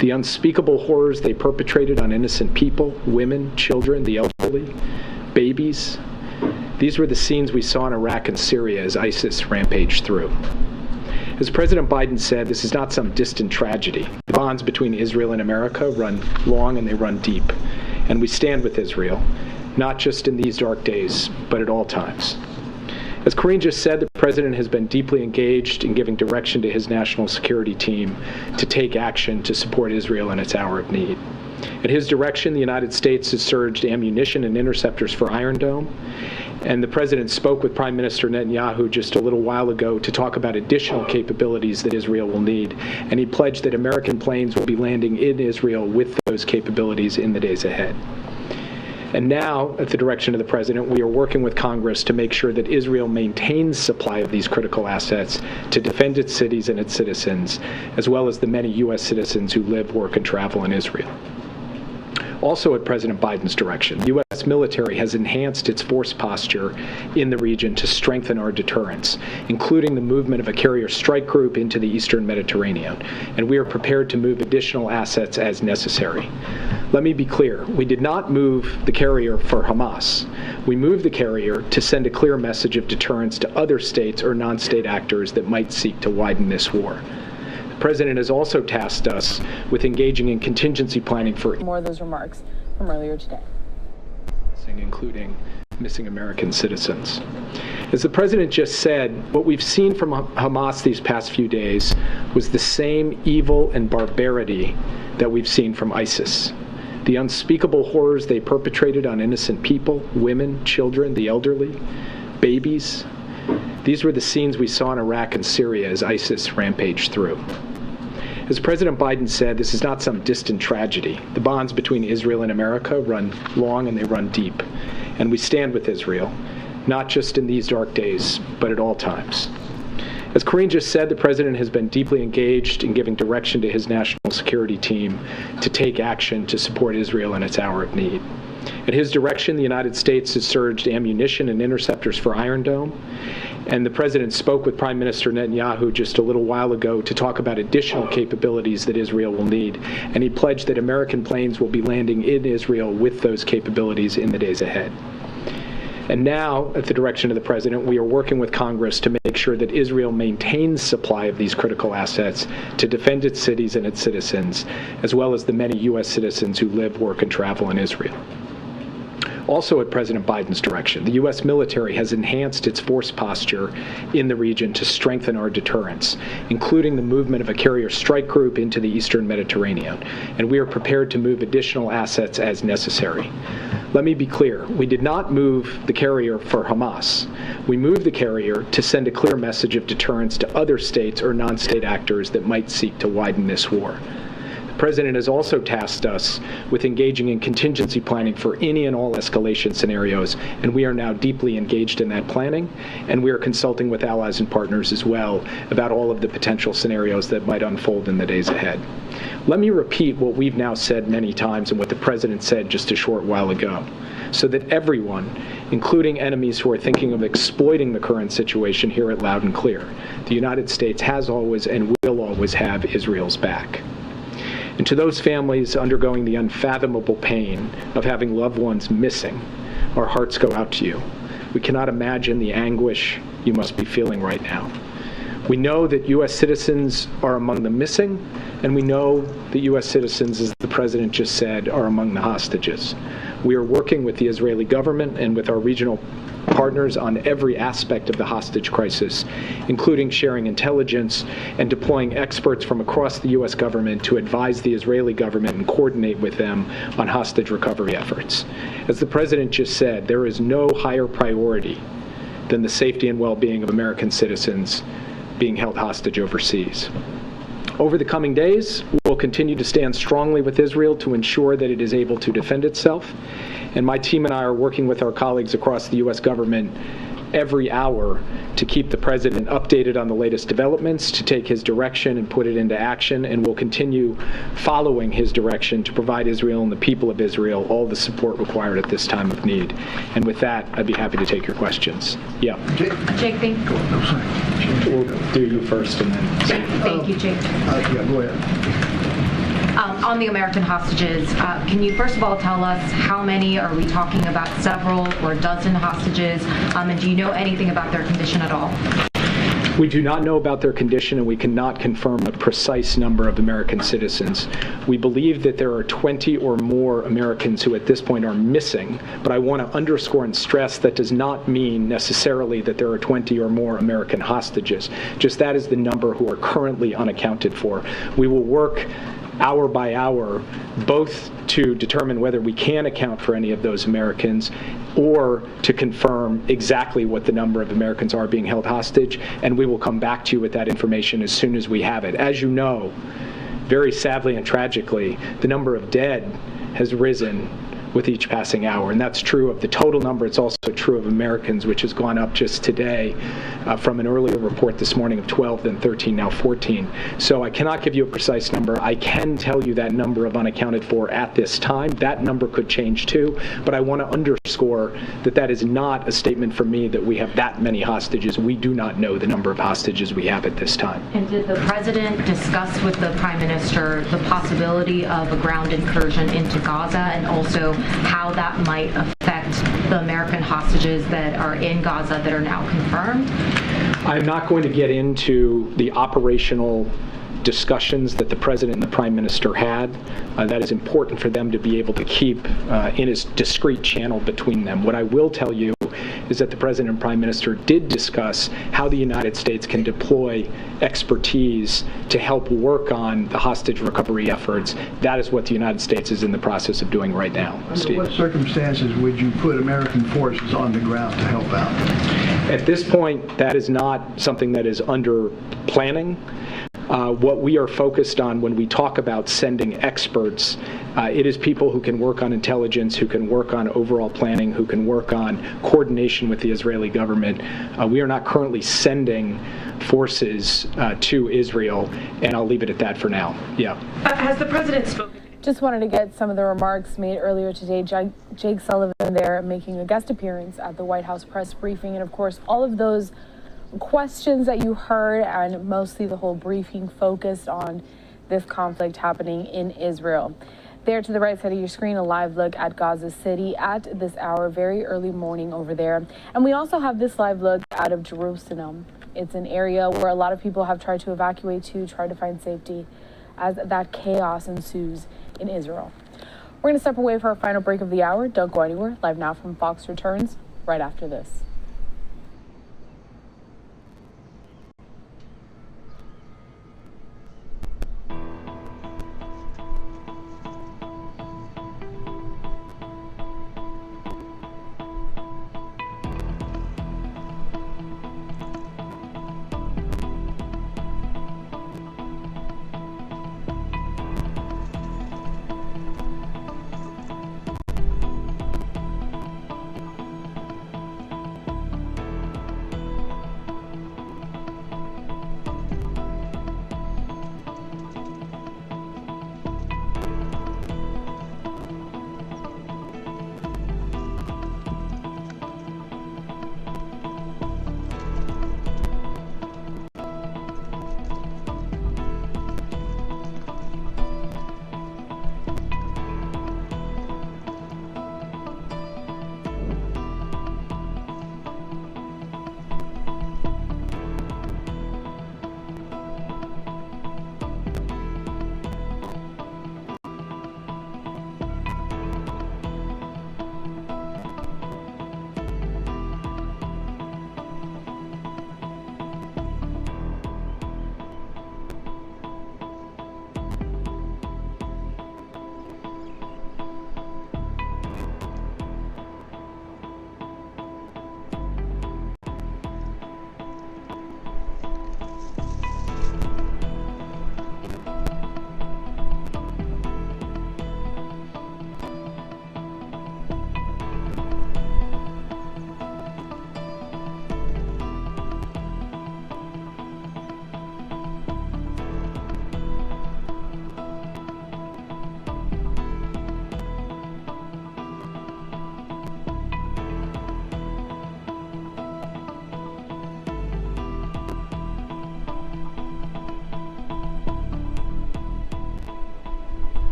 The unspeakable horrors they perpetrated on innocent people, women, children, the elderly, babies. These were the scenes we saw in Iraq and Syria as ISIS rampaged through. As President Biden said, this is not some distant tragedy. The bonds between Israel and America run long and they run deep. And we stand with Israel, not just in these dark days, but at all times. As Corrine just said, the president has been deeply engaged in giving direction to his national security team to take action to support Israel in its hour of need. At his direction, the United States has surged ammunition and interceptors for Iron Dome. And the president spoke with Prime Minister Netanyahu just a little while ago to talk about additional capabilities that Israel will need. And he pledged that American planes will be landing in Israel with those capabilities in the days ahead. And now, at the direction of the president, we are working with Congress to make sure that Israel maintains supply of these critical assets to defend its cities and its citizens, as well as the many U.S. citizens who live, work, and travel in Israel. Also at President Biden's direction, the U.S. military has enhanced its force posture in the region to strengthen our deterrence, including the movement of a carrier strike group into the eastern Mediterranean, and we are prepared to move additional assets as necessary. Let me be clear, we did not move the carrier for Hamas. We moved the carrier to send a clear message of deterrence to other states or non-state actors that might seek to widen this war. The president has also tasked us with engaging in contingency planning for more of those remarks from earlier today, including missing American citizens. As the president just said, what we've seen from Hamas these past few days was the same evil and barbarity that we've seen from ISIS. The unspeakable horrors they perpetrated on innocent people, women, children, the elderly, babies. These were the scenes we saw in Iraq and Syria as ISIS rampaged through. As President Biden said, this is not some distant tragedy. The bonds between Israel and America run long and they run deep. And we stand with Israel, not just in these dark days, but at all times. As Corinne just said, the president has been deeply engaged in giving direction to his national security team to take action to support Israel in its hour of need. At his direction, the United States has surged ammunition and interceptors for Iron Dome, and the president spoke with Prime Minister Netanyahu just a little while ago to talk about additional capabilities that Israel will need, and he pledged that American planes will be landing in Israel with those capabilities in the days ahead. And now, at the direction of the president, we are working with Congress to make sure that Israel maintains supply of these critical assets to defend its cities and its citizens, as well as the many U.S. citizens who live, work, and travel in Israel. Also at President Biden's direction, the U.S. military has enhanced its force posture in the region to strengthen our deterrence, including the movement of a carrier strike group into the eastern Mediterranean, and we are prepared to move additional assets as necessary. Let me be clear, we did not move the carrier for Hamas. We moved the carrier to send a clear message of deterrence to other states or non-state actors that might seek to widen this war. The President has also tasked us with engaging in contingency planning for any and all escalation scenarios, and we are now deeply engaged in that planning, and we are consulting with allies and partners as well about all of the potential scenarios that might unfold in the days ahead. Let me repeat what we've now said many times and what the President said just a short while ago, so that everyone, including enemies who are thinking of exploiting the current situation, hear it loud and clear. The United States has always and will always have Israel's back. And to those families undergoing the unfathomable pain of having loved ones missing, our hearts go out to you. We cannot imagine the anguish you must be feeling right now. We know that U.S. citizens are among the missing, and we know that U.S. citizens, as the President just said, are among the hostages. We are working with the Israeli government and with our regional partners on every aspect of the hostage crisis, including sharing intelligence and deploying experts from across the U.S. government to advise the Israeli government and coordinate with them on hostage recovery efforts. As the President just said, there is no higher priority than the safety and well-being of American citizens being held hostage overseas. Over the coming days, we'll continue to stand strongly with Israel to ensure that it is able to defend itself. And my team and I are working with our colleagues across the U.S. government every hour to keep the President updated on the latest developments, to take his direction and put it into action, and we'll continue following his direction to provide Israel and the people of Israel all the support required at this time of need. And with that, I'd be happy to take your questions. Yeah. Jake, We'll do you first and then. Thank you, Jake. Yeah, go ahead. On the American hostages, can you first of all tell us how many? Are we talking about several or a dozen hostages? And do you know anything about their condition at all? We do not know about their condition, and we cannot confirm a precise number of American citizens. We believe that there are 20 or more Americans who at this point are missing, but I want to underscore and stress that does not mean necessarily that there are 20 or more American hostages. Just that is the number who are currently unaccounted for. We will work hour by hour, both to determine whether we can account for any of those Americans or to confirm exactly what the number of Americans are being held hostage, and we will come back to you with that information as soon as we have it. As you know, very sadly and tragically, the number of dead has risen with each passing hour, and that's true of the total number. It's also true of Americans, which has gone up just today from an earlier report this morning of 12, then 13, now 14. So I cannot give you a precise number. I can tell you that number of unaccounted for at this time. That number could change too, but I want to underscore that that is not a statement from me that we have that many hostages. We do not know the number of hostages we have at this time. And did the President discuss with the Prime Minister the possibility of a ground incursion into Gaza, and also how that might affect the American hostages that are in Gaza that are now confirmed? I'm not going to get into the operational discussions that the President and the Prime Minister had. That is important for them to be able to keep in a discrete channel between them. What I will tell you is that the President and Prime Minister did discuss how the United States can deploy expertise to help work on the hostage recovery efforts. That is what the United States is in the process of doing right now. Under what circumstances would you put American forces on the ground to help out? At this point, that is not something that is under planning. What we are focused on when we talk about sending experts, it is people who can work on intelligence, who can work on overall planning, who can work on coordination with the Israeli government. We are not currently sending forces to Israel, and I'll leave it at that for now. Yeah. Has the president spoken? Just wanted to get some of the remarks made earlier today. Jake Sullivan there making a guest appearance at the White House press briefing. And of course, all of those questions that you heard and mostly the whole briefing focused on this conflict happening in Israel. There to the right side of your screen, a live look at Gaza City at this hour, very early morning over there. And we also have this live look out of Jerusalem. It's an area where a lot of people have tried to evacuate to, try to find safety as that chaos ensues in Israel. We're going to step away for our final break of the hour. Don't go anywhere. Live Now from Fox returns right after this.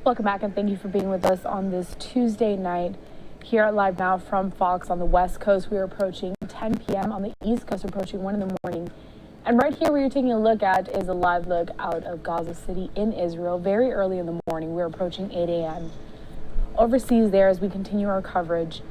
Welcome back and thank you for being with us on this Tuesday night here at Live Now from Fox on the West Coast. We are approaching 10 p.m. on the East Coast, approaching 1 in the morning. And right here where you're taking a look at is a live look out of Gaza City in Israel. Very early in the morning, we're approaching 8 a.m. Overseas there as we continue our coverage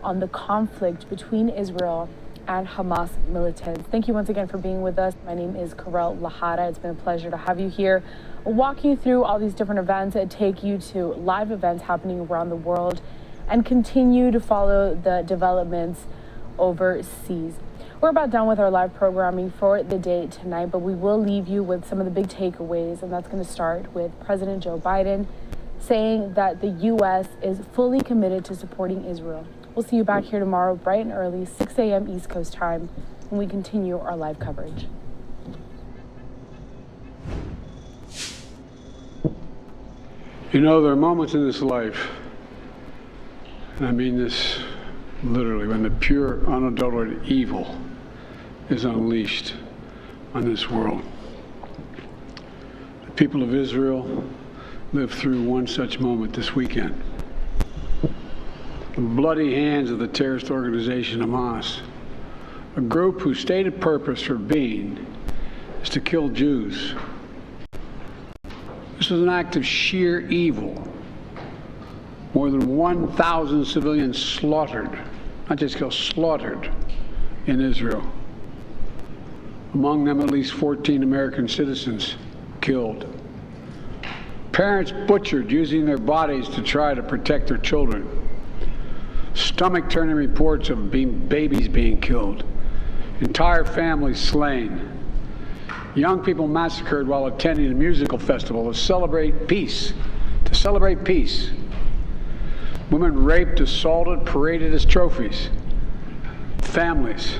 on the conflict between Israel and Hamas militants. Thank you once again for being with us. My name is Karel Lahara. It's been a pleasure to have you here. We'll walk you through all these different events and take you to live events happening around the world and continue to follow the developments overseas. We're about done with our live programming for the day tonight, but we will leave you with some of the big takeaways, and that's going to start with President Joe Biden saying that the U.S. is fully committed to supporting Israel. We'll see you back here tomorrow bright and early, 6 a.m. East Coast time, when we continue our live coverage. You know, there are moments in this life, and I mean this literally, when the pure, unadulterated evil is unleashed on this world. The people of Israel lived through one such moment this weekend. The bloody hands of the terrorist organization Hamas, a group whose stated purpose for being is to kill Jews. This was an act of sheer evil. More than 1,000 civilians slaughtered, not just killed, slaughtered in Israel. Among them, at least 14 American citizens killed. Parents butchered, using their bodies to try to protect their children. Stomach-turning reports of babies being killed. Entire families slain. Young people massacred while attending a musical festival to celebrate peace. To celebrate peace. Women raped, assaulted, paraded as trophies. Families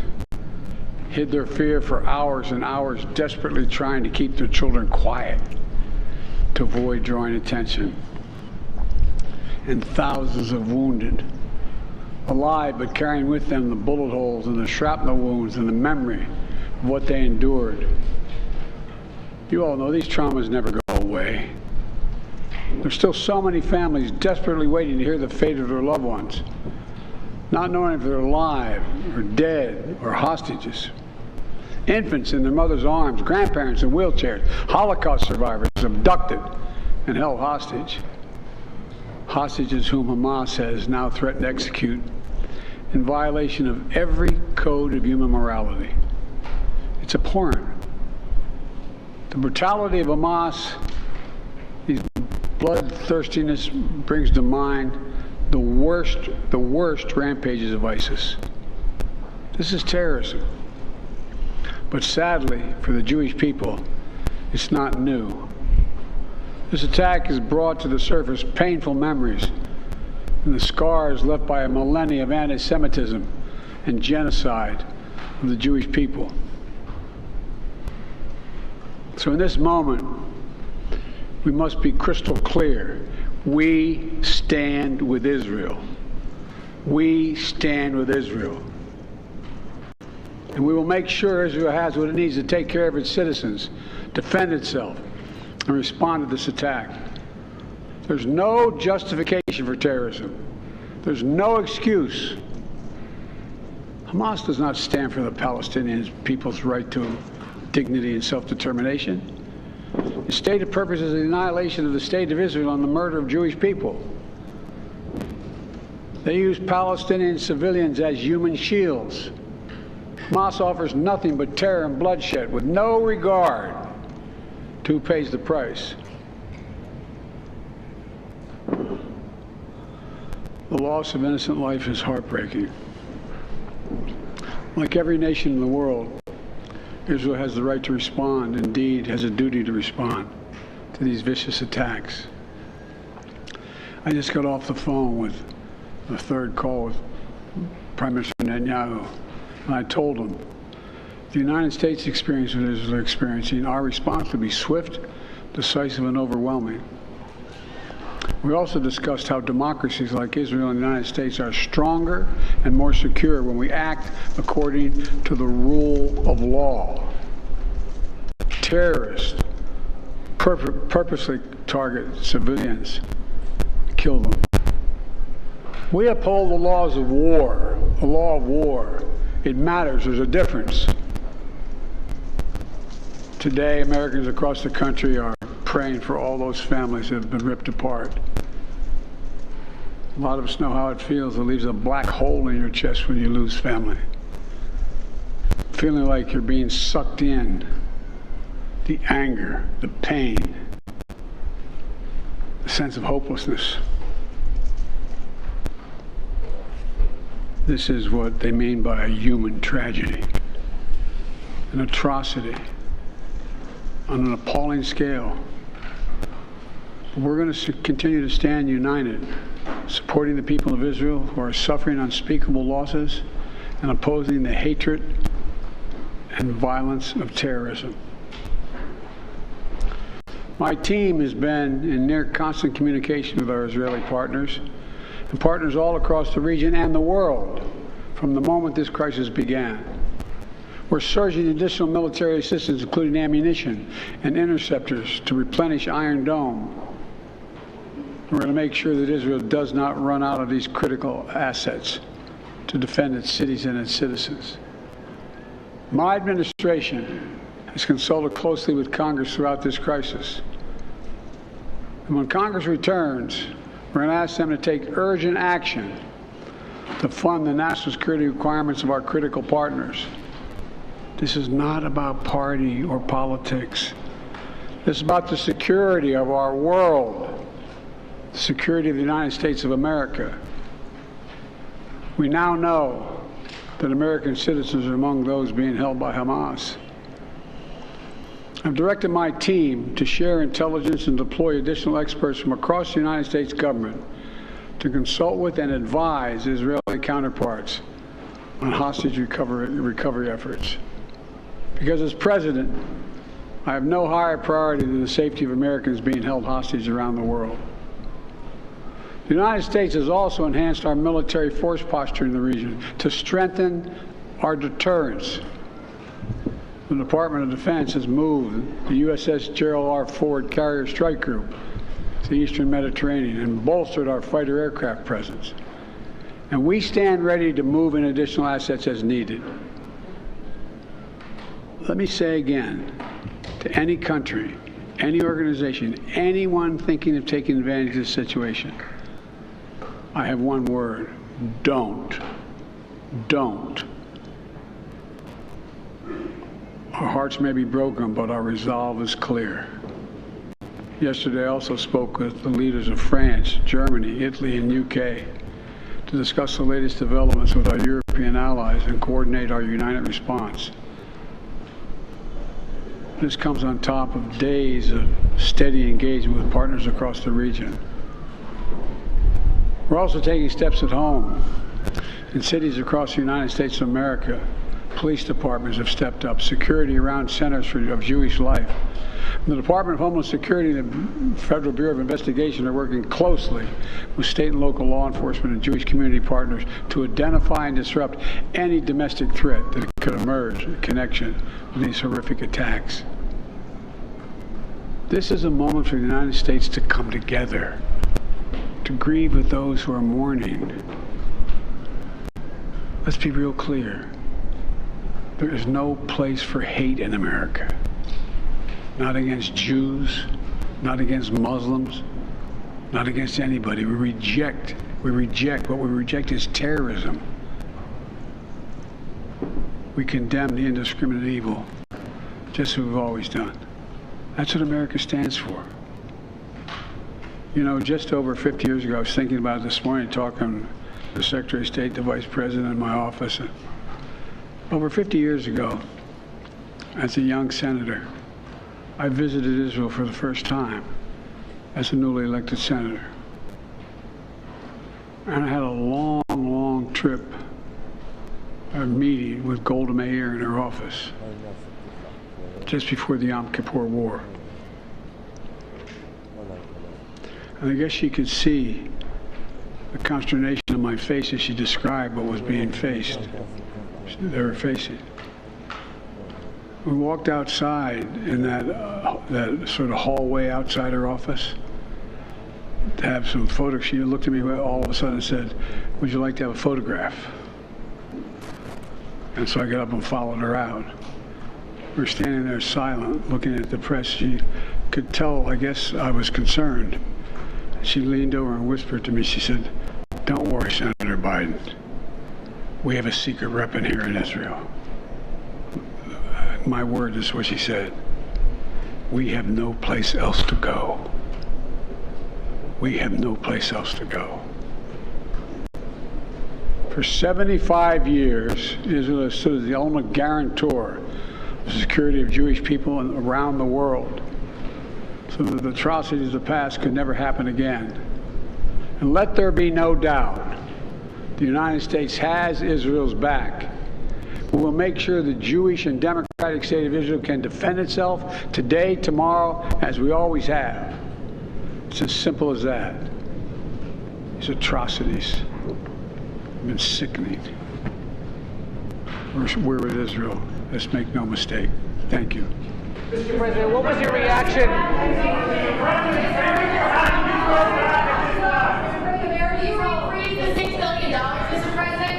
hid their fear for hours and hours, desperately trying to keep their children quiet to avoid drawing attention. And thousands of wounded, alive but carrying with them the bullet holes and the shrapnel wounds and the memory of what they endured. You all know these traumas never go away. There's still so many families desperately waiting to hear the fate of their loved ones, not knowing if they're alive or dead or hostages. Infants in their mother's arms, grandparents in wheelchairs, Holocaust survivors abducted and held hostage. Hostages whom Hamas has now threatened to execute in violation of every code of human morality. It's abhorrent. The brutality of Hamas, these bloodthirstiness brings to mind the worst rampages of ISIS. This is terrorism. But sadly, for the Jewish people, it's not new. This attack has brought to the surface painful memories and the scars left by a millennia of anti-Semitism and genocide of the Jewish people. So in this moment, we must be crystal clear. We stand with Israel. We stand with Israel. And we will make sure Israel has what it needs to take care of its citizens, defend itself, and respond to this attack. There's no justification for terrorism. There's no excuse. Hamas does not stand for the Palestinian people's right to dignity and self-determination. Its stated purpose is the annihilation of the state of Israel and the murder of Jewish people. They use Palestinian civilians as human shields. Hamas offers nothing but terror and bloodshed with no regard to who pays the price. The loss of innocent life is heartbreaking. Like every nation in the world, Israel has the right to respond, indeed has a duty to respond to these vicious attacks. I just got off the phone with the third call with Prime Minister Netanyahu, and I told him the United States experience what Israel is experiencing, our response will be swift, decisive, and overwhelming. We also discussed how democracies like Israel and the United States are stronger and more secure when we act according to the rule of law. Terrorists purposely target civilians, kill them. We uphold the laws of war, the law of war. It matters. There's a difference. Today, Americans across the country are praying for all those families that have been ripped apart. A lot of us know how it feels. It leaves a black hole in your chest when you lose family. Feeling like you're being sucked in. The anger, the pain, the sense of hopelessness. This is what they mean by a human tragedy, an atrocity on an appalling scale. But we're going to continue to stand united, supporting the people of Israel who are suffering unspeakable losses and opposing the hatred and violence of terrorism. My team has been in near constant communication with our Israeli partners and partners all across the region and the world from the moment this crisis began. We're surging additional military assistance, including ammunition and interceptors, to replenish Iron Dome. We're going to make sure that Israel does not run out of these critical assets to defend its cities and its citizens. My administration has consulted closely with Congress throughout this crisis. And when Congress returns, we're going to ask them to take urgent action to fund the national security requirements of our critical partners. This is not about party or politics. This is about the security of our world, the security of the United States of America. We now know that American citizens are among those being held by Hamas. I've directed my team to share intelligence and deploy additional experts from across the United States government to consult with and advise Israeli counterparts on hostage recovery efforts. Because as president, I have no higher priority than the safety of Americans being held hostage around the world. The United States has also enhanced our military force posture in the region to strengthen our deterrence. The Department of Defense has moved the USS Gerald R. Ford Carrier Strike Group to the Eastern Mediterranean and bolstered our fighter aircraft presence. And we stand ready to move in additional assets as needed. Let me say again, to any country, any organization, anyone thinking of taking advantage of this situation, I have one word: don't. Don't. Our hearts may be broken, but our resolve is clear. Yesterday, I also spoke with the leaders of France, Germany, Italy, and UK to discuss the latest developments with our European allies and coordinate our united response. This comes on top of days of steady engagement with partners across the region. We're also taking steps at home. In cities across the United States of America, police departments have stepped up security around centers of Jewish life. The Department of Homeland Security and the Federal Bureau of Investigation are working closely with state and local law enforcement and Jewish community partners to identify and disrupt any domestic threat that could emerge in connection with these horrific attacks. This is a moment for the United States to come together, to grieve with those who are mourning. Let's be real clear. There is no place for hate in America. Not against Jews, not against Muslims, not against anybody. We reject. What we reject is terrorism. We condemn the indiscriminate evil, just as we've always done. That's what America stands for. You know, just over 50 years ago, I was thinking about it this morning, talking to the Secretary of State, the Vice President in my office. Over 50 years ago, as a young senator, I visited Israel for the first time as a newly elected senator. And I had a long, long trip, a meeting with Golda Meir in her office just before the Yom Kippur War. And I guess she could see the consternation on my face as she described what was being faced. They were facing. We walked outside in that sort of hallway outside her office to have some photos. She looked at me all of a sudden and said, "Would you like to have a photograph?" And so I got up and followed her out. We were standing there silent, looking at the press. She could tell, I guess, I was concerned. She leaned over and whispered to me, she said, "Don't worry, Senator Biden. We have a secret weapon here in Israel." My word is what she said. We have no place else to go. We have no place else to go. For 75 years, Israel has stood as the ultimate guarantor of the security of Jewish people around the world, so that the atrocities of the past could never happen again. And let there be no doubt, the United States has Israel's back. We will make sure the Jewish and democratic state of Israel can defend itself today, tomorrow, as we always have. It's as simple as that. These atrocities have been sickening. We're with Israel. Let's make no mistake. Thank you. Mr. President, what was your reaction? The $6 billion, Mr. President?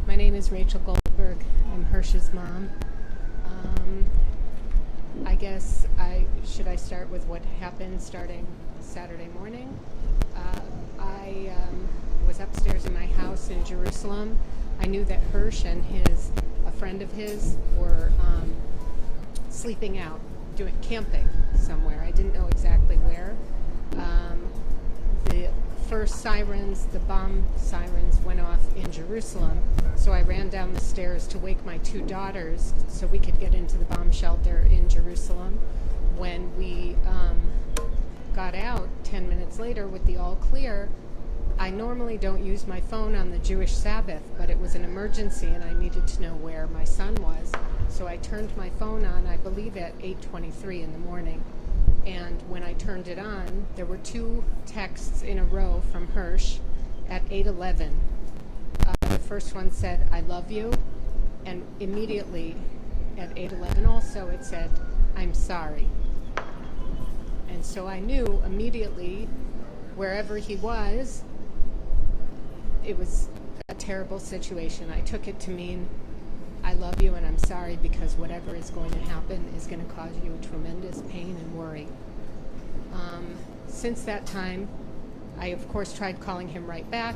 My name is Rachel Goldberg. I'm Hirsch's mom. I guess should I start with what happened starting Saturday morning? I was upstairs in my house in Jerusalem. I knew that Hirsch and a friend of his were sleeping out, camping somewhere. I didn't know exactly where. The first sirens, the bomb sirens, went off in Jerusalem, so I ran down the stairs to wake my two daughters so we could get into the bomb shelter in Jerusalem. When we got out 10 minutes later with the all clear, I normally don't use my phone on the Jewish Sabbath, but it was an emergency and I needed to know where my son was. So I turned my phone on, I believe at 8:23 in the morning. And when I turned it on, there were two texts in a row from Hirsch at 8:11. The first one said, "I love you." And immediately at 8:11 also it said, "I'm sorry." And so I knew immediately wherever he was, it was a terrible situation. I took it to mean, I love you and I'm sorry because whatever is going to happen is going to cause you tremendous pain and worry. Since that time, I of course tried calling him right back.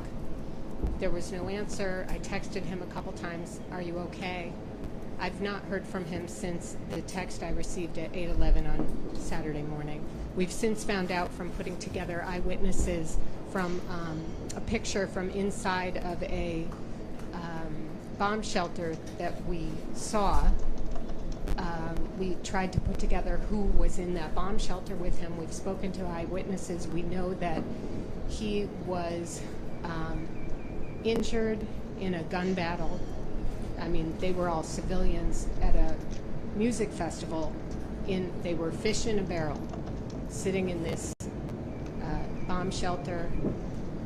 There was no answer. I texted him a couple times, "Are you okay?" I've not heard from him since the text I received at 8:11 on Saturday morning. We've since found out from putting together eyewitnesses from a picture from inside of a bomb shelter that we saw. We tried to put together who was in that bomb shelter with him. We've spoken to eyewitnesses. We know that he was injured in a gun battle. I mean, they were all civilians at a music festival. They were fish in a barrel, sitting in this bomb shelter.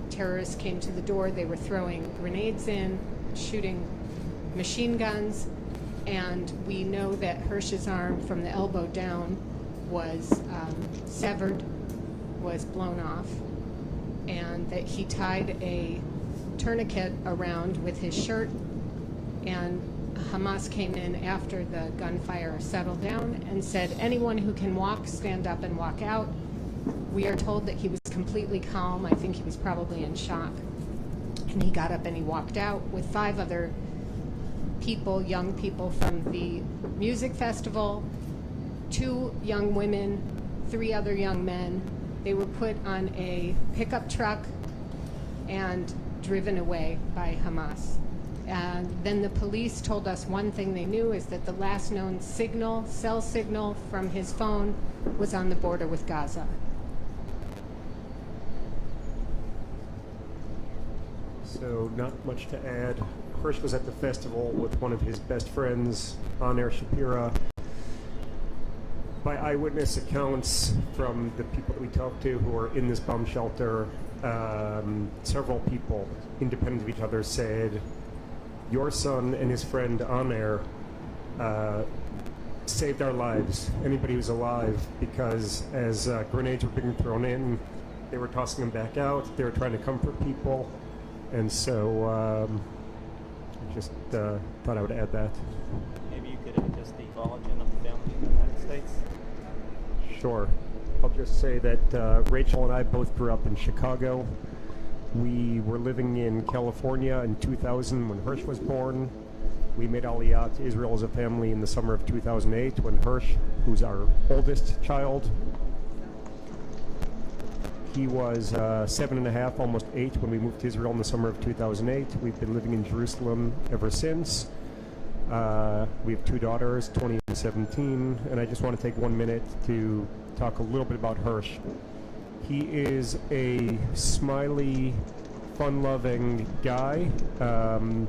Terrorists came to the door. They were throwing grenades in, shooting machine guns, and we know that Hirsch's arm from the elbow down was severed, was blown off, and that he tied a tourniquet around with his shirt, and Hamas came in after the gunfire settled down and said, "Anyone who can walk, stand up and walk out." We are told that he was completely calm. I think he was probably in shock. And he got up and he walked out with 5 other people, young people from the music festival, 2 young women, 3 other young men. They were put on a pickup truck and driven away by Hamas. And then the police told us one thing they knew is that the last known cell signal from his phone was on the border with Gaza. So not much to add. Hirsch was at the festival with one of his best friends, On-Air Shapira. By eyewitness accounts from the people that we talked to who were in this bomb shelter, several people, independent of each other, said, "Your son and his friend On-Air saved our lives, anybody who's alive, because as grenades were being thrown in, they were tossing them back out, they were trying to comfort people." And so just thought I would add that. Maybe you could just the origin of the family in the United States? Sure. I'll just say that Rachel and I both grew up in Chicago. We were living in California in 2000 when Hirsch was born. We made Aliyah to Israel as a family in the summer of 2008 when Hirsch, who's our oldest child, he was 7.5, almost 8 when we moved to Israel in the summer of 2008. We've been living in Jerusalem ever since. We have 2 daughters, 20 and 17, and I just want to take 1 minute to talk a little bit about Hirsch. He is a smiley, fun-loving guy, and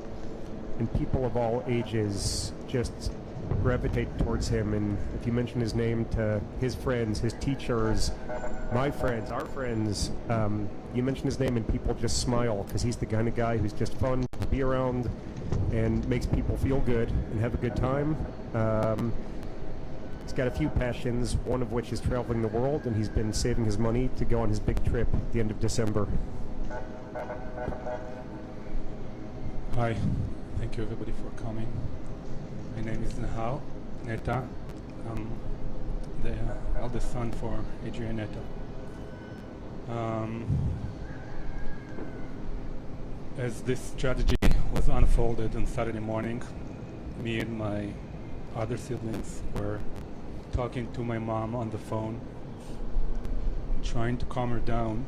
people of all ages just gravitate towards him. And if you mention his name to his friends, his teachers, my friends, our friends, you mention his name and people just smile because he's the kind of guy who's just fun to be around and makes people feel good and have a good time. He's got a few passions, one of which is traveling the world, and he's been saving his money to go on his big trip at the end of December. Hi, thank you everybody for coming. My name is Neta. I'm the eldest son for Adrian Neta. As this tragedy was unfolded on Saturday morning, me and my other siblings were talking to my mom on the phone, trying to calm her down.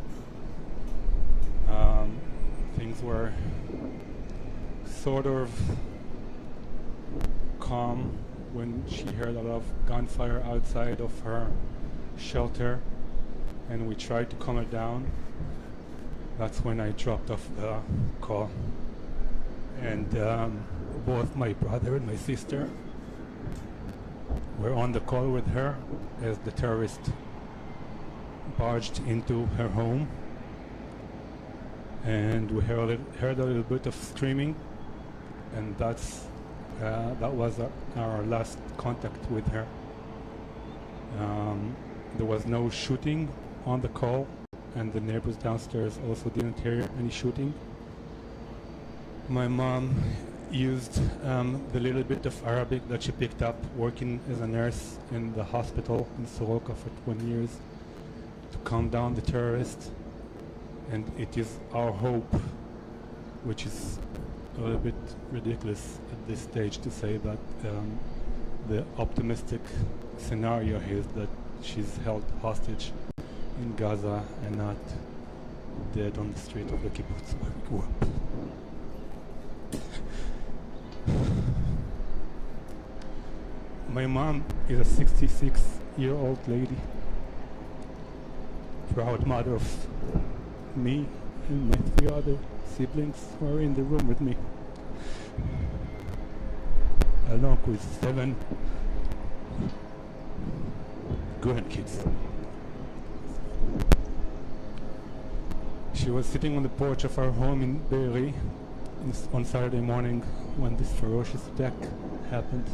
Things were sort of calm when she heard a lot of gunfire outside of her shelter, and we tried to calm her down. That's when I dropped off the call, and both my brother and my sister were on the call with her as the terrorist barged into her home, and we heard a little bit of screaming, and that was our last contact with her. There was no shooting on the call, and the neighbors downstairs also didn't hear any shooting. My mom used the little bit of Arabic that she picked up working as a nurse in the hospital in Soroka for 20 years to calm down the terrorists. And it is our hope, which is a little bit ridiculous at this stage to say that the optimistic scenario is that she's held hostage in Gaza and not dead on the street of the kibbutz where we grew up. My mom is a 66-year-old lady, proud mother of me and my 3 other siblings who are in the room with me, along with 7 grandkids. She was sitting on the porch of our home in Be'eri on Saturday morning when this ferocious attack happened.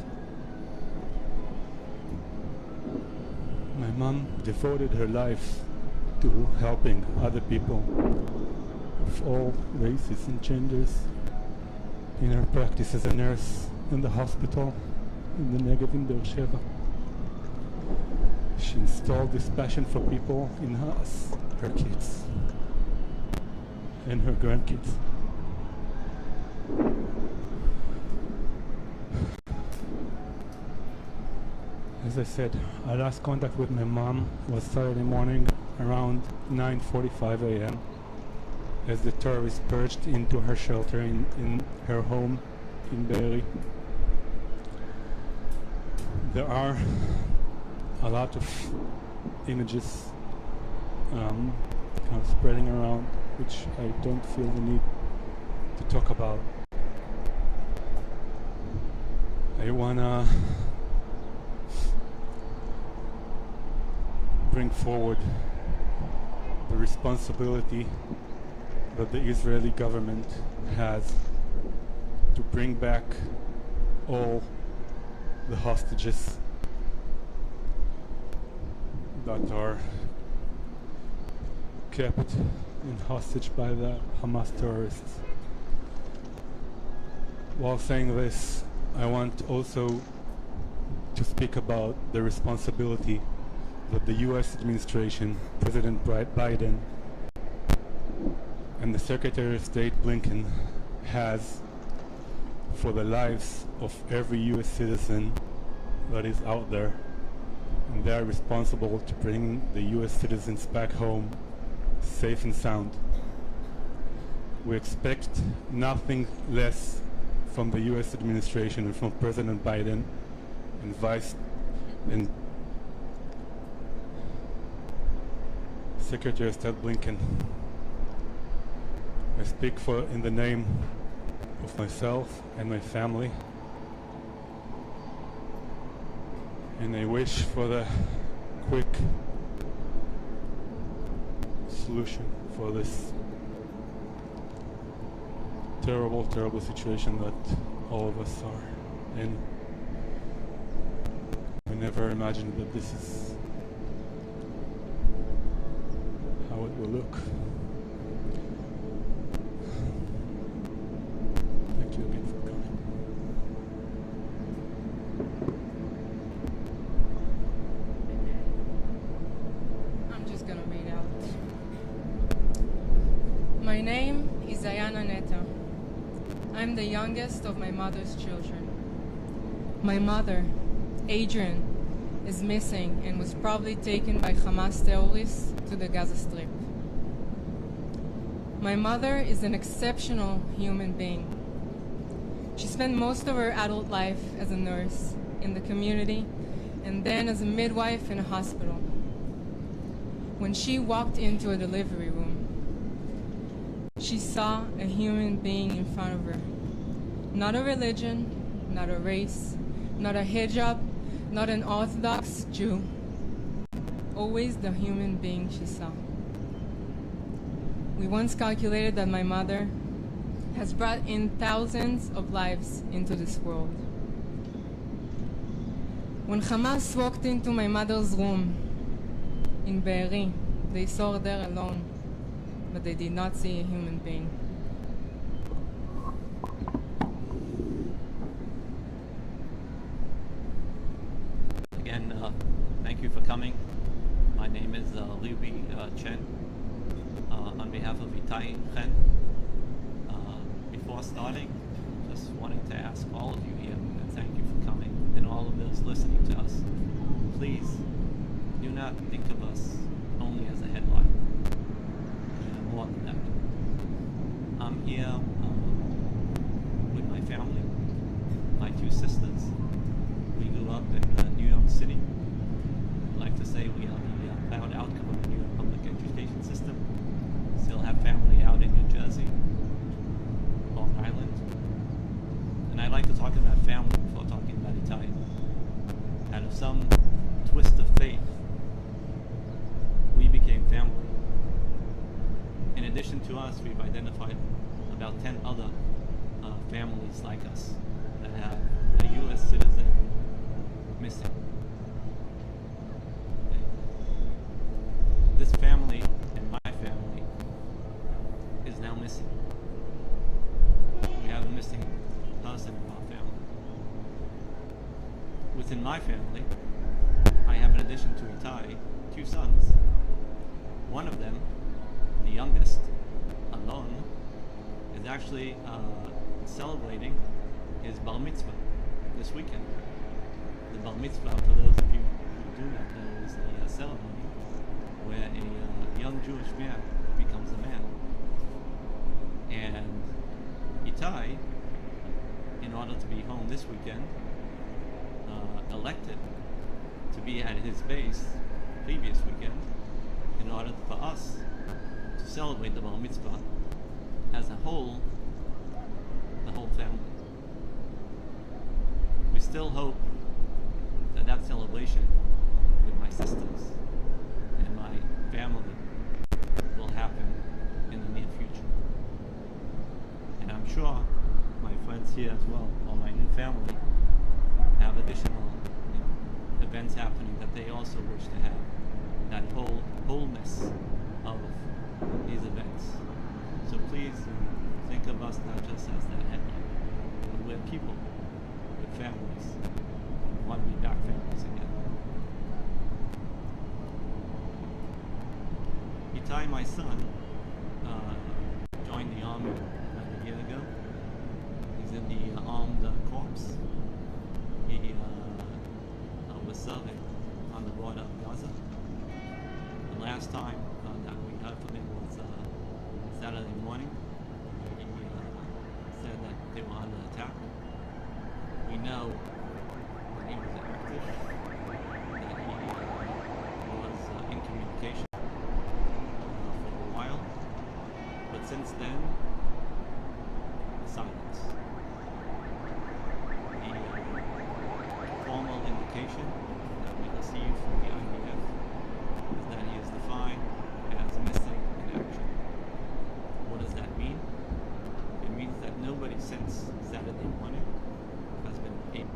My mom devoted her life to helping other people of all races and genders in her practice as a nurse in the hospital in the Negev in Beersheba. She installed this passion for people in us, her kids, and her grandkids. As I said, our last contact with my mom was Saturday morning around 9:45 a.m. as the terrorists purged into her shelter in her home in Be'eri. There are a lot of images kind of spreading around, which I don't feel the need to talk about. I wanna bring forward the responsibility that the Israeli government has to bring back all the hostages that are kept in hostage by the Hamas terrorists. While saying this, I want also to speak about the responsibility that the US administration, President Biden, and the Secretary of State Blinken has for the lives of every US citizen that is out there. And they are responsible to bring the US citizens back home safe and sound. We expect nothing less from the US administration and from President Biden and Secretary of State Blinken. I speak in the name of myself and my family, and I wish for the quick solution for this terrible, terrible situation that all of us are in. I never imagined that this is how it will look. Thank you. My name is Ayana Neta. I'm the youngest of my mother's children. My mother, Adrian, is missing and was probably taken by Hamas terrorists to the Gaza Strip. My mother is an exceptional human being. She spent most of her adult life as a nurse in the community and then as a midwife in a hospital. When she walked into a delivery room, she saw a human being in front of her. Not a religion, not a race, not a hijab, not an Orthodox Jew. Always the human being she saw. We once calculated that my mother has brought in thousands of lives into this world. When Hamas walked into my mother's room in Be'eri, they saw her there alone, but they did not see a human being. Again, thank you for coming. My name is Liubi Chen. On behalf of Itai Chen, before starting, just wanting to ask all of you here, and thank you for coming, and all of those listening to us, please do not think of us only as a headline. More than that. I'm here with my family, my two sisters. We grew up in New York City. I'd like to say we are the proud outcome of the New York public education system. Still have family out in New Jersey, Long Island. And I'd like to talk about family before talking about Italian. Out of some twist of fate, we became family. In addition to us, we've identified about 10 other families like us that have a U.S. citizen missing. Okay. This family and my family is now missing. We have a missing person in our family. Within my family, I have, in addition to Itai, 2 sons. One of them, the youngest, Alon, is actually celebrating his bar mitzvah this weekend. The bar mitzvah, for those of you who do not know, is the ceremony where a young Jewish man becomes a man. And Itai, in order to be home this weekend, elected to be at his base previous weekend in order for us to celebrate the bar mitzvah as a whole, the whole family. We still hope that that celebration with my sisters and my family will happen in the near future. And I'm sure my friends here as well, or my new family, have additional events happening that they also wish to have that wholeness of these events. So please think of us not just as that headline, but we're people with families. We want to be back families again. Itai, my son, joined the army about a year ago. He's in the armed corps. He was serving on the border of Gaza. The last time that we heard from him was Saturday morning. He said that they were under attack. We know when he was active that he was in communication for a while, but since then, silence. The formal indication that we received from the IDF is that he is defined as missing in action. What does that mean? It means that nobody since Saturday morning has been able.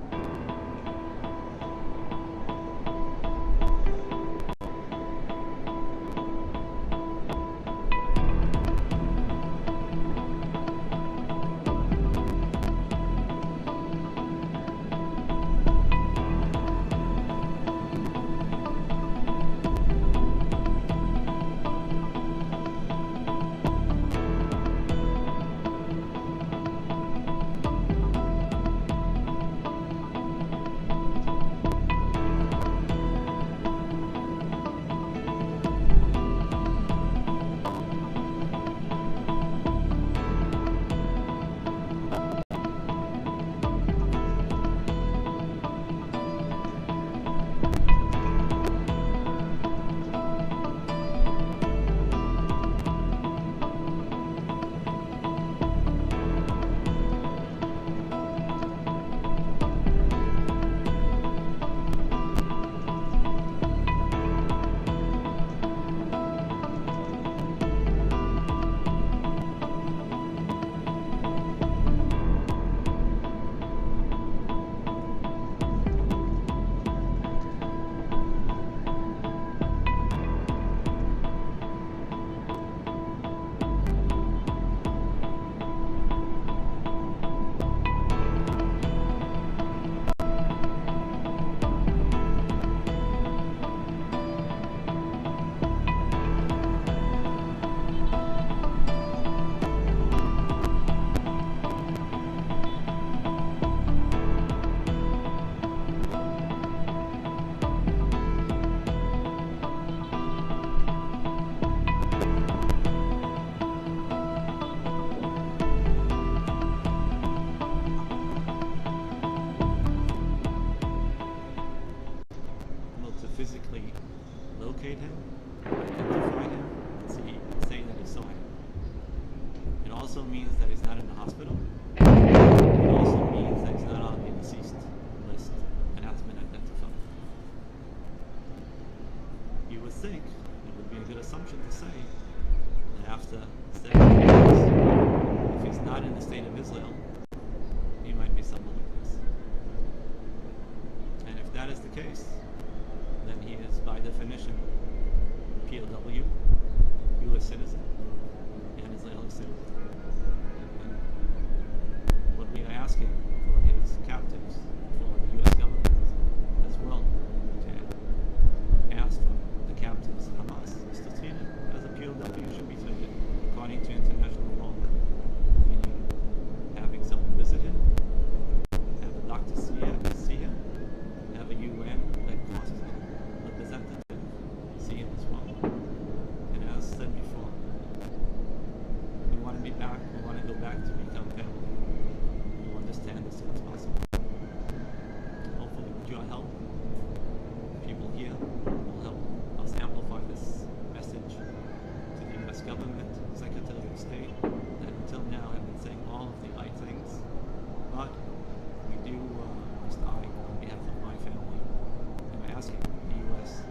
also means that he's not in the hospital. It also means that he's not on the deceased list and has been identified. You would think it would be a good assumption to say that after 7 years, if he's not in the state of Israel, he might be some other place. And if that is the case, then he is by definition POW, U.S. citizen, and Israeli citizen. And what we are asking for his captives, for the U.S. government as well, to ask for the captives of Hamas is to treat him as a POW should be treated according to international law, meaning having someone visit him, have a doctor see him, have a UN Red Cross representative see him as well. And as said before, we want to be back, we want to go back to become family. We understand as soon as possible. Hopefully with your help, people here will help us amplify this message to the U.S. government, Secretary of State, that until now have been saying all of the right things. But we do, I, on behalf of my family, am asking the U.S.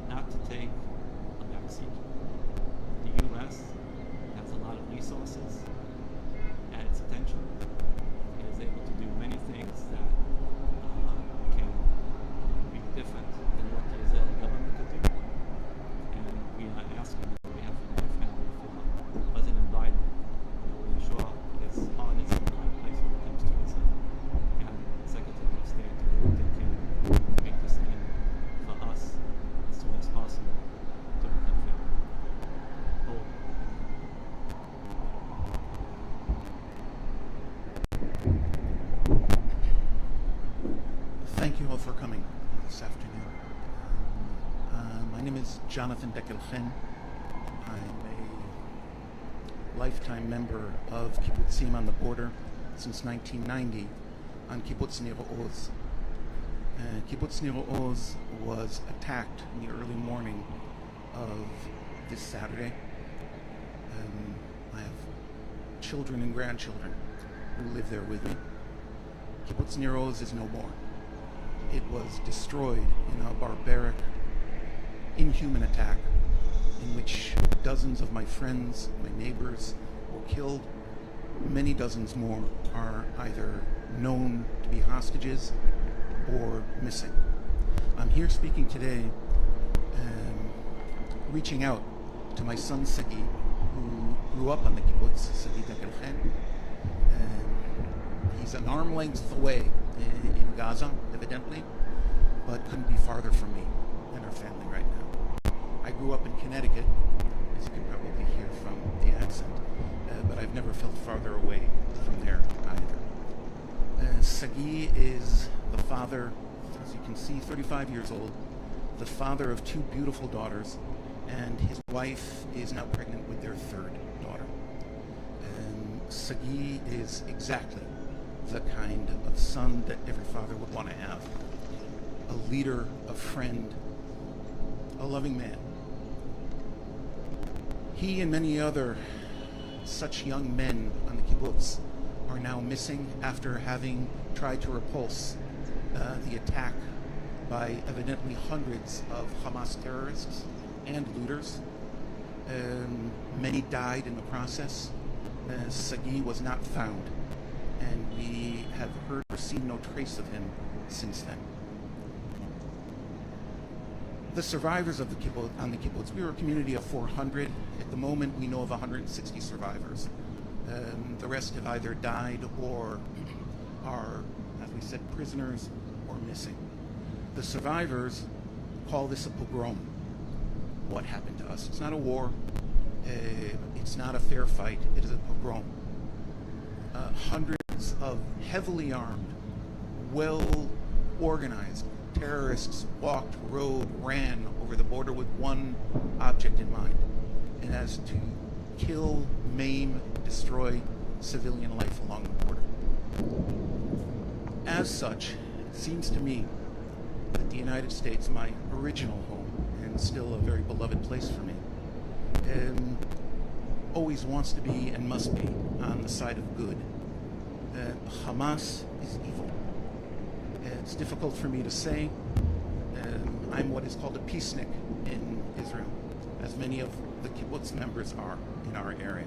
not to take a backseat. The U.S. has a lot of resources at its attention. It is able to do many things that can be different than what the Israeli government could do. And we are asking on behalf of my family for President Biden, to ensure his heart is in the right place when it comes to Israel, and Secretary of State to do what they can to make this end for us as soon as possible to become family. Thank you all for coming this afternoon. My name is Jonathan Dekelchen. I'm a lifetime member of Kibbutzim on the border since 1990 on Kibbutz Nir Oz. Kibbutz Nir Oz was attacked in the early morning of this Saturday. I have children and grandchildren who live there with me. Kibbutz Nir Oz is no more. It was destroyed in a barbaric, inhuman attack in which dozens of my friends, my neighbors were killed. Many dozens more are either known to be hostages or missing. I'm here speaking today, reaching out to my son Sagi, who grew up on the kibbutz, Sagi Dekelchen. He's an arm length away in Gaza, evidently, but couldn't be farther from me and our family right now. I grew up in Connecticut, as you can probably hear from the accent, but I've never felt farther away from there either. Sagi is the father, as you can see, 35 years old, the father of 2 beautiful daughters, and his wife is now pregnant with their 3rd daughter. Sagi is exactly the kind of son that every father would want to have. A leader, a friend, a loving man. He and many other such young men on the kibbutz are now missing after having tried to repulse the attack by evidently hundreds of Hamas terrorists and looters. Many died in the process. Sagi was not found, and we have heard or seen no trace of him since then. The survivors of the kibbutz, on the kibbutz, we were a community of 400. At the moment, we know of 160 survivors. The rest have either died or are, as we said, prisoners or missing. The survivors call this a pogrom. What happened to us? It's not a war. It's not a fair fight. It is a pogrom. Hundreds of heavily armed, well-organized terrorists walked, rode, ran over the border with one object in mind, and as to kill, maim, destroy civilian life along the border. As such, it seems to me that the United States, my original home, and still a very beloved place for me, always wants to be and must be on the side of good. Hamas is evil. It's difficult for me to say. I'm what is called a peacenik in Israel, as many of the kibbutz members are in our area.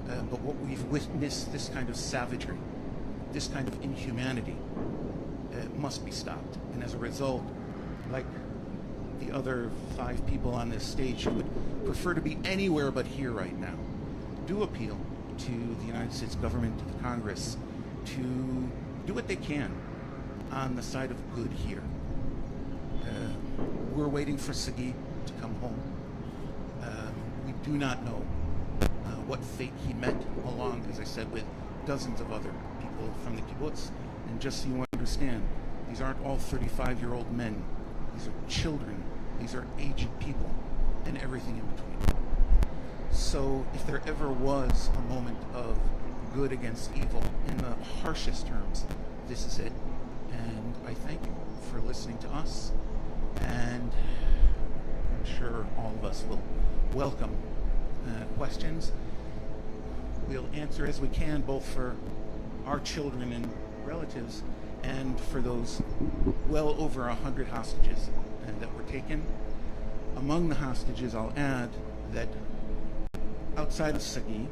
But what we've witnessed, this kind of savagery, this kind of inhumanity, must be stopped. And as a result, like the other 5 people on this stage who would prefer to be anywhere but here right now, do appeal to the United States government, to the Congress, to do what they can on the side of good here. We're waiting for Sagi to come home. We do not know what fate he met, along, as I said, with dozens of other people from the kibbutz. And just so you understand, these aren't all 35-year-old men. These are children. These are aged people, and everything in between. So if there ever was a moment of good against evil, in the harshest terms, this is it. And I thank you for listening to us, and I'm sure all of us will welcome questions. We'll answer as we can, both for our children and relatives, and for those well over 100 hostages that were taken. Among the hostages, I'll add that outside of Sagi,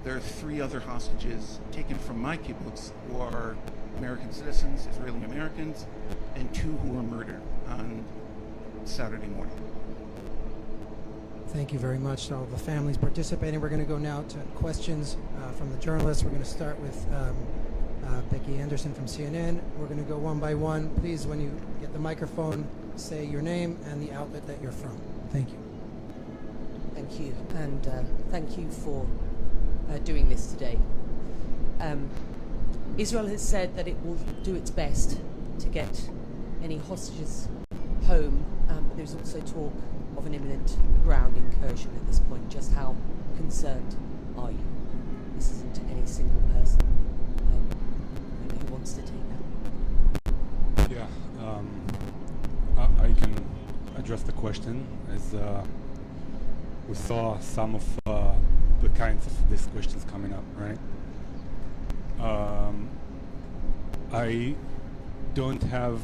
there are 3 other hostages taken from my kibbutz who are American citizens, Israeli Americans, and 2 who were murdered on Saturday morning. Thank you very much to all the families participating. We're going to go now to questions from the journalists. We're going to start with Becky Anderson from CNN. We're going to go one by one. Please, when you get the microphone, say your name and the outlet that you're from. Thank you. Thank you, and thank you for doing this today. Israel has said that it will do its best to get any hostages home, but there's also talk of an imminent ground incursion at this point. Just how concerned are you? This isn't any single person who wants to take that. Yeah, I can address the question. As we saw some of the kinds of these questions coming up, right? I don't have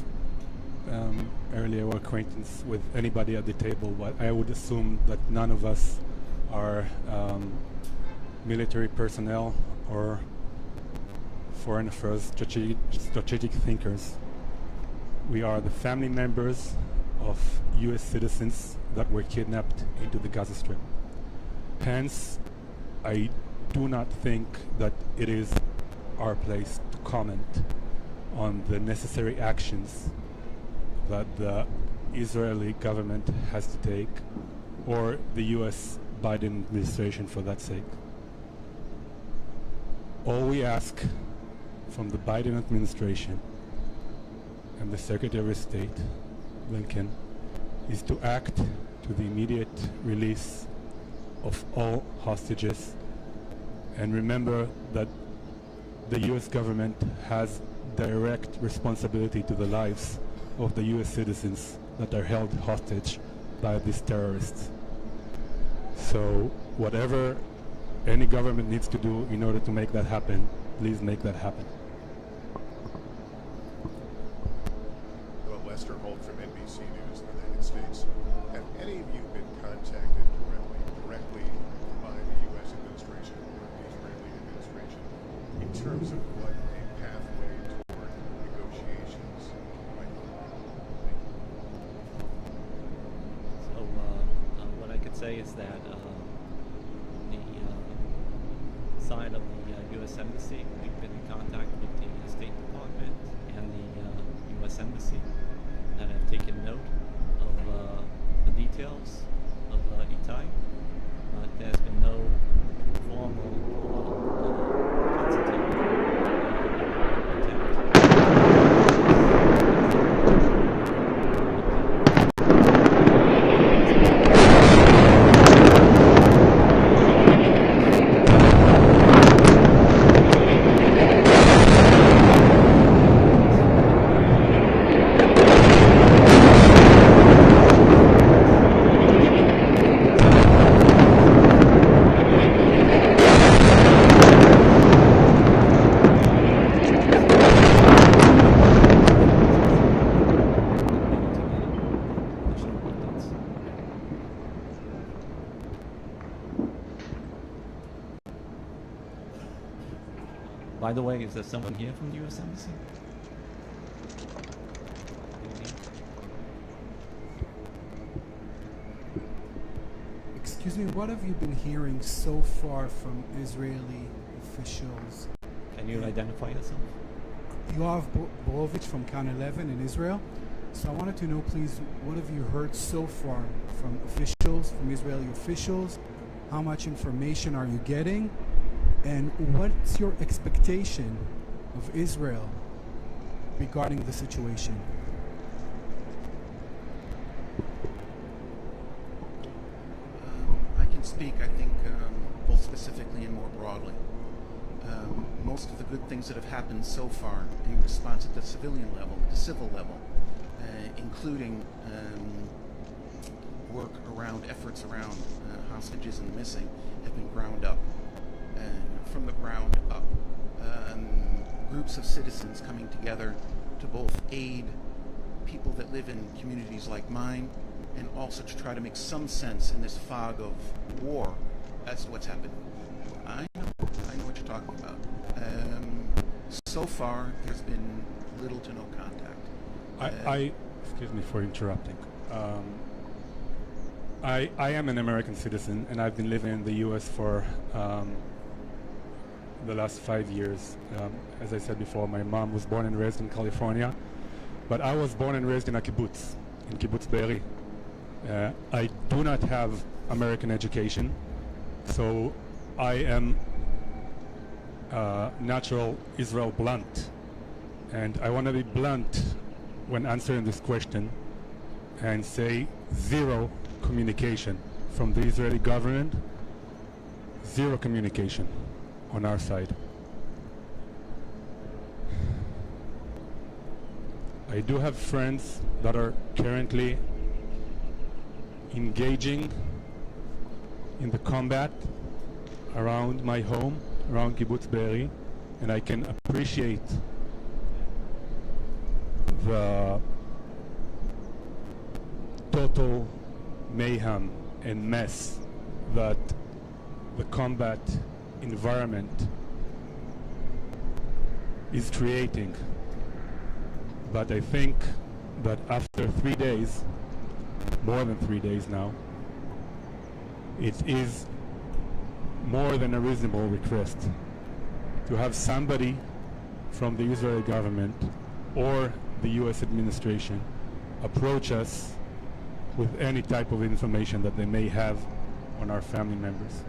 earlier acquaintance with anybody at the table, but I would assume that none of us are military personnel or foreign affairs strategic thinkers. We are the family members of US citizens that were kidnapped into the Gaza Strip. Hence, I do not think that it is our place to comment on the necessary actions that the Israeli government has to take, or the US Biden administration for that sake. All we ask from the Biden administration and the Secretary of State, Blinken, is to act to the immediate release of all hostages, and remember that the US government has direct responsibility to the lives of the US citizens that are held hostage by these terrorists. So whatever any government needs to do in order to make that happen, please make that happen. Well, Lester Holt from NBC News in the United States. Have any of you been contacted directly by the U.S. administration or the Israeli administration in terms of what a pathway toward negotiations might look like? So what I could say is that the side of the U.S. Embassy, we've been in contact with the State Department and the U.S. Embassy that have taken note of the details of Itai, but there's been no formal consultation. By the way, is there someone here from the U.S. Embassy? Excuse me, what have you been hearing so far from Israeli officials? Can you identify yourself? Yoav Borovich from Can 11 in Israel. So I wanted to know, please, what have you heard so far from officials, from Israeli officials? How much information are you getting? And what's your expectation of Israel regarding the situation? I can speak, I think, both specifically and more broadly. Most of the good things that have happened so far in response at the civilian level, the civil level, including work around efforts around hostages and missing, have been ground up. From the ground up. Groups of citizens coming together to both aid people that live in communities like mine and also to try to make some sense in this fog of war as to what's happened. I know what you're talking about. So far, there's been little to no contact. Excuse me for interrupting. I am an American citizen, and I've been living in the U.S. for the last 5 years. As I said before, my mom was born and raised in California, but I was born and raised in a kibbutz, in Kibbutz Be'eri. I do not have American education, so I am natural Israel blunt, and I want to be blunt when answering this question and say zero communication from the Israeli government, zero communication on our side. I do have friends that are currently engaging in the combat around my home, around Kibbutz Be'eri, and I can appreciate the total mayhem and mess that the combat environment is creating. But I think that after 3 days, more than 3 days now, it is more than a reasonable request to have somebody from the Israeli government or the US administration approach us with any type of information that they may have on our family members.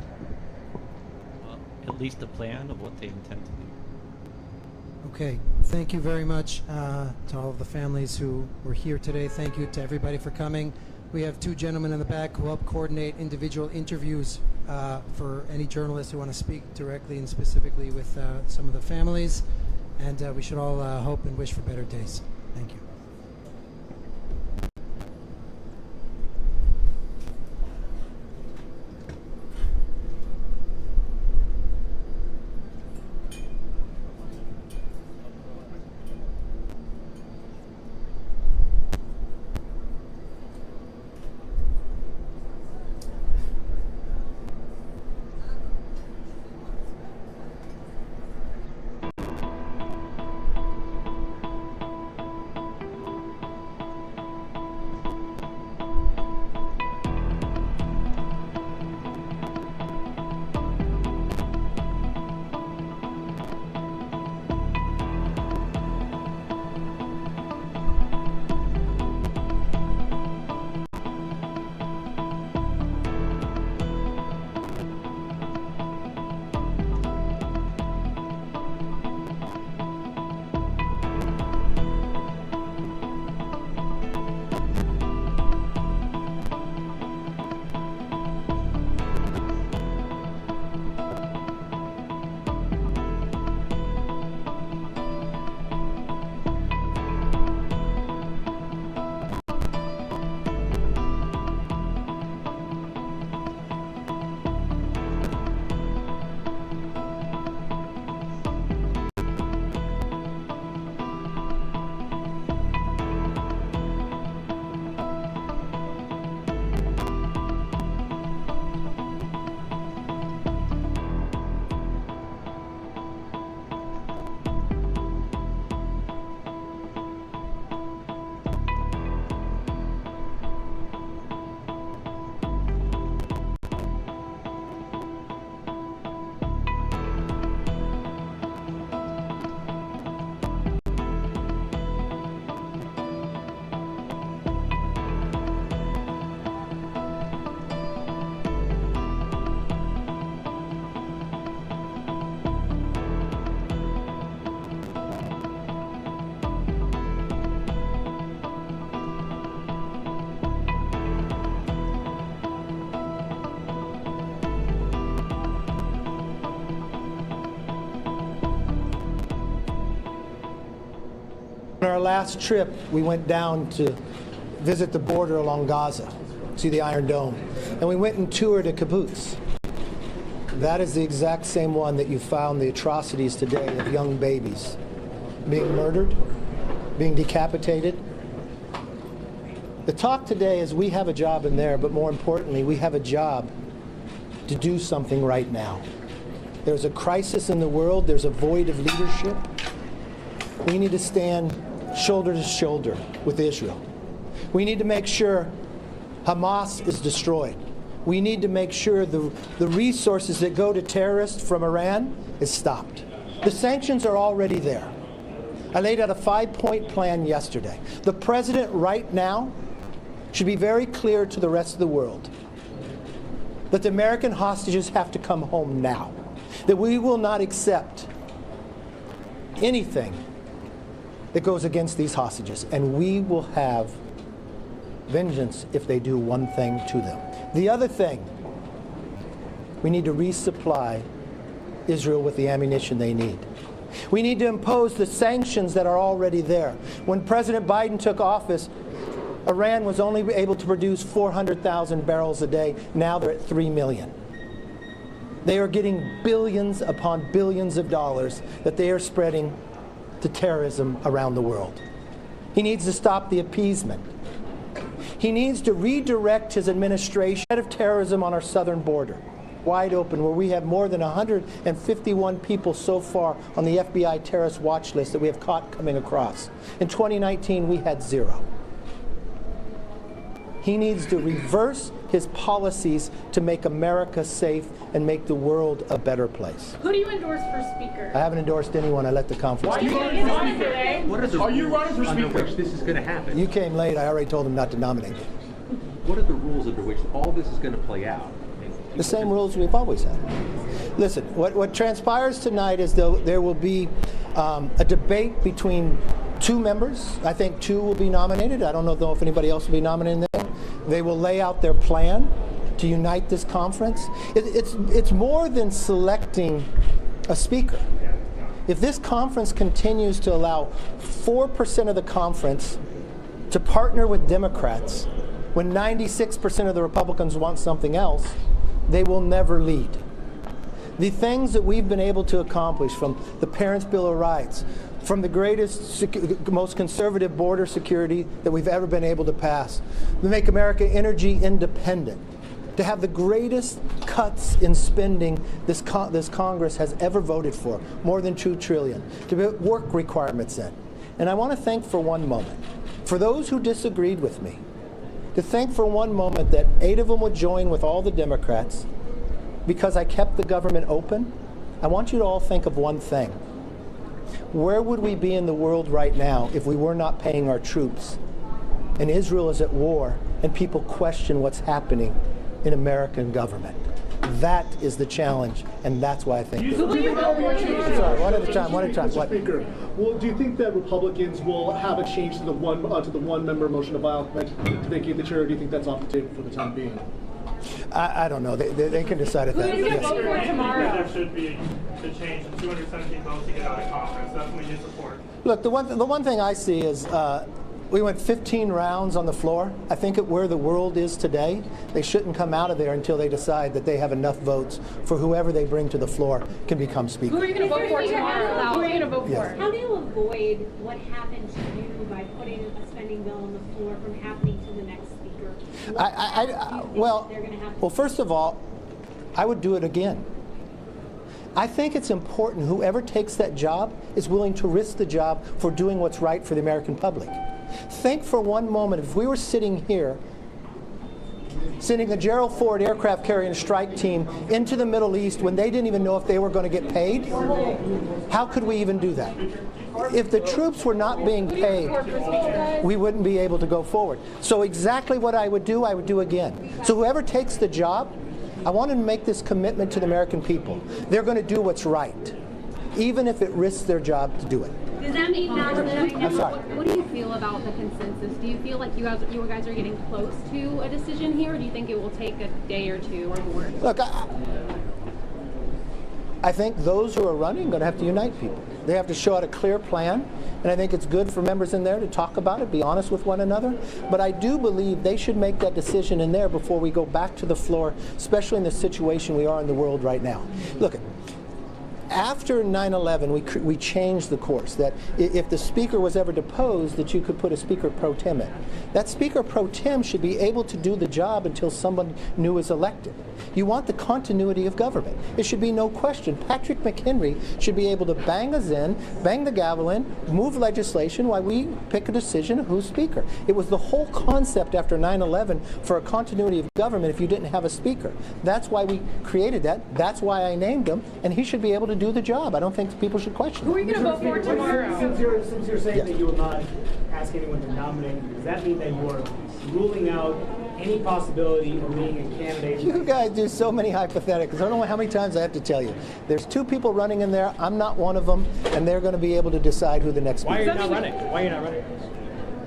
At least a plan of what they intend to do. Okay, thank you very much to all of the families who were here today. Thank you to everybody for coming. We have two gentlemen in the back who help coordinate individual interviews for any journalists who want to speak directly and specifically with some of the families. And we should all hope and wish for better days. Thank you. On our last trip, we went down to visit the border along Gaza, see the Iron Dome, and we went and toured a kibbutz. That is the exact same one that you found the atrocities today of young babies being murdered, being decapitated. The talk today is we have a job in there, but more importantly, we have a job to do something right now. There's a crisis in the world. There's a void of leadership. We need to stand shoulder to shoulder with Israel. We need to make sure Hamas is destroyed. We need to make sure the resources that go to terrorists from Iran is stopped. The sanctions are already there. I laid out a 5-point plan yesterday. The president right now should be very clear to the rest of the world that the American hostages have to come home now, that we will not accept anything that goes against these hostages, and we will have vengeance if they do one thing to them. The other thing, we need to resupply Israel with the ammunition they need. We need to impose the sanctions that are already there. When President Biden took office, Iran was only able to produce 400,000 barrels a day. Now they're at 3 million. They are getting billions upon billions of dollars that they are spreading to terrorism around the world. He needs to stop the appeasement. He needs to redirect his administration of terrorism on our southern border, wide open, where we have more than 151 people so far on the FBI terrorist watch list that we have caught coming across. In 2019, we had 0. He needs to reverse his policies to make America safe and make the world a better place. Who do you endorse for speaker? I haven't endorsed anyone. I let the conference. Are you running for under which this is going to happen? You came late. I already told him not to nominate you. What are the rules under which all this is going to play out? The same rules we've always had. Listen, what transpires tonight is there will be a debate between 2 members. I think 2 will be nominated. I don't know if anybody else will be nominated there. They will lay out their plan to unite this conference. It's more than selecting a speaker. If this conference continues to allow 4% of the conference to partner with Democrats when 96% of the Republicans want something else, they will never lead. The things that we've been able to accomplish, from the Parents' Bill of Rights, from the greatest, most conservative border security that we've ever been able to pass, to make America energy independent, to have the greatest cuts in spending this Congress has ever voted for, more than $2 trillion, to put work requirements in. And I want to thank for one moment, for those who disagreed with me, to think for one moment that 8 of them would join with all the Democrats because I kept the government open. I want you to all think of one thing. Where would we be in the world right now if we were not paying our troops and Israel is at war and people question what's happening in American government? That is the challenge, and that's why I think. Sorry, one at a time. Mr. Speaker, well, do you think that Republicans will have a change to the one-member motion to vacate the chair, or do you think that's off the table for the time being? I don't know. They can decide at that. Yes. There should be a change in 217 votes to get out of conference. That's what you support. Look, the one thing I see is we went 15 rounds on the floor. I think at where the world is today, they shouldn't come out of there until they decide that they have enough votes for whoever they bring to the floor can become speaker. Who are you going to vote for tomorrow? Who are you going to vote for? How do you avoid what happened to you by putting a spending bill on the floor from happening to the next speaker? Well, first of all, I would do it again. I think it's important whoever takes that job is willing to risk the job for doing what's right for the American public. Think for one moment, if we were sitting here, sending the Gerald Ford aircraft carrier strike team into the Middle East when they didn't even know if they were going to get paid, how could we even do that? If the troops were not being paid, we wouldn't be able to go forward. So exactly what I would do again. So whoever takes the job, I want to make this commitment to the American people. They're going to do what's right, even if it risks their job to do it. Does that mean now I'm sorry. What do you feel about the consensus? Do you feel like you guys are getting close to a decision here, or do you think it will take a day or 2 or more? Look, I think those who are running are going to have to unite people. They have to show out a clear plan. And I think it's good for members in there to talk about it, be honest with one another. But I do believe they should make that decision in there before we go back to the floor, especially in the situation we are in the world right now. Look, after 9/11, we changed the course, that if the speaker was ever deposed, that you could put a speaker pro tem in. That speaker pro tem should be able to do the job until someone new is elected. You want the continuity of government. It should be no question. Patrick McHenry should be able to bang us in, bang the gavel in, move legislation while we pick a decision of who's speaker. It was the whole concept after 9/11 for a continuity of government if you didn't have a speaker. That's why we created that. That's why I named him, and he should be able to do the job. I don't think people should question it. Who are you going to vote for tomorrow? Since you're saying Yes. that you will not ask anyone to nominate you, does that mean that you are ruling out any possibility of being a candidate? You guys do so many hypotheticals. I don't know how many times I have to tell you. There's two people running in there. I'm not one of them, and they're going to be able to decide who the next Why are speaker you is. not running? Why are you not running?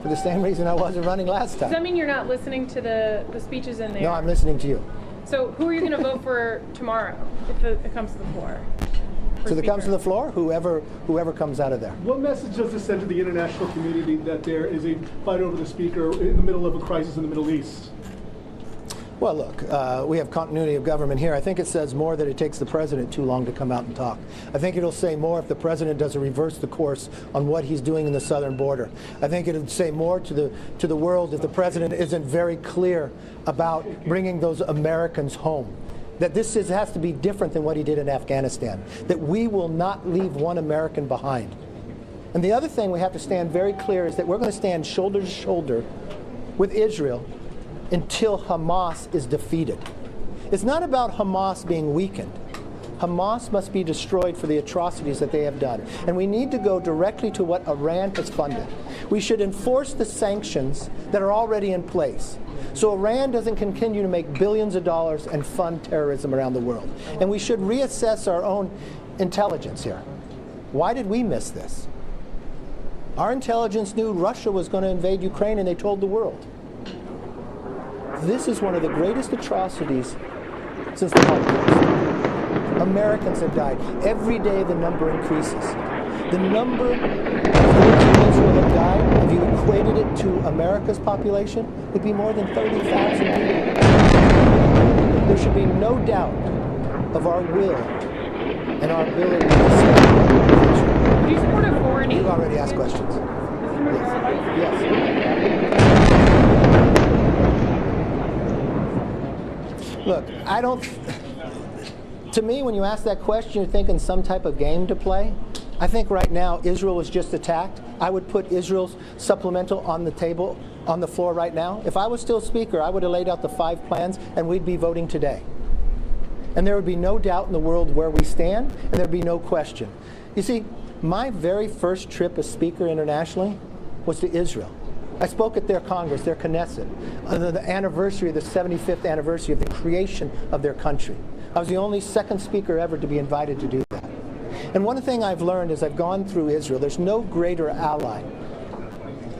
For the same reason I wasn't running last Does time. that mean you're not listening to the speeches in there? No, I'm listening to you. So who are you going to vote for tomorrow if it comes to the floor? So it comes to the floor, whoever comes out of there. What message does this send to the international community that there is a fight over the speaker in the middle of a crisis in the Middle East? Well, look, we have continuity of government here. I think it says more that it takes the president too long to come out and talk. I think it'll say more if the president doesn't reverse the course on what he's doing in the southern border. I think it'll say more to the world if the president isn't very clear about bringing those Americans home. That this has to be different than what he did in Afghanistan. That we will not leave one American behind. And the other thing we have to stand very clear is that we're going to stand shoulder to shoulder with Israel until Hamas is defeated. It's not about Hamas being weakened. Hamas must be destroyed for the atrocities that they have done. And we need to go directly to what Iran has funded. We should enforce the sanctions that are already in place, so Iran doesn't continue to make billions of dollars and fund terrorism around the world. And we should reassess our own intelligence here. Why did we miss this? Our intelligence knew Russia was going to invade Ukraine, and they told the world. This is one of the greatest atrocities since the Holocaust. Americans have died. Every day the number increases. The number of those in Israel have died, if you equated it to America's population, would be more than 30,000 people. There should be no doubt of our will and our ability to save Israel. Do you support a foreign? You've already asked questions. Yes. Look, I don't. To me, when you ask that question, you're thinking some type of game to play. I think right now Israel was just attacked. I would put Israel's supplemental on the table, on the floor right now. If I was still speaker, I would have laid out the 5 plans, and we'd be voting today. And there would be no doubt in the world where we stand, and there'd be no question. You see, my very first trip as speaker internationally was to Israel. I spoke at their Congress, their Knesset, on the anniversary, the 75th anniversary of the creation of their country. I was the only second speaker ever to be invited to do that. And one thing I've learned as I've gone through Israel, there's no greater ally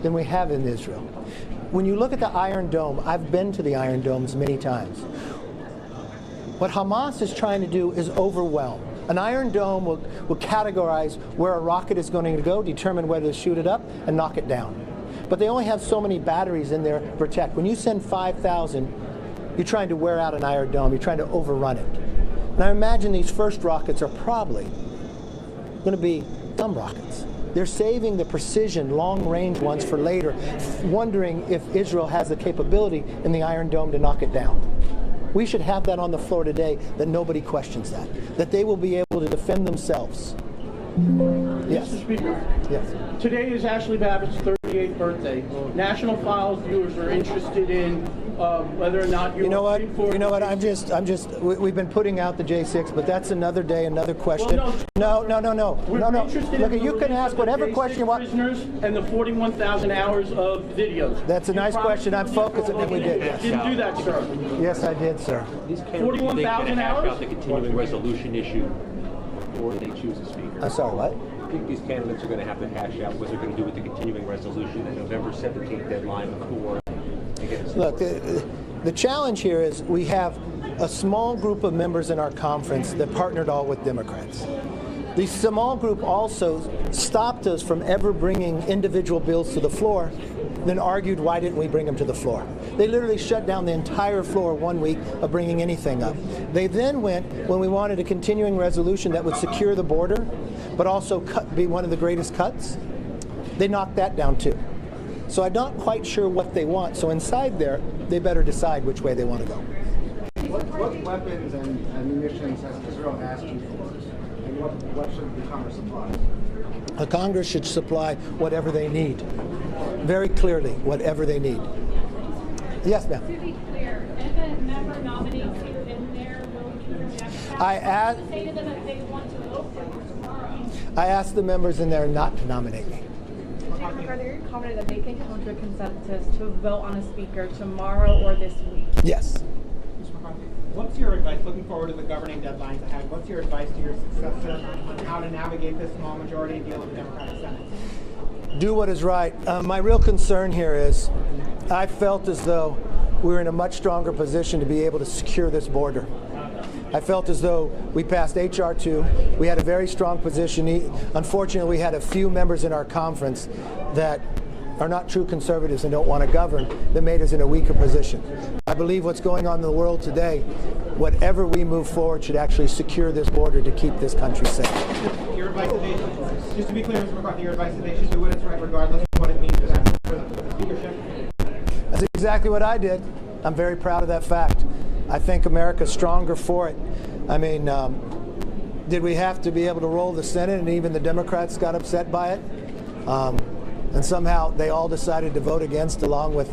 than we have in Israel. When you look at the Iron Dome, I've been to the Iron Domes many times. What Hamas is trying to do is overwhelm. An Iron Dome will categorize where a rocket is going to go, determine whether to shoot it up, and knock it down. But they only have so many batteries in there to protect. When you send 5,000, you're trying to wear out an Iron Dome. You're trying to overrun it. And I imagine these first rockets are probably going to be thumb rockets. They're saving the precision, long-range ones for later, wondering if Israel has the capability in the Iron Dome to knock it down. We should have that on the floor today, that nobody questions that they will be able to defend themselves. Yes. Mr. Speaker, yes. Today is Ashley Babbitt's 38th birthday. National Files viewers are interested in whether or not you're... You know what? We've been putting out the J6, but that's another day, another question. Well, No. We're interested Look, in you can ask whatever question you want. Prisoners and the 41,000 hours of videos. That's a nice question. I'm focusing, and we did. Yes. Didn't do that, sir. Yes, I did, sir. 41,000 hours? Out the continuing resolution issue, or they choose a speaker. I'm sorry, what? I think these candidates are going to have to hash out what they're going to do with the continuing resolution, the November 17th deadline before they get it. Look, the challenge here is we have a small group of members in our conference that partnered all with Democrats. The small group also stopped us from ever bringing individual bills to the floor, then argued why didn't we bring them to the floor. They literally shut down the entire floor 1 week of bringing anything up. They then went, when we wanted a continuing resolution that would secure the border, but also be one of the greatest cuts, they knocked that down too. So I'm not quite sure what they want. So inside there, they better decide which way they want to go. What weapons and munitions has Israel asked you for? And what should the Congress supply? The Congress should supply whatever they need. Very clearly, whatever they need. Yes, ma'am. To be clear, if a member nominates you in there, will you reject that? I asked. Say to them that they want to vote for you tomorrow. I asked the members in there not to nominate me. Chief McCarthy, you commented that they can come to a consensus to vote on a speaker tomorrow or this week. Yes. What's your advice, looking forward to the governing deadlines ahead, what's your advice to your successor on how to navigate this small majority deal with the Democratic Senate? Do what is right. My real concern here is I felt as though we were in a much stronger position to be able to secure this border. I felt as though we passed H.R. 2. We had a very strong position. Unfortunately, we had a few members in our conference that are not true conservatives and don't want to govern that made us in a weaker position. I believe what's going on in the world today, whatever we move forward should actually secure this border to keep this country safe. Your advice today, just to be clear, Mr. McCarthy, your advice today should do what is right regardless of what it means for the speakership? That's exactly what I did. I'm very proud of that fact. I think America's stronger for it. I mean, did we have to be able to roll the Senate and even the Democrats got upset by it? And somehow they all decided to vote against, along with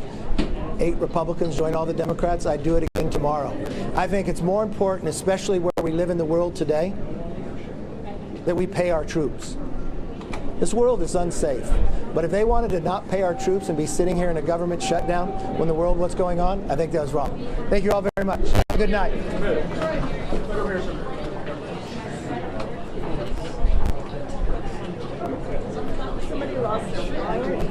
8 Republicans join all the Democrats. I'd do it again tomorrow. I think it's more important, especially where we live in the world today, that we pay our troops. This world is unsafe. But if they wanted to not pay our troops and be sitting here in a government shutdown when the world what's going on, I think that was wrong. Thank you all very much. Have a good night. Somebody lost their power.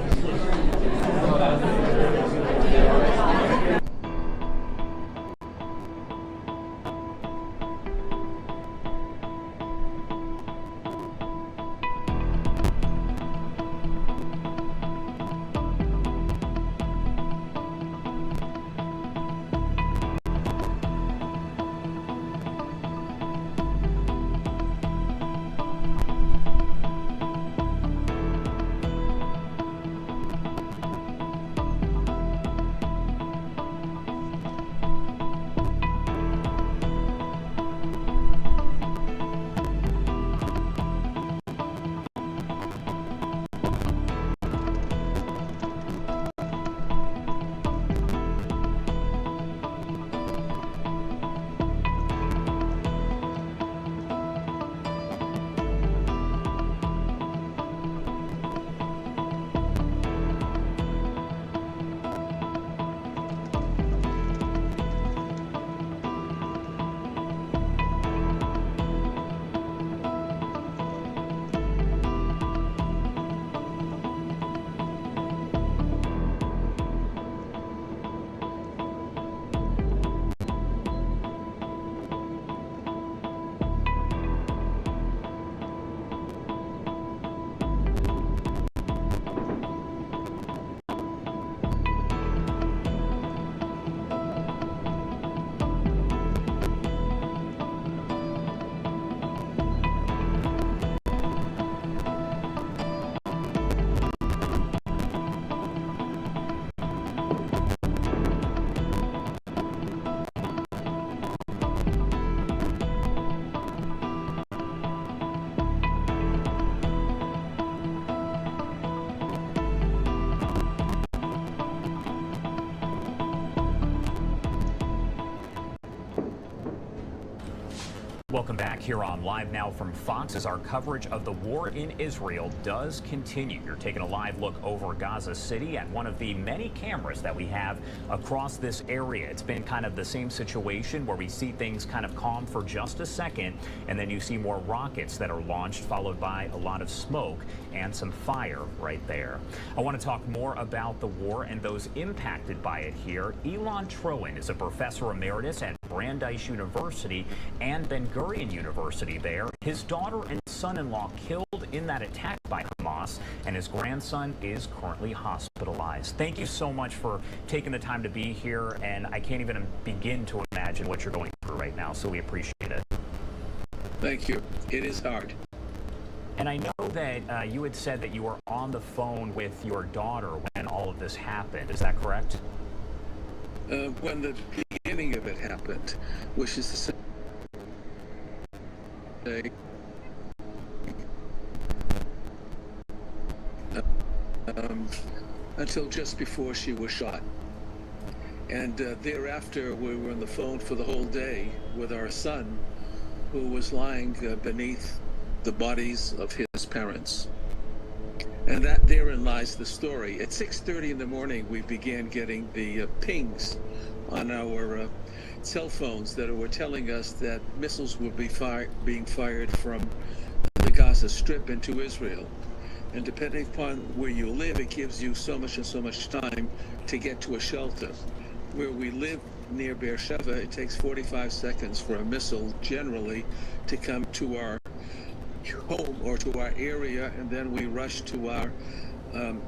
Welcome back here on Live Now from Fox as our coverage of the war in Israel does continue. You're taking a live look over Gaza City at one of the many cameras that we have across this area. It's been kind of the same situation where we see things kind of calm for just a second, and then you see more rockets that are launched, followed by a lot of smoke and some fire right there. I want to talk more about the war and those impacted by it here. Elon Troen is a professor emeritus at Brandeis University and Ben-Gurion University there. His daughter and son-in-law killed in that attack by Hamas, and his grandson is currently hospitalized. Thank you so much for taking the time to be here, and I can't even begin to imagine what you're going through right now, so we appreciate it. Thank you. It is hard. And I know that you had said that you were on the phone with your daughter when all of this happened. Is that correct? When the beginning of it happened, which is to say, until just before she was shot. And thereafter, we were on the phone for the whole day with our son, who was lying beneath the bodies of his parents. And that therein lies the story. At 6:30 in the morning, we began getting the pings on our cell phones that were telling us that missiles would be being fired from the Gaza Strip into Israel. And depending upon where you live, it gives you so much and so much time to get to a shelter. Where we live near Beersheba, it takes 45 seconds for a missile generally to come to our home or to our area, and then we rush to our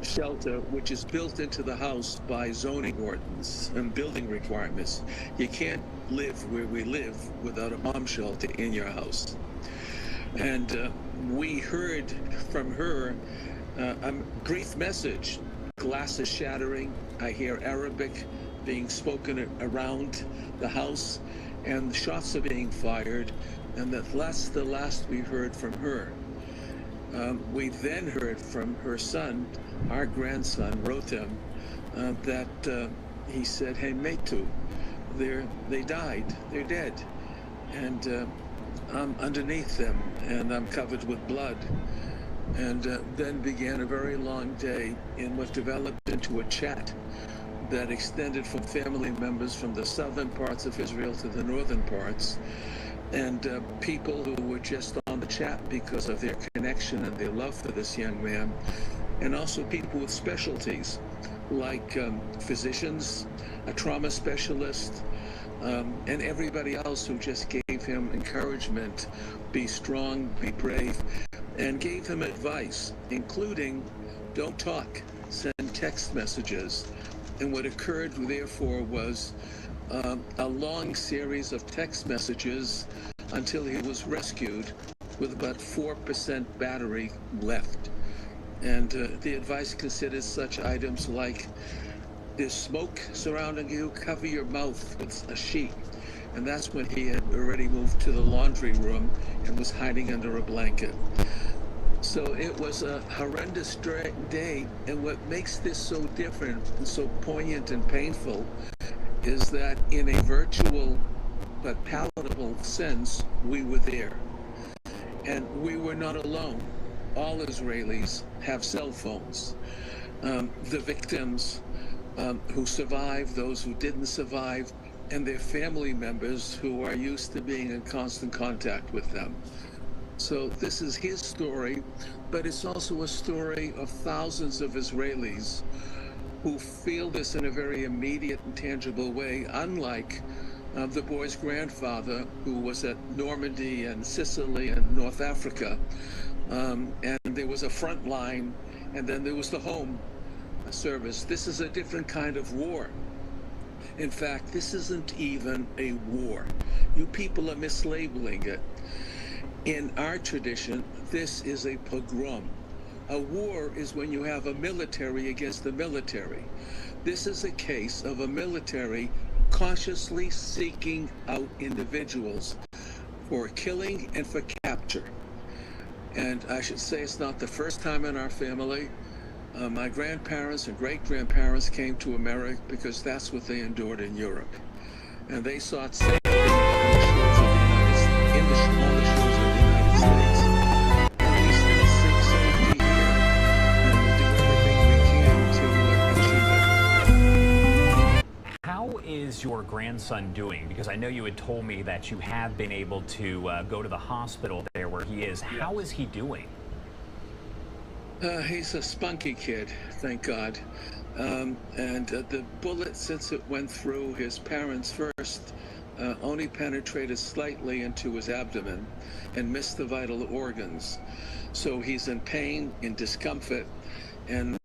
shelter, which is built into the house by zoning ordinance and building requirements. You can't live where we live without a bomb shelter in your house. And we heard from her a brief message. Glass is shattering. I hear Arabic being spoken around the house, and the shots are being fired, and that's the last we heard from her. We then heard from her son, our grandson, Rotem, that he said, "Hey, Metu, they died, they're dead." And I'm underneath them, and I'm covered with blood. And then began a very long day in what developed into a chat that extended from family members from the southern parts of Israel to the northern parts, and people who were just on the chat because of their connection and their love for this young man, and also people with specialties like physicians, a trauma specialist, and everybody else who just gave him encouragement, be strong, be brave, and gave him advice, including don't talk, send text messages. And what occurred, therefore, was a long series of text messages until he was rescued with about 4% battery left. And the advice considers such items like, there's smoke surrounding you, cover your mouth with a sheet. And that's when he had already moved to the laundry room and was hiding under a blanket. So it was a horrendous day, and what makes this so different and so poignant and painful is that in a virtual but palatable sense, we were there. And we were not alone. All Israelis have cell phones. The victims who survived, those who didn't survive, and their family members who are used to being in constant contact with them. So this is his story, but it's also a story of thousands of Israelis who feel this in a very immediate and tangible way, unlike the boy's grandfather, who was at Normandy and Sicily and North Africa. And there was a front line, and then there was the home service. This is a different kind of war. In fact, this isn't even a war. You people are mislabeling it. In our tradition, this is a pogrom. A war is when you have a military against the military. This is a case of a military consciously seeking out individuals for killing and for capture. And I should say it's not the first time in our family. My grandparents and great-grandparents came to America because that's what they endured in Europe. And they sought safety on the shores of the United States. And we still seek safety here, and we'll do everything we can to achieve it. How is your grandson doing? Because I know you had told me that you have been able to go to the hospital there where he is. How is he doing? He's a spunky kid, thank God. And the bullet, since it went through his parents' first only penetrated slightly into his abdomen and missed the vital organs. So he's in pain, in discomfort, and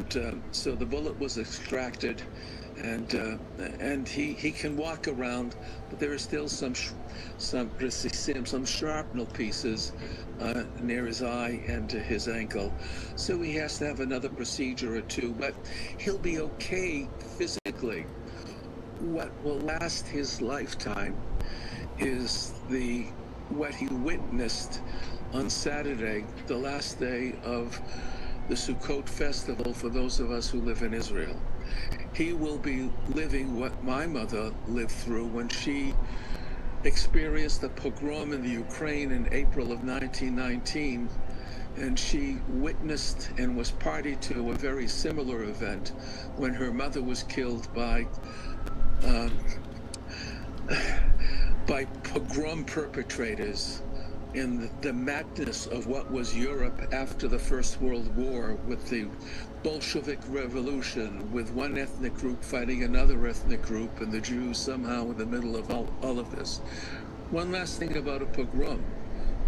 so the bullet was extracted, and he can walk around, but there are still some shrapnel pieces near his eye and his ankle. So he has to have another procedure or two, but he'll be okay physically. What will last his lifetime is what he witnessed on Saturday, the last day of the Sukkot festival for those of us who live in Israel. He will be living what my mother lived through when she experienced a pogrom in the Ukraine in April of 1919, and she witnessed and was party to a very similar event when her mother was killed by pogrom perpetrators in the madness of what was Europe after the First World War, with the Bolshevik Revolution, with one ethnic group fighting another ethnic group, and the Jews somehow in the middle of all of this. One last thing about a pogrom.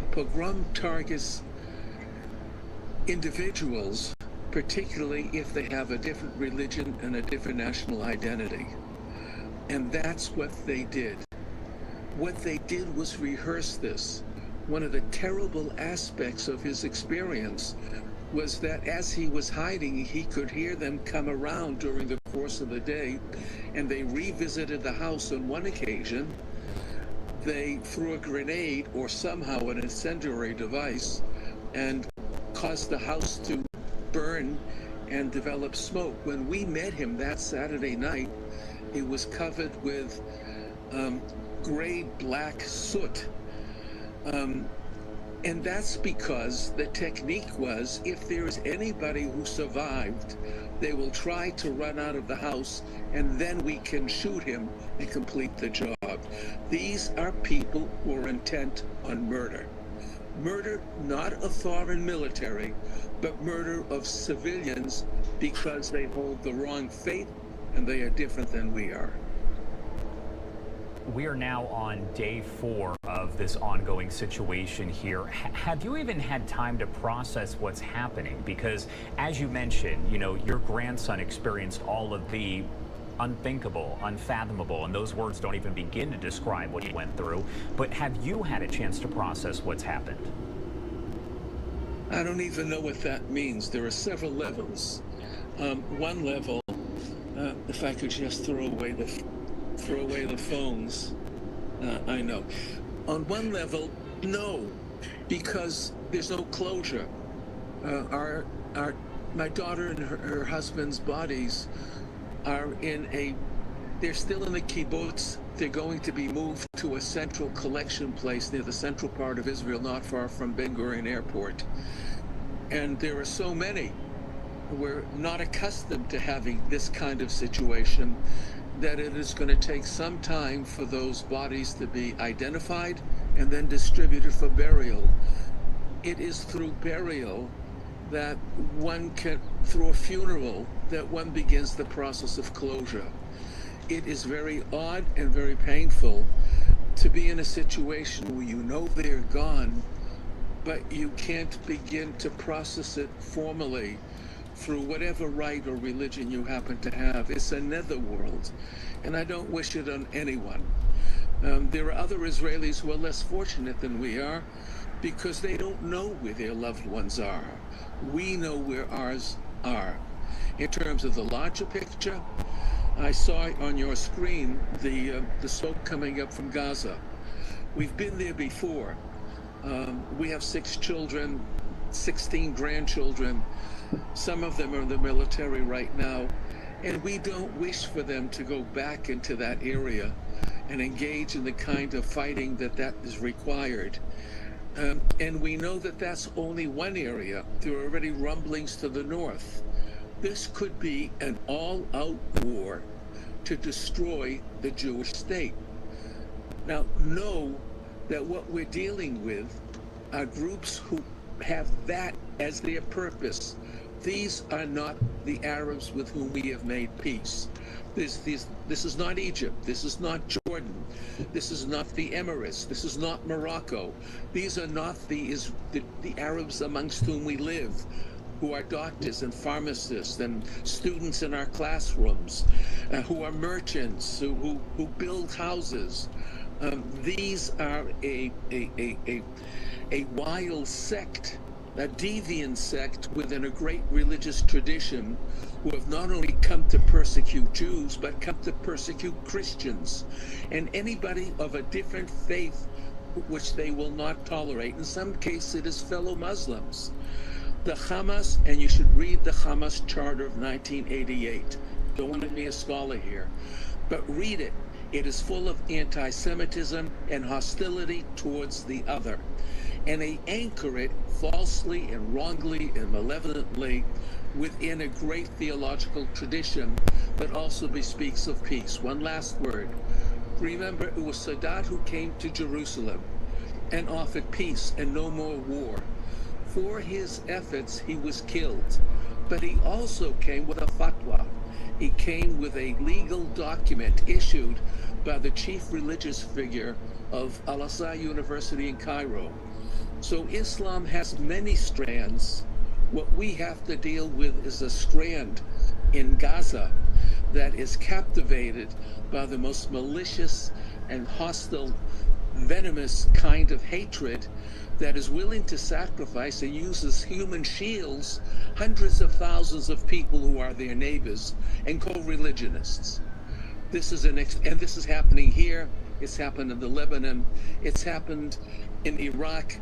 A pogrom targets individuals, particularly if they have a different religion and a different national identity. And that's what they did. What they did was rehearse this. One of the terrible aspects of his experience was that as he was hiding, he could hear them come around during the course of the day, and they revisited the house on one occasion. They threw a grenade or somehow an incendiary device and caused the house to burn and develop smoke. When we met him that Saturday night, it was covered with gray black soot. And that's because the technique was, if there is anybody who survived, they will try to run out of the house, and then we can shoot him and complete the job. These are people who are intent on murder. Murder not of foreign military, but murder of civilians because they hold the wrong faith and they are different than we are. We are now on day 4 of this ongoing situation here. Have you even had time to process what's happening? Because as you mentioned, you know, your grandson experienced all of the unthinkable, unfathomable, and those words don't even begin to describe what he went through. But have you had a chance to process what's happened? I don't even know what that means. There are several levels. One level, if I could just throw away the phones. I know. On one level, no, because there's no closure. My daughter and her husband's bodies are they're still in the kibbutz. They're going to be moved to a central collection place near the central part of Israel, not far from Ben Gurion Airport. And there are so many. We're not accustomed to having this kind of situation, that it is going to take some time for those bodies to be identified and then distributed for burial. It is through burial that one can, through a funeral, that one begins the process of closure. It is very odd and very painful to be in a situation where you know they're gone, but you can't begin to process it formally through whatever rite or religion you happen to have. It's a netherworld, and I don't wish it on anyone. There are other Israelis who are less fortunate than we are because they don't know where their loved ones are. We know where ours are. In terms of the larger picture, I saw on your screen the smoke coming up from Gaza. We've been there before. We have 6 children, 16 grandchildren. Some of them are in the military right now, and we don't wish for them to go back into that area and engage in the kind of fighting that is required. And we know that that's only one area. There are already rumblings to the north. This could be an all-out war to destroy the Jewish state. Now, know that what we're dealing with are groups who have that as their purpose. These are not the Arabs with whom we have made peace. This is not Egypt. This is not Jordan. This is not the Emirates. This is not Morocco. These are not the Arabs amongst whom we live, who are doctors and pharmacists and students in our classrooms, who are merchants, who build houses. These are a wild sect, a deviant sect within a great religious tradition, who have not only come to persecute Jews, but come to persecute Christians and anybody of a different faith which they will not tolerate. In some cases, it is fellow Muslims. The Hamas, and you should read the Hamas Charter of 1988. Don't want to be a scholar here, but read it. It is full of anti-Semitism and hostility towards the other. And they anchor it falsely and wrongly and malevolently within a great theological tradition that also bespeaks of peace. One last word. Remember, it was Sadat who came to Jerusalem and offered peace and no more war. For his efforts, he was killed. But he also came with a fatwa. He came with a legal document issued by the chief religious figure of Al-Azhar University in Cairo. So Islam has many strands. What we have to deal with is a strand in Gaza that is captivated by the most malicious and hostile, venomous kind of hatred that is willing to sacrifice and uses human shields hundreds of thousands of people who are their neighbors and co-religionists. This is and this is happening here. It's happened in the Lebanon. It's happened in Iraq.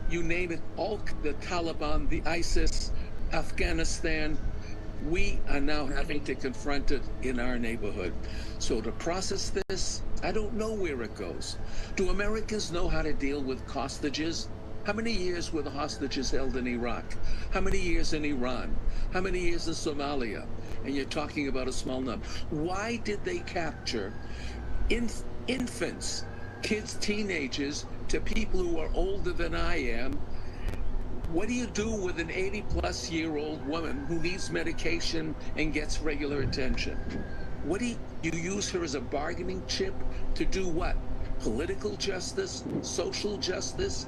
You name it, all the Taliban, the ISIS, Afghanistan. We are now having to confront it in our neighborhood. So to process this, I don't know where it goes. Do Americans know how to deal with hostages? How many years were the hostages held in Iraq? How many years in Iran? How many years in Somalia? And you're talking about a small number. Why did they capture infants, kids, teenagers, to people who are older than I am? What do you do with an 80-plus-year-old woman who needs medication and gets regular attention? What do you use her as a bargaining chip to do what? Political justice, social justice,